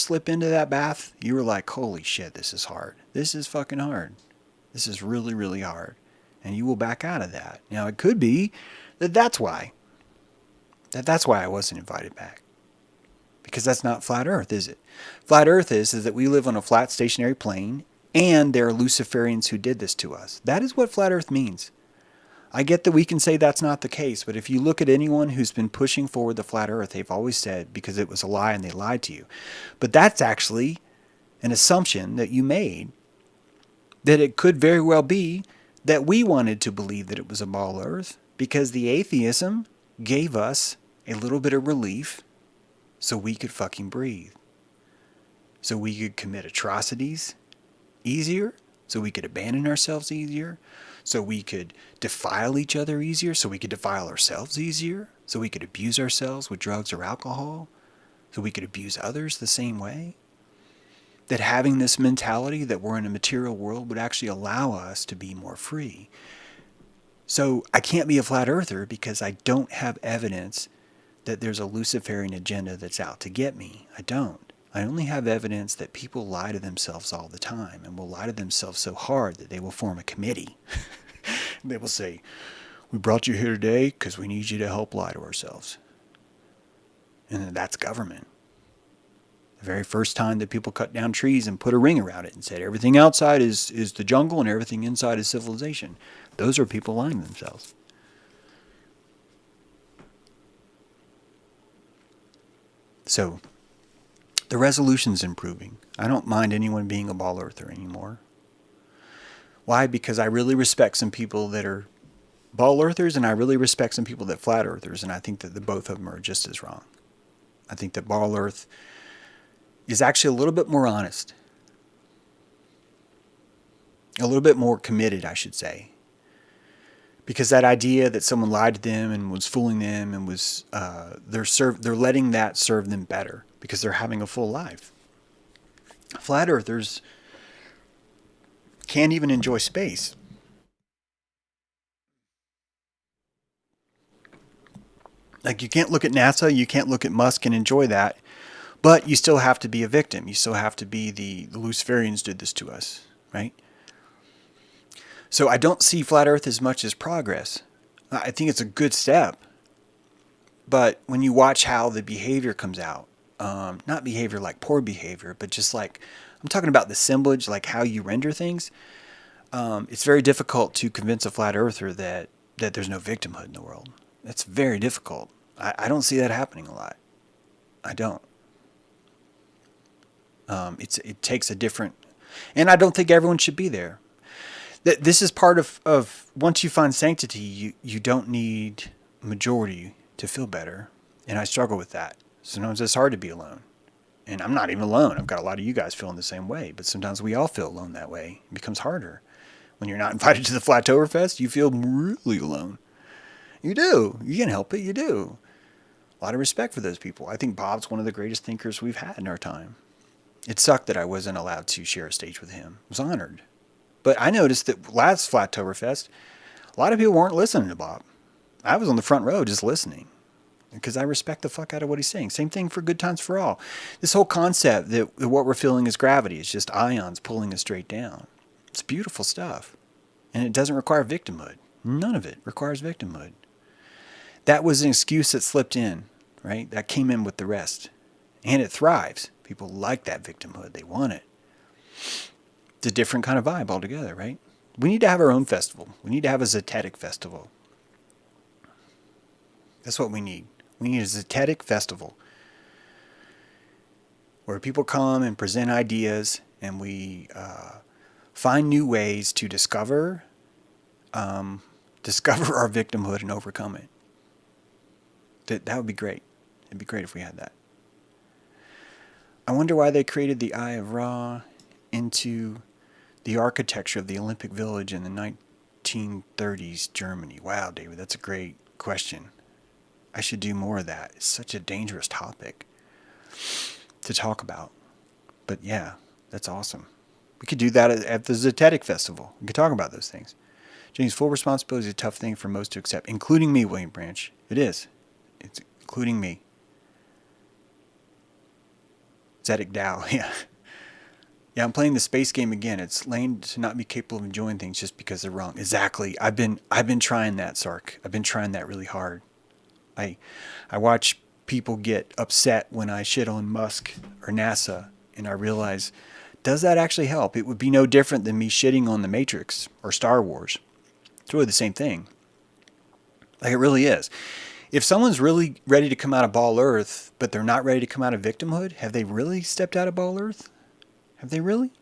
slip into that bath. You were like, holy shit, this is hard. This is fucking hard. This is really, really hard. And you will back out of that. Now, it could be that's why I wasn't invited back. Because that's not flat earth, is it? Flat earth is that we live on a flat stationary plane, and there are Luciferians who did this to us. That is what flat earth means. I get that we can say that's not the case, but if you look at anyone who's been pushing forward the flat earth, they've always said because it was a lie and they lied to you. But that's actually an assumption that you made, that it could very well be that we wanted to believe that it was a ball earth because the atheism gave us a little bit of relief so we could fucking breathe. So we could commit atrocities easier, so we could abandon ourselves easier, so we could defile each other easier, so we could defile ourselves easier, so we could abuse ourselves with drugs or alcohol, so we could abuse others the same way. That having this mentality that we're in a material world would actually allow us to be more free. So I can't be a flat earther because I don't have evidence that there's a Luciferian agenda that's out to get me. I don't. I only have evidence that people lie to themselves all the time and will lie to themselves so hard that they will form a committee. They will say, we brought you here today because we need you to help lie to ourselves. And that's government. The very first time that people cut down trees and put a ring around it and said everything outside is the jungle and everything inside is civilization. Those are people lying to themselves. So, the resolution's improving. I don't mind anyone being a ball earther anymore. Why? Because I really respect some people that are ball earthers and I really respect some people that flat earthers, and I think that the both of them are just as wrong. I think that ball earth is actually a little bit more honest. A little bit more committed, I should say. Because that idea that someone lied to them and was fooling them and was they're letting that serve them better because they're having a full life. Flat earthers can't even enjoy space. Like you can't look at NASA, you can't look at Musk and enjoy that, But you still have to be a victim. You still have to be the Luciferians did this to us, right? So I don't see flat Earth as much as progress. I think it's a good step. But when you watch how the behavior comes out, not behavior like poor behavior, but just like, I'm talking about the assemblage, like how you render things. It's very difficult to convince a flat earther that there's no victimhood in the world. That's very difficult. I don't see that happening a lot. I don't. It takes a different, and I don't think everyone should be there. This is part of once you find sanctity, you don't need majority to feel better. And I struggle with that. Sometimes it's hard to be alone. And I'm not even alone. I've got a lot of you guys feeling the same way. But sometimes we all feel alone that way. It becomes harder. When you're not invited to the Flattoberfest, you feel really alone. You do. You can't help it. You do. A lot of respect for those people. I think Bob's one of the greatest thinkers we've had in our time. It sucked that I wasn't allowed to share a stage with him. I was honored. But I noticed that last Flattoberfest, a lot of people weren't listening to Bob. I was on the front row just listening because I respect the fuck out of what he's saying. Same thing for Good Times for All. This whole concept that what we're feeling is gravity. It's just ions pulling us straight down. It's beautiful stuff. And it doesn't require victimhood. None of it requires victimhood. That was an excuse that slipped in, right? That came in with the rest. And it thrives. People like that victimhood. They want it. It's a different kind of vibe altogether, right? We need to have our own festival. We need to have a Zetetic festival. That's what we need. We need a Zetetic festival where people come and present ideas and we find new ways to discover our victimhood and overcome it. That would be great. It'd be great if we had that. I wonder why they created the Eye of Ra into the architecture of the Olympic Village in the 1930s Germany. Wow, David, that's a great question. I should do more of that. It's such a dangerous topic to talk about. But yeah, that's awesome. We could do that at the Zetetic Festival. We could talk about those things. James, full responsibility is a tough thing for most to accept, including me, William Branch. It is. It's including me. Zetic Dow, yeah. Yeah, I'm playing the space game again. It's lame to not be capable of enjoying things just because they're wrong. Exactly. I've been trying that, Sark. I've been trying that really hard. I watch people get upset when I shit on Musk or NASA, and I realize, does that actually help? It would be no different than me shitting on the Matrix or Star Wars. It's really the same thing. Like, it really is. If someone's really ready to come out of Ball Earth, but they're not ready to come out of victimhood, have they really stepped out of Ball Earth? Have they really?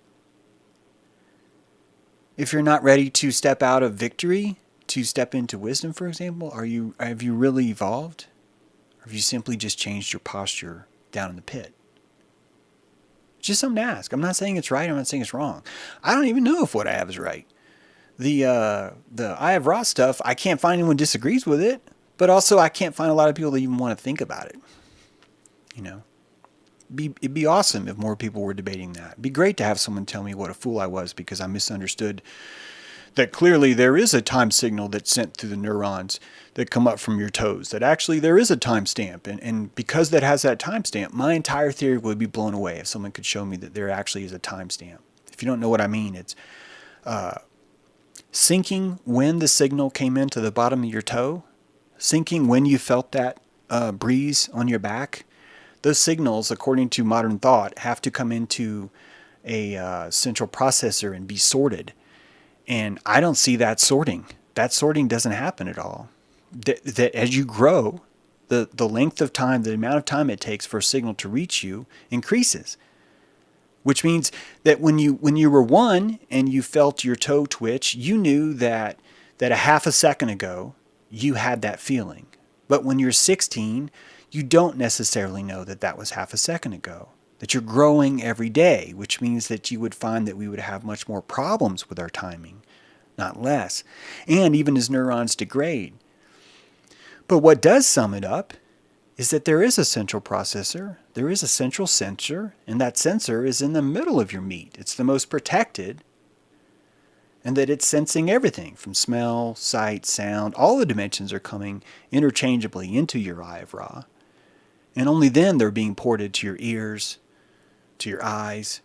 If you're not ready to step out of victory, to step into wisdom, for example, have you really evolved? Or have you simply just changed your posture down in the pit? Just something to ask. I'm not saying it's right. I'm not saying it's wrong. I don't even know if what I have is right. The Eye of Ra stuff, I can't find anyone who disagrees with it, but also I can't find a lot of people that even want to think about it. You know? It'd be awesome if more people were debating that. It'd be great to have someone tell me what a fool I was because I misunderstood that clearly there is a time signal that's sent through the neurons that come up from your toes, that actually there is a timestamp. And because that has that timestamp, my entire theory would be blown away if someone could show me that there actually is a timestamp. If you don't know what I mean, it's syncing when the signal came into the bottom of your toe, syncing when you felt that breeze on your back. Those signals, according to modern thought, have to come into a central processor and be sorted. And I don't see that sorting. That sorting doesn't happen at all. That as you grow, the length of time, the amount of time it takes for a signal to reach you increases. Which means that when you were one and you felt your toe twitch, you knew that a half a second ago you had that feeling. But when you're 16, you don't necessarily know that was half a second ago. That you're growing every day, which means that you would find that we would have much more problems with our timing, not less. And even as neurons degrade. But what does sum it up is that there is a central processor, there is a central sensor, and that sensor is in the middle of your meat. It's the most protected, and that it's sensing everything from smell, sight, sound. All the dimensions are coming interchangeably into your Eye of Ra. And only then they're being ported to your ears, to your eyes,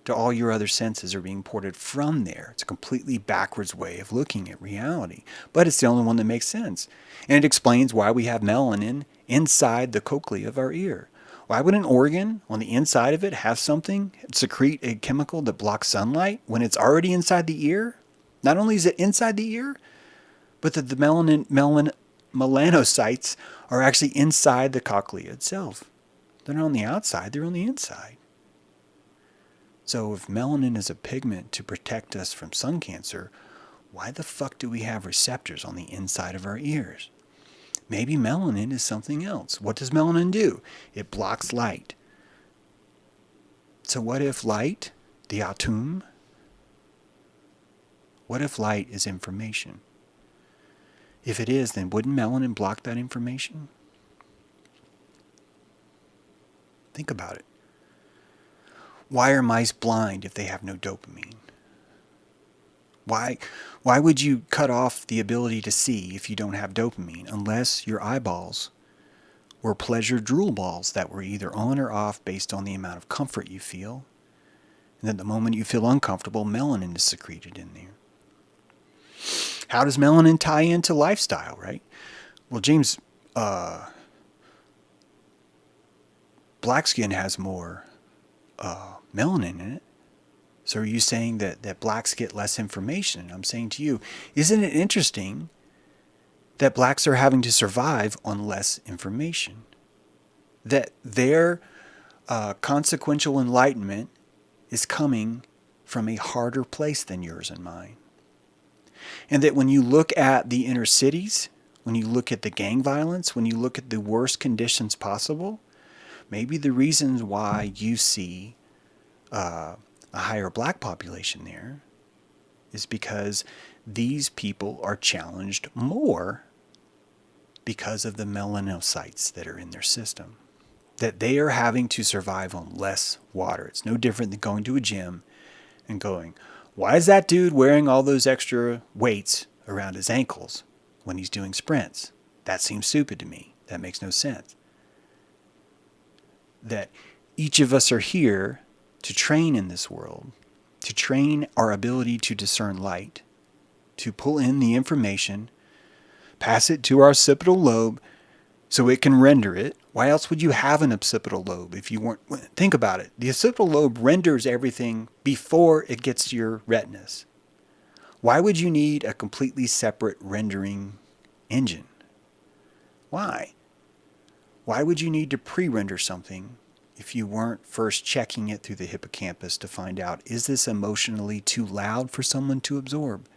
to all your other senses are being ported from there. It's a completely backwards way of looking at reality. But it's the only one that makes sense. And it explains why we have melanin inside the cochlea of our ear. Why would an organ on the inside of it have something, secrete a chemical that blocks sunlight when it's already inside the ear? Not only is it inside the ear, but that the melanocytes are actually inside the cochlea itself. They're not on the outside, they're on the inside. So if melanin is a pigment to protect us from sun cancer, why the fuck do we have receptors on the inside of our ears? Maybe melanin is something else. What does melanin do? It blocks light. So what if light, the atom, what if light is information? If it is, then wouldn't melanin block that information? Think about it. Why are mice blind if they have no dopamine? Why would you cut off the ability to see if you don't have dopamine, unless your eyeballs were pleasure drool balls that were either on or off based on the amount of comfort you feel, and that the moment you feel uncomfortable, melanin is secreted in there. How does melanin tie into lifestyle, right? Well, James, black skin has more melanin in it. So are you saying that blacks get less information? And I'm saying to you, isn't it interesting that blacks are having to survive on less information? That their consequential enlightenment is coming from a harder place than yours and mine. And that when you look at the inner cities, when you look at the gang violence, when you look at the worst conditions possible, maybe the reasons why you see a higher black population there is because these people are challenged more because of the melanocytes that are in their system. That they are having to survive on less water. It's no different than going to a gym and going, why is that dude wearing all those extra weights around his ankles when he's doing sprints? That seems stupid to me. That makes no sense. That each of us are here to train in this world, to train our ability to discern light, to pull in the information, pass it to our occipital lobe so it can render it. Why else would you have an occipital lobe if you weren't? Think about it. The occipital lobe renders everything before it gets to your retinas. Why would you need a completely separate rendering engine? Why? Why would you need to pre-render something if you weren't first checking it through the hippocampus to find out, is this emotionally too loud for someone to absorb?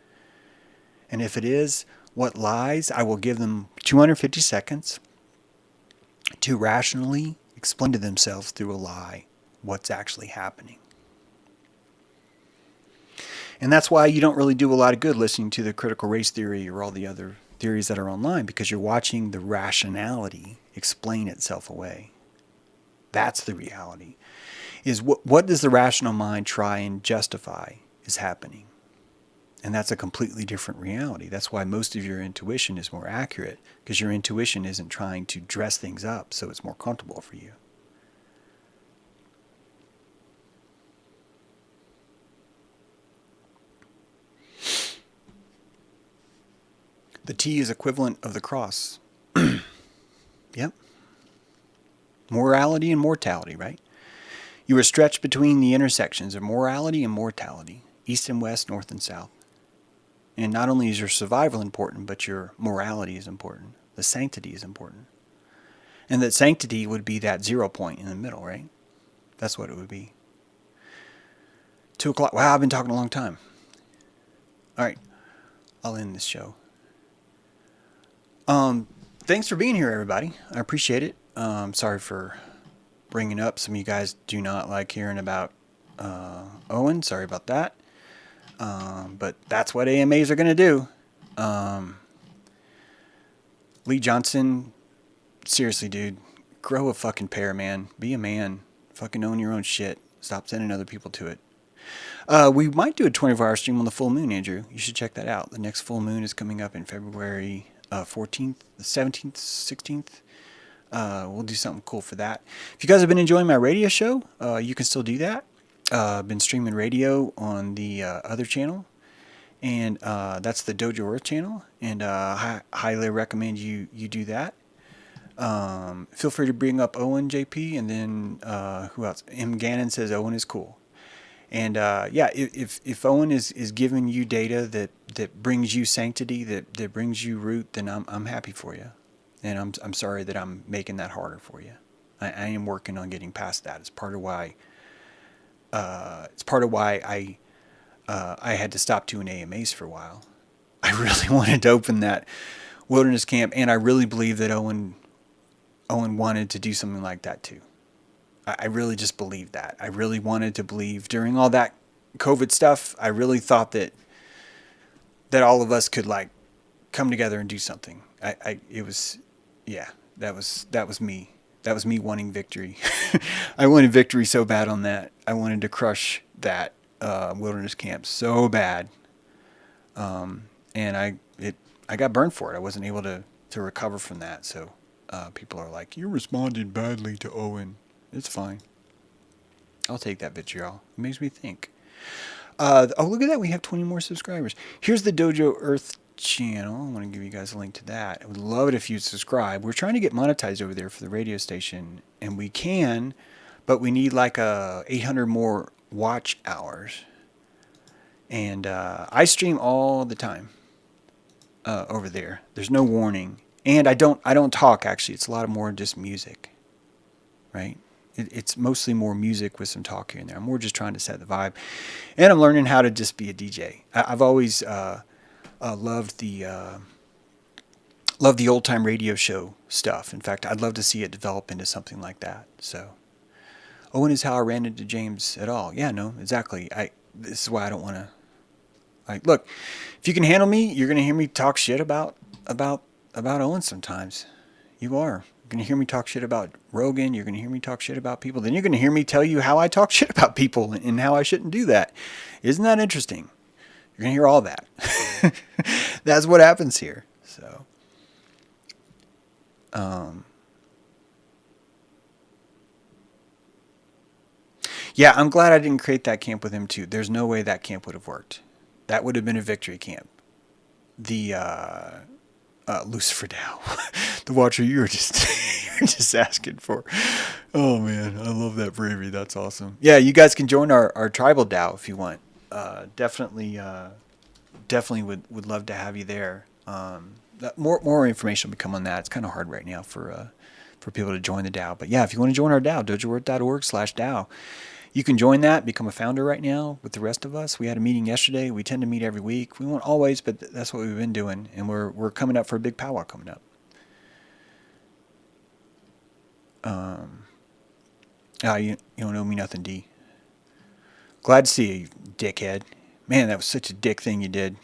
And if it is, what lies? I will give them 250 seconds to rationally explain to themselves through a lie what's actually happening. And that's why you don't really do a lot of good listening to the critical race theory or all the other theories that are online, because you're watching the rationality explain itself away. That's the reality. Is what does the rational mind try and justify is happening? And that's a completely different reality. That's why most of your intuition is more accurate, because your intuition isn't trying to dress things up so it's more comfortable for you. The T is equivalent of the cross. Yep. Morality and mortality, right? You are stretched between the intersections of morality and mortality, east and west, north and south. And not only is your survival important, but your morality is important. The sanctity is important. And that sanctity would be that 0 point in the middle, right? That's what it would be. 2 o'clock. Wow, I've been talking a long time. All right. I'll end this show. Thanks for being here, everybody. I appreciate it. Sorry for bringing up. Some of you guys do not like hearing about Owen. Sorry about that. But that's what AMAs are going to do. Lee Johnson, seriously, dude, grow a fucking pair, man. Be a man. Fucking own your own shit. Stop sending other people to it. We might do a 24-hour stream on the full moon, Andrew. You should check that out. The next full moon is coming up in February 14th, 17th, 16th. We'll do something cool for that. If you guys have been enjoying my radio show, you can still do that. I've been streaming radio on the other channel, and that's the Dojo Earth channel, and I highly recommend you do that. Feel free to bring up Owen JP, and then who else? M. Gannon says Owen is cool. And yeah, if Owen is giving you data that brings you sanctity, that brings you root, then I'm happy for you. And I'm sorry that I'm making that harder for you. I am working on getting past that. It's part of why I had to stop doing AMAs for a while. I really wanted to open that wilderness camp, and I really believe that Owen wanted to do something like that too. I really just believed that. I really wanted to believe during all that COVID stuff. I really thought that all of us could like come together and do something. It was, yeah, that was me. That was me wanting victory. I wanted victory so bad on that. I wanted to crush that wilderness camp so bad. And I got burned for it. I wasn't able to recover from that. So people are like, you responded badly to Owen. It's fine. I'll take that vitriol. It makes me think. Oh, look at that. We have 20 more subscribers. Here's the Dojo Earth channel. I want to give you guys a link to that. I would love it if you'd subscribe. We're trying to get monetized over there for the radio station, and we can, but we need like 800 more watch hours. And I stream all the time over there. There's no warning, and I don't talk actually. It's a lot more just music, right? It's mostly more music with some talk here and there. I'm more just trying to set the vibe, and I'm learning how to just be a DJ. I've always loved the old time radio show stuff. In fact, I'd love to see it develop into something like that. So, Owen is how I ran into James at all. Yeah, no, exactly. This is why I don't want to. Like, look, if you can handle me, you're gonna hear me talk shit about Owen sometimes. You are. You're going to hear me talk shit about Rogan. You're going to hear me talk shit about people. Then you're going to hear me tell you how I talk shit about people and how I shouldn't do that. Isn't that interesting? You're going to hear all that. That's what happens here. So, yeah, I'm glad I didn't create that camp with him too. There's no way that camp would have worked. That would have been a victory camp. The Lucifer Dow, the watcher you were just you're just asking for. Oh man, I love that bravery. That's awesome. Yeah, you guys can join our tribal Dow if you want. Definitely would love to have you there. More information will become on that. It's kind of hard right now for people to join the Dow. But yeah, if you want to join our Dow, dojoearth.org/Dow. You can join that, become a founder right now with the rest of us. We had a meeting yesterday. We tend to meet every week. We won't always, but that's what we've been doing. And we're coming up for a big powwow coming up. You don't owe me nothing, D. Glad to see you, dickhead. Man, that was such a dick thing you did.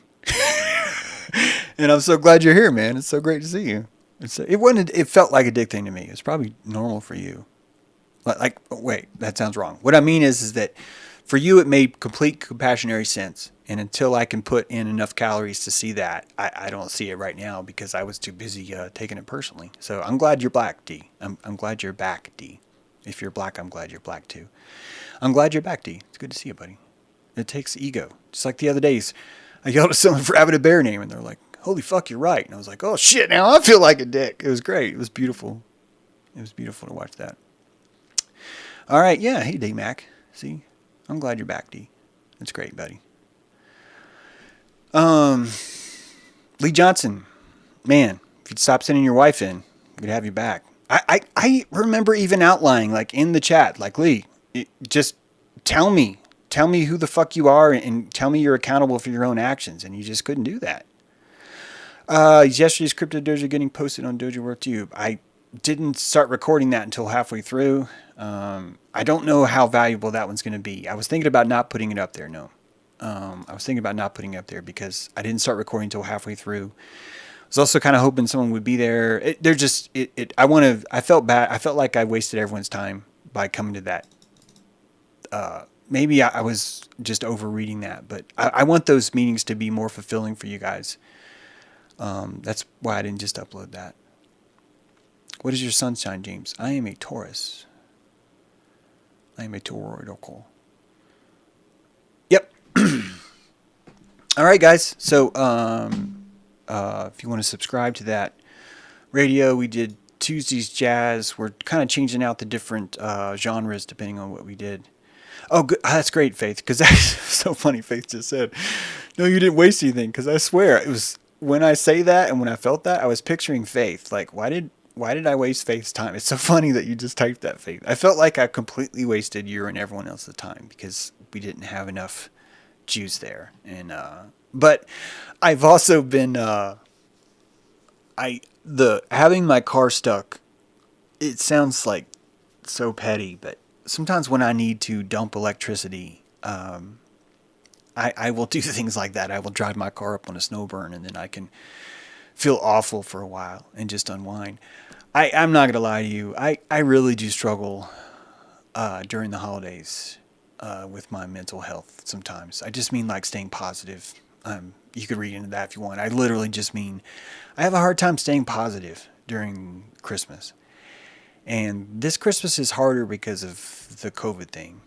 And I'm so glad you're here, man. It's so great to see you. It felt like a dick thing to me. It's probably normal for you. Wait, that sounds wrong. What I mean is that for you, it made complete compassionary sense. And until I can put in enough calories to see that, I don't see it right now because I was too busy taking it personally. So I'm glad you're black, D. I'm glad you're back, D. If you're black, I'm glad you're black too. I'm glad you're back, D. It's good to see you, buddy. It takes ego. Just like the other days, I yelled at someone for having a bear name, and they're like, holy fuck, you're right. And I was like, oh shit, now I feel like a dick. It was great. It was beautiful. It was beautiful to watch that. All right, yeah. Hey, D-Mac. See? I'm glad you're back, D. That's great, buddy. Lee Johnson. Man, if you'd stop sending your wife in, we'd have you back. I remember even outlining, like, in the chat, like, Lee, just tell me who the fuck you are and tell me you're accountable for your own actions. And you just couldn't do that. Yesterday's Crypto Dojo getting posted on Dojo World Tube. I didn't start recording that until halfway through. I don't know how valuable that one's going to be. I was thinking about not putting it up there. No. I was thinking about not putting it up there because I didn't start recording until halfway through. I was also kind of hoping someone would be there. I felt bad. I felt like I wasted everyone's time by coming to that. Maybe I was just overreading that, but I want those meetings to be more fulfilling for you guys. That's why I didn't just upload that. What is your sun sign, James? I am a Taurus. I am a toroidal. Yep. All right, guys. So, if you want to subscribe to that radio, we did Tuesday's jazz. We're kind of changing out the different genres depending on what we did. Oh, good. That's great, Faith, because that's so funny. Faith just said, "No, you didn't waste anything." Because I swear, it was when I say that and when I felt that, I was picturing Faith. Like, why did I waste Faith's time? It's so funny that you just typed that, Faith. I felt like I completely wasted your and everyone else's time because we didn't have enough juice there. And but I've also been having my car stuck. It sounds like so petty, but sometimes when I need to dump electricity, I will do things like that. I will drive my car up on a snow burn, and then I can feel awful for a while and just unwind. I'm not going to lie to you. I really do struggle during the holidays with my mental health sometimes. I just mean like staying positive. You could read into that if you want. I literally just mean I have a hard time staying positive during Christmas. And this Christmas is harder because of the COVID thing.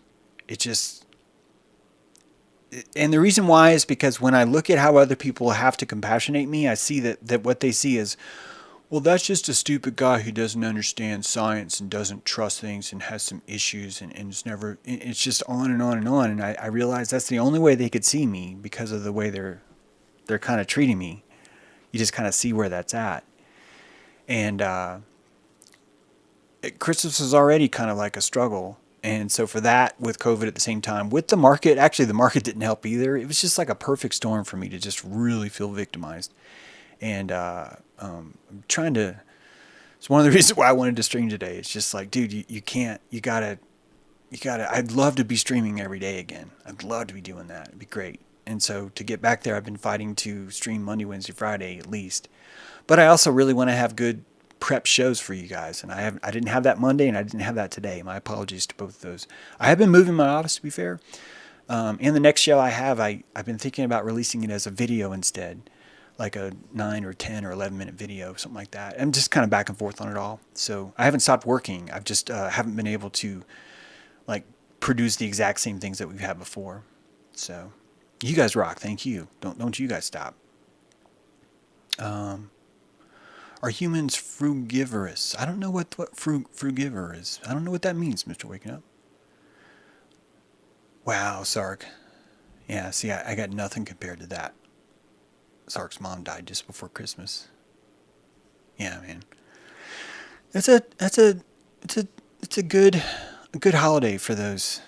And the reason why is because when I look at how other people have to compassionate me, I see that what they see is, well, that's just a stupid guy who doesn't understand science and doesn't trust things and has some issues and it's just on and on and on. And I realize that's the only way they could see me because of the way they're kind of treating me. You just kind of see where that's at. And Christmas was already kind of like a struggle. And so for that, with COVID at the same time, with the market, actually the market didn't help either. It was just like a perfect storm for me to just really feel victimized. And I'm trying to, it's one of the reasons why I wanted to stream today. It's just like, dude, you can't, you gotta, I'd love to be streaming every day again. I'd love to be doing that. It'd be great. And so to get back there, I've been fighting to stream Monday, Wednesday, Friday at least. But I also really want to have good prep shows for you guys. And I didn't have that Monday and I didn't have that today. My apologies to both of those. I have been moving my office, to be fair. And the next show I've been thinking about releasing it as a video instead, like a 9 or 10 or 11 minute video, something like that. I'm just kind of back and forth on it all. So I haven't stopped working. I've just haven't been able to like produce the exact same things that we've had before. So you guys rock. Thank you. Don't you guys stop. Are humans frugivorous? I don't know what frugivor is. I don't know what that means, Mr. Waking Up. Wow, Sark. Yeah, see, I got nothing compared to that. Sark's mom died just before Christmas. Yeah, man. It's a good holiday for those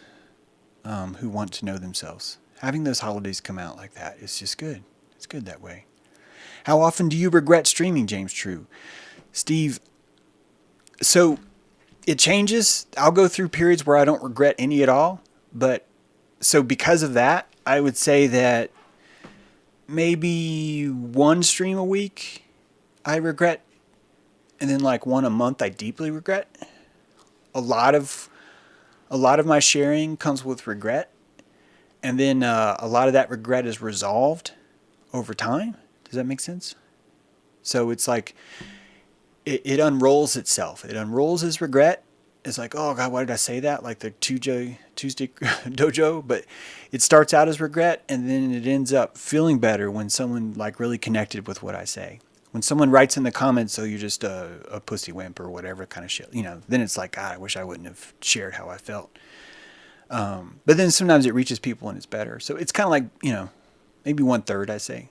who want to know themselves. Having those holidays come out like that is just good. It's good that way. How often do you regret streaming, James True? Steve, so it changes. I'll go through periods where I don't regret any at all. But so because of that, I would say that maybe one stream a week I regret. And then like one a month I deeply regret. A lot of my sharing comes with regret. And then a lot of that regret is resolved over time. Does that make sense? So it's like it unrolls itself. It unrolls as regret. It's like, oh God, why did I say that? Like the Tuesday dojo. But it starts out as regret, and then it ends up feeling better when someone like really connected with what I say. When someone writes in the comments, "Oh, you're just a pussy wimp" or whatever kind of shit, then it's like, God, I wish I wouldn't have shared how I felt. But then sometimes it reaches people and it's better. So it's kind of like, maybe 1/3, I say.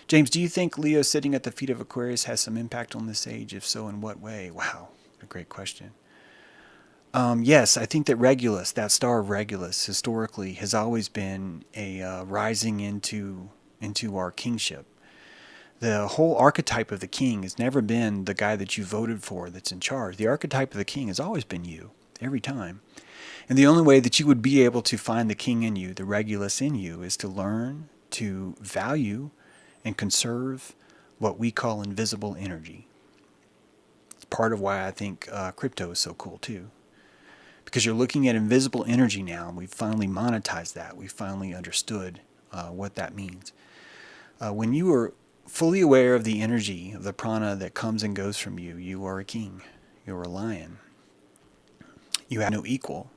James, do you think Leo sitting at the feet of Aquarius has some impact on this age? If so, in what way? Wow, a great question. Yes, I think that Regulus, that star of Regulus, historically has always been a rising into our kingship. The whole archetype of the king has never been the guy that you voted for that's in charge. The archetype of the king has always been you, every time. And the only way that you would be able to find the king in you, the Regulus in you, is to learn to value and conserve what we call invisible energy. It's part of why I think crypto is so cool too. Because you're looking at invisible energy now, and we've finally monetized that. We've finally understood what that means. When you were fully aware of the energy of the prana that comes and goes from you, you are a king. You're a lion. You have no equal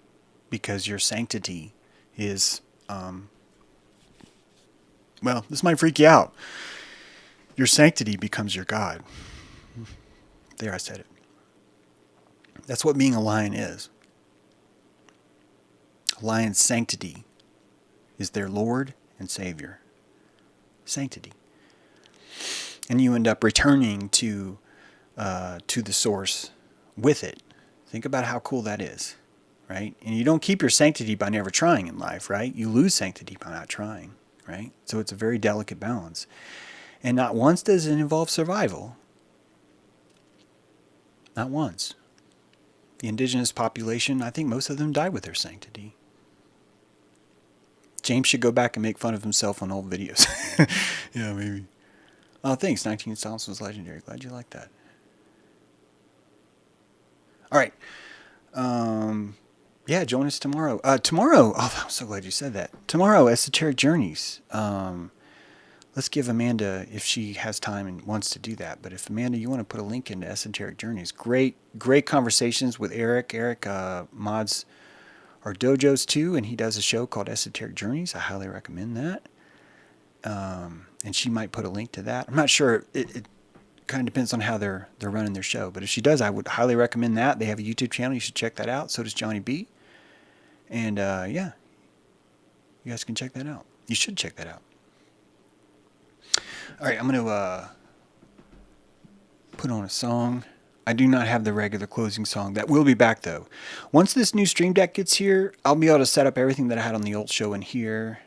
because your sanctity is, well, this might freak you out. Your sanctity becomes your God. There, I said it. That's what being a lion is. A lion's sanctity is their Lord and Savior. Sanctity. And you end up returning to the source with it. Think about how cool that is, right? And you don't keep your sanctity by never trying in life, right? You lose sanctity by not trying, right? So it's a very delicate balance. And not once does it involve survival. Not once. The indigenous population, I think most of them died with their sanctity. James should go back and make fun of himself on old videos. Yeah, maybe. Oh, thanks. 19 Silence was legendary. Glad you like that. All right. Yeah, join us tomorrow. Tomorrow, oh, I'm so glad you said that. Tomorrow, Esoteric Journeys. Let's give Amanda, if she has time and wants to do that. But if Amanda, you want to put a link into Esoteric Journeys, great conversations with Eric. Eric mods our dojos too, and he does a show called Esoteric Journeys. I highly recommend that. And she might put a link to that. I'm not sure. It kind of depends on how they're running their show. But if she does, I would highly recommend that. They have a YouTube channel. You should check that out. So does Johnny B. And yeah, you guys can check that out. You should check that out. All right, I'm going to put on a song. I do not have the regular closing song. That will be back, though. Once this new Stream Deck gets here, I'll be able to set up everything that I had on the old show in here.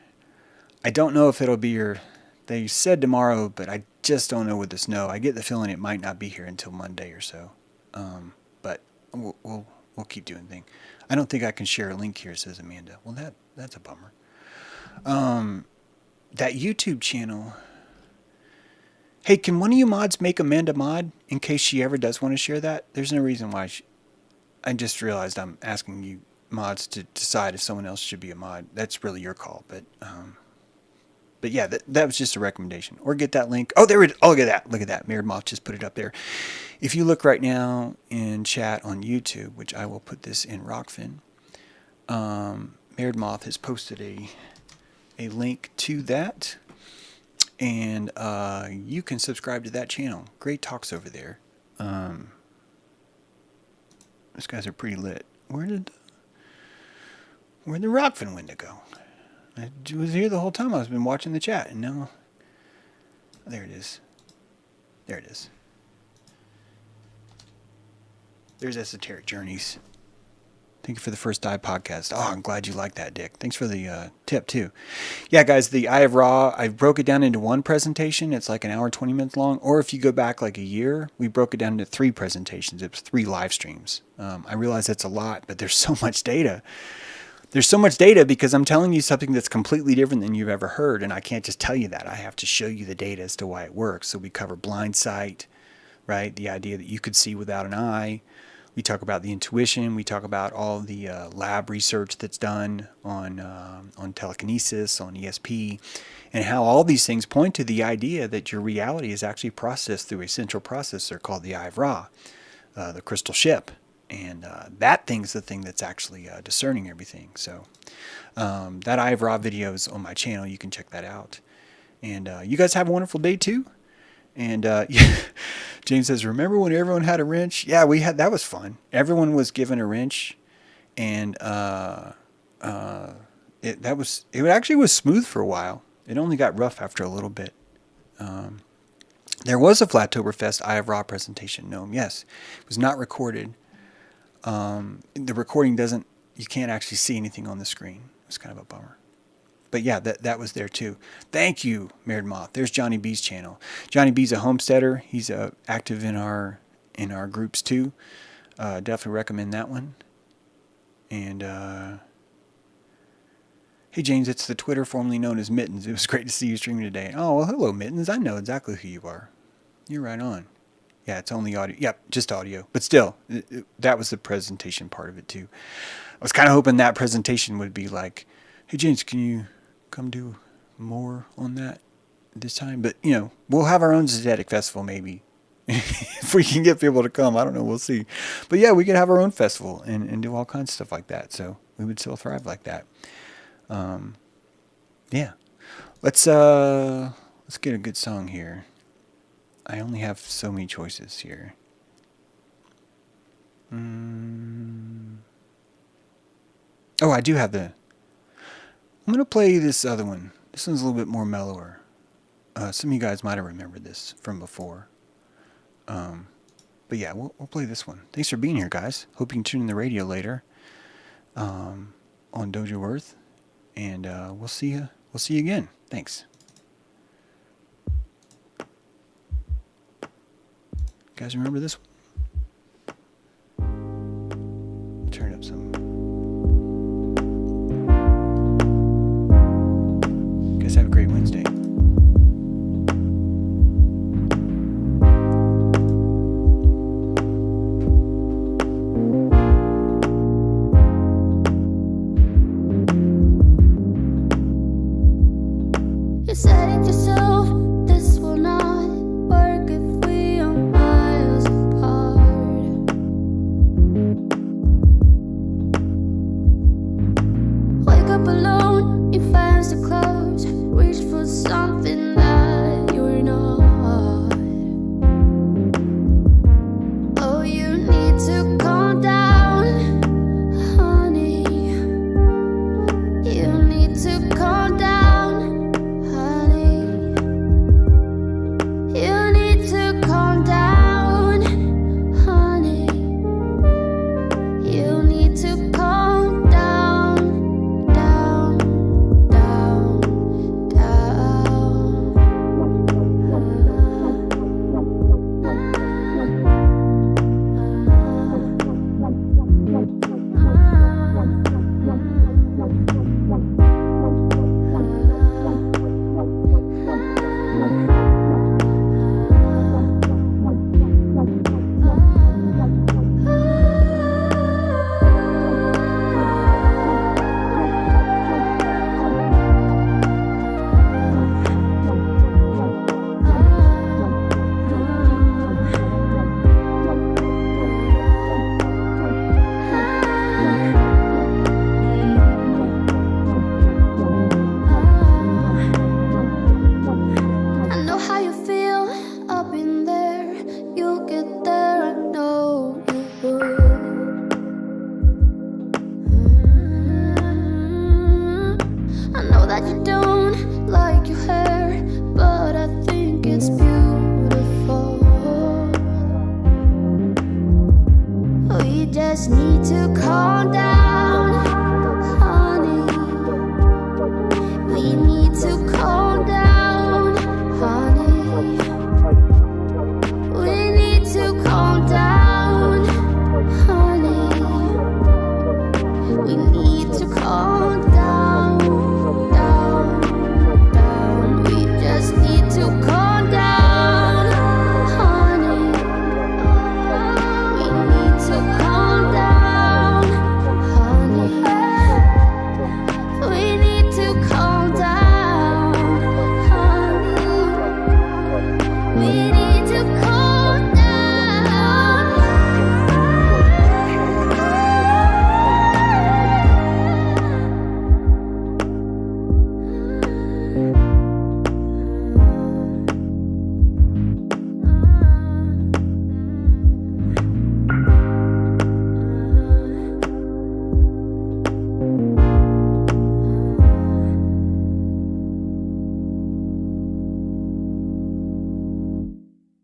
I don't know if it'll be your... They said tomorrow, but I just don't know with the snow. I get the feeling it might not be here until Monday or so. But we'll keep doing things. I don't think I can share a link here, says Amanda. Well, that's a bummer. That YouTube channel... Hey, can one of you mods make Amanda mod in case she ever does want to share that? There's no reason why. I just realized I'm asking you mods to decide if someone else should be a mod. That's really your call. But yeah, that was just a recommendation. Or get that link. Oh, there it is. Oh, look at that. Look at that. Mirrored Moth just put it up there. If you look right now in chat on YouTube, which I will put this in Rockfin, Mirrored Moth has posted a link to that. And you can subscribe to that channel. Great talks over there. These guys are pretty lit. Where'd the Rockfin window go? I was here the whole time. I've been watching the chat, and now there it is. There it is. There's Esoteric Journeys. Thank you for the first dive podcast. Oh, I'm glad you like that, Dick. Thanks for the tip, too. Yeah, guys, the Eye of Ra, I broke it down into one presentation. It's like an hour, 20 minutes long. Or if you go back like a year, we broke it down into 3 presentations. It was 3 live streams. I realize that's a lot, but there's so much data. There's so much data because I'm telling you something that's completely different than you've ever heard, and I can't just tell you that. I have to show you the data as to why it works. So we cover blind sight, right? The idea that you could see without an eye. We talk about the intuition. We talk about all the lab research that's done on telekinesis, on ESP, and how all these things point to the idea that your reality is actually processed through a central processor called the Eye of Ra, the crystal ship. And that thing's the thing that's actually discerning everything. So that Eye of Ra video is on my channel. You can check that out. And you guys have a wonderful day, too. And James says, remember when everyone had a wrench? Yeah, that was fun. Everyone was given a wrench, and it actually was smooth for a while. It only got rough after a little bit. There was a Flattoberfest Eye of Ra presentation, Gnome. Yes, it was not recorded. The recording you can't actually see anything on the screen. It was kind of a bummer. But yeah, that was there too. Thank you, Mirrored Moth. There's Johnny B's channel. Johnny B's a homesteader. He's active in our groups too. Definitely recommend that one. And hey James, it's the Twitter formerly known as Mittens. It was great to see you streaming today. Oh well, hello Mittens. I know exactly who you are. You're right on. Yeah, it's only audio. Yep, just audio. But still, that was the presentation part of it too. I was kind of hoping that presentation would be like, hey James, can you come do more on that? this time. But, you know, we'll have our own Zedetic festival maybe. If we can get people to come, I don't know, we'll see. But yeah, we could have our own festival and do all kinds of stuff like that. So we would still thrive like that. Yeah. Let's get a good song here. I only have so many choices here. Oh, I do have the... I'm going to play this other one. This one's a little bit more mellower. Some of you guys might have remembered this from before. But yeah, we'll play this one. Thanks for being here, guys. Hope you can tune in the radio later on Dojo Earth. And we'll see you again. Thanks. You guys remember this one? Turn it up some. You guys have a great Wednesday. You said it yourself, this will not work if we are miles apart. Wake up alone, your fans are closed. Reach for something that you're not. Oh, you need to calm down, honey. You need to calm down. Just need to calm down, honey. We need to calm down, honey. We need to calm down, honey. We need to calm down.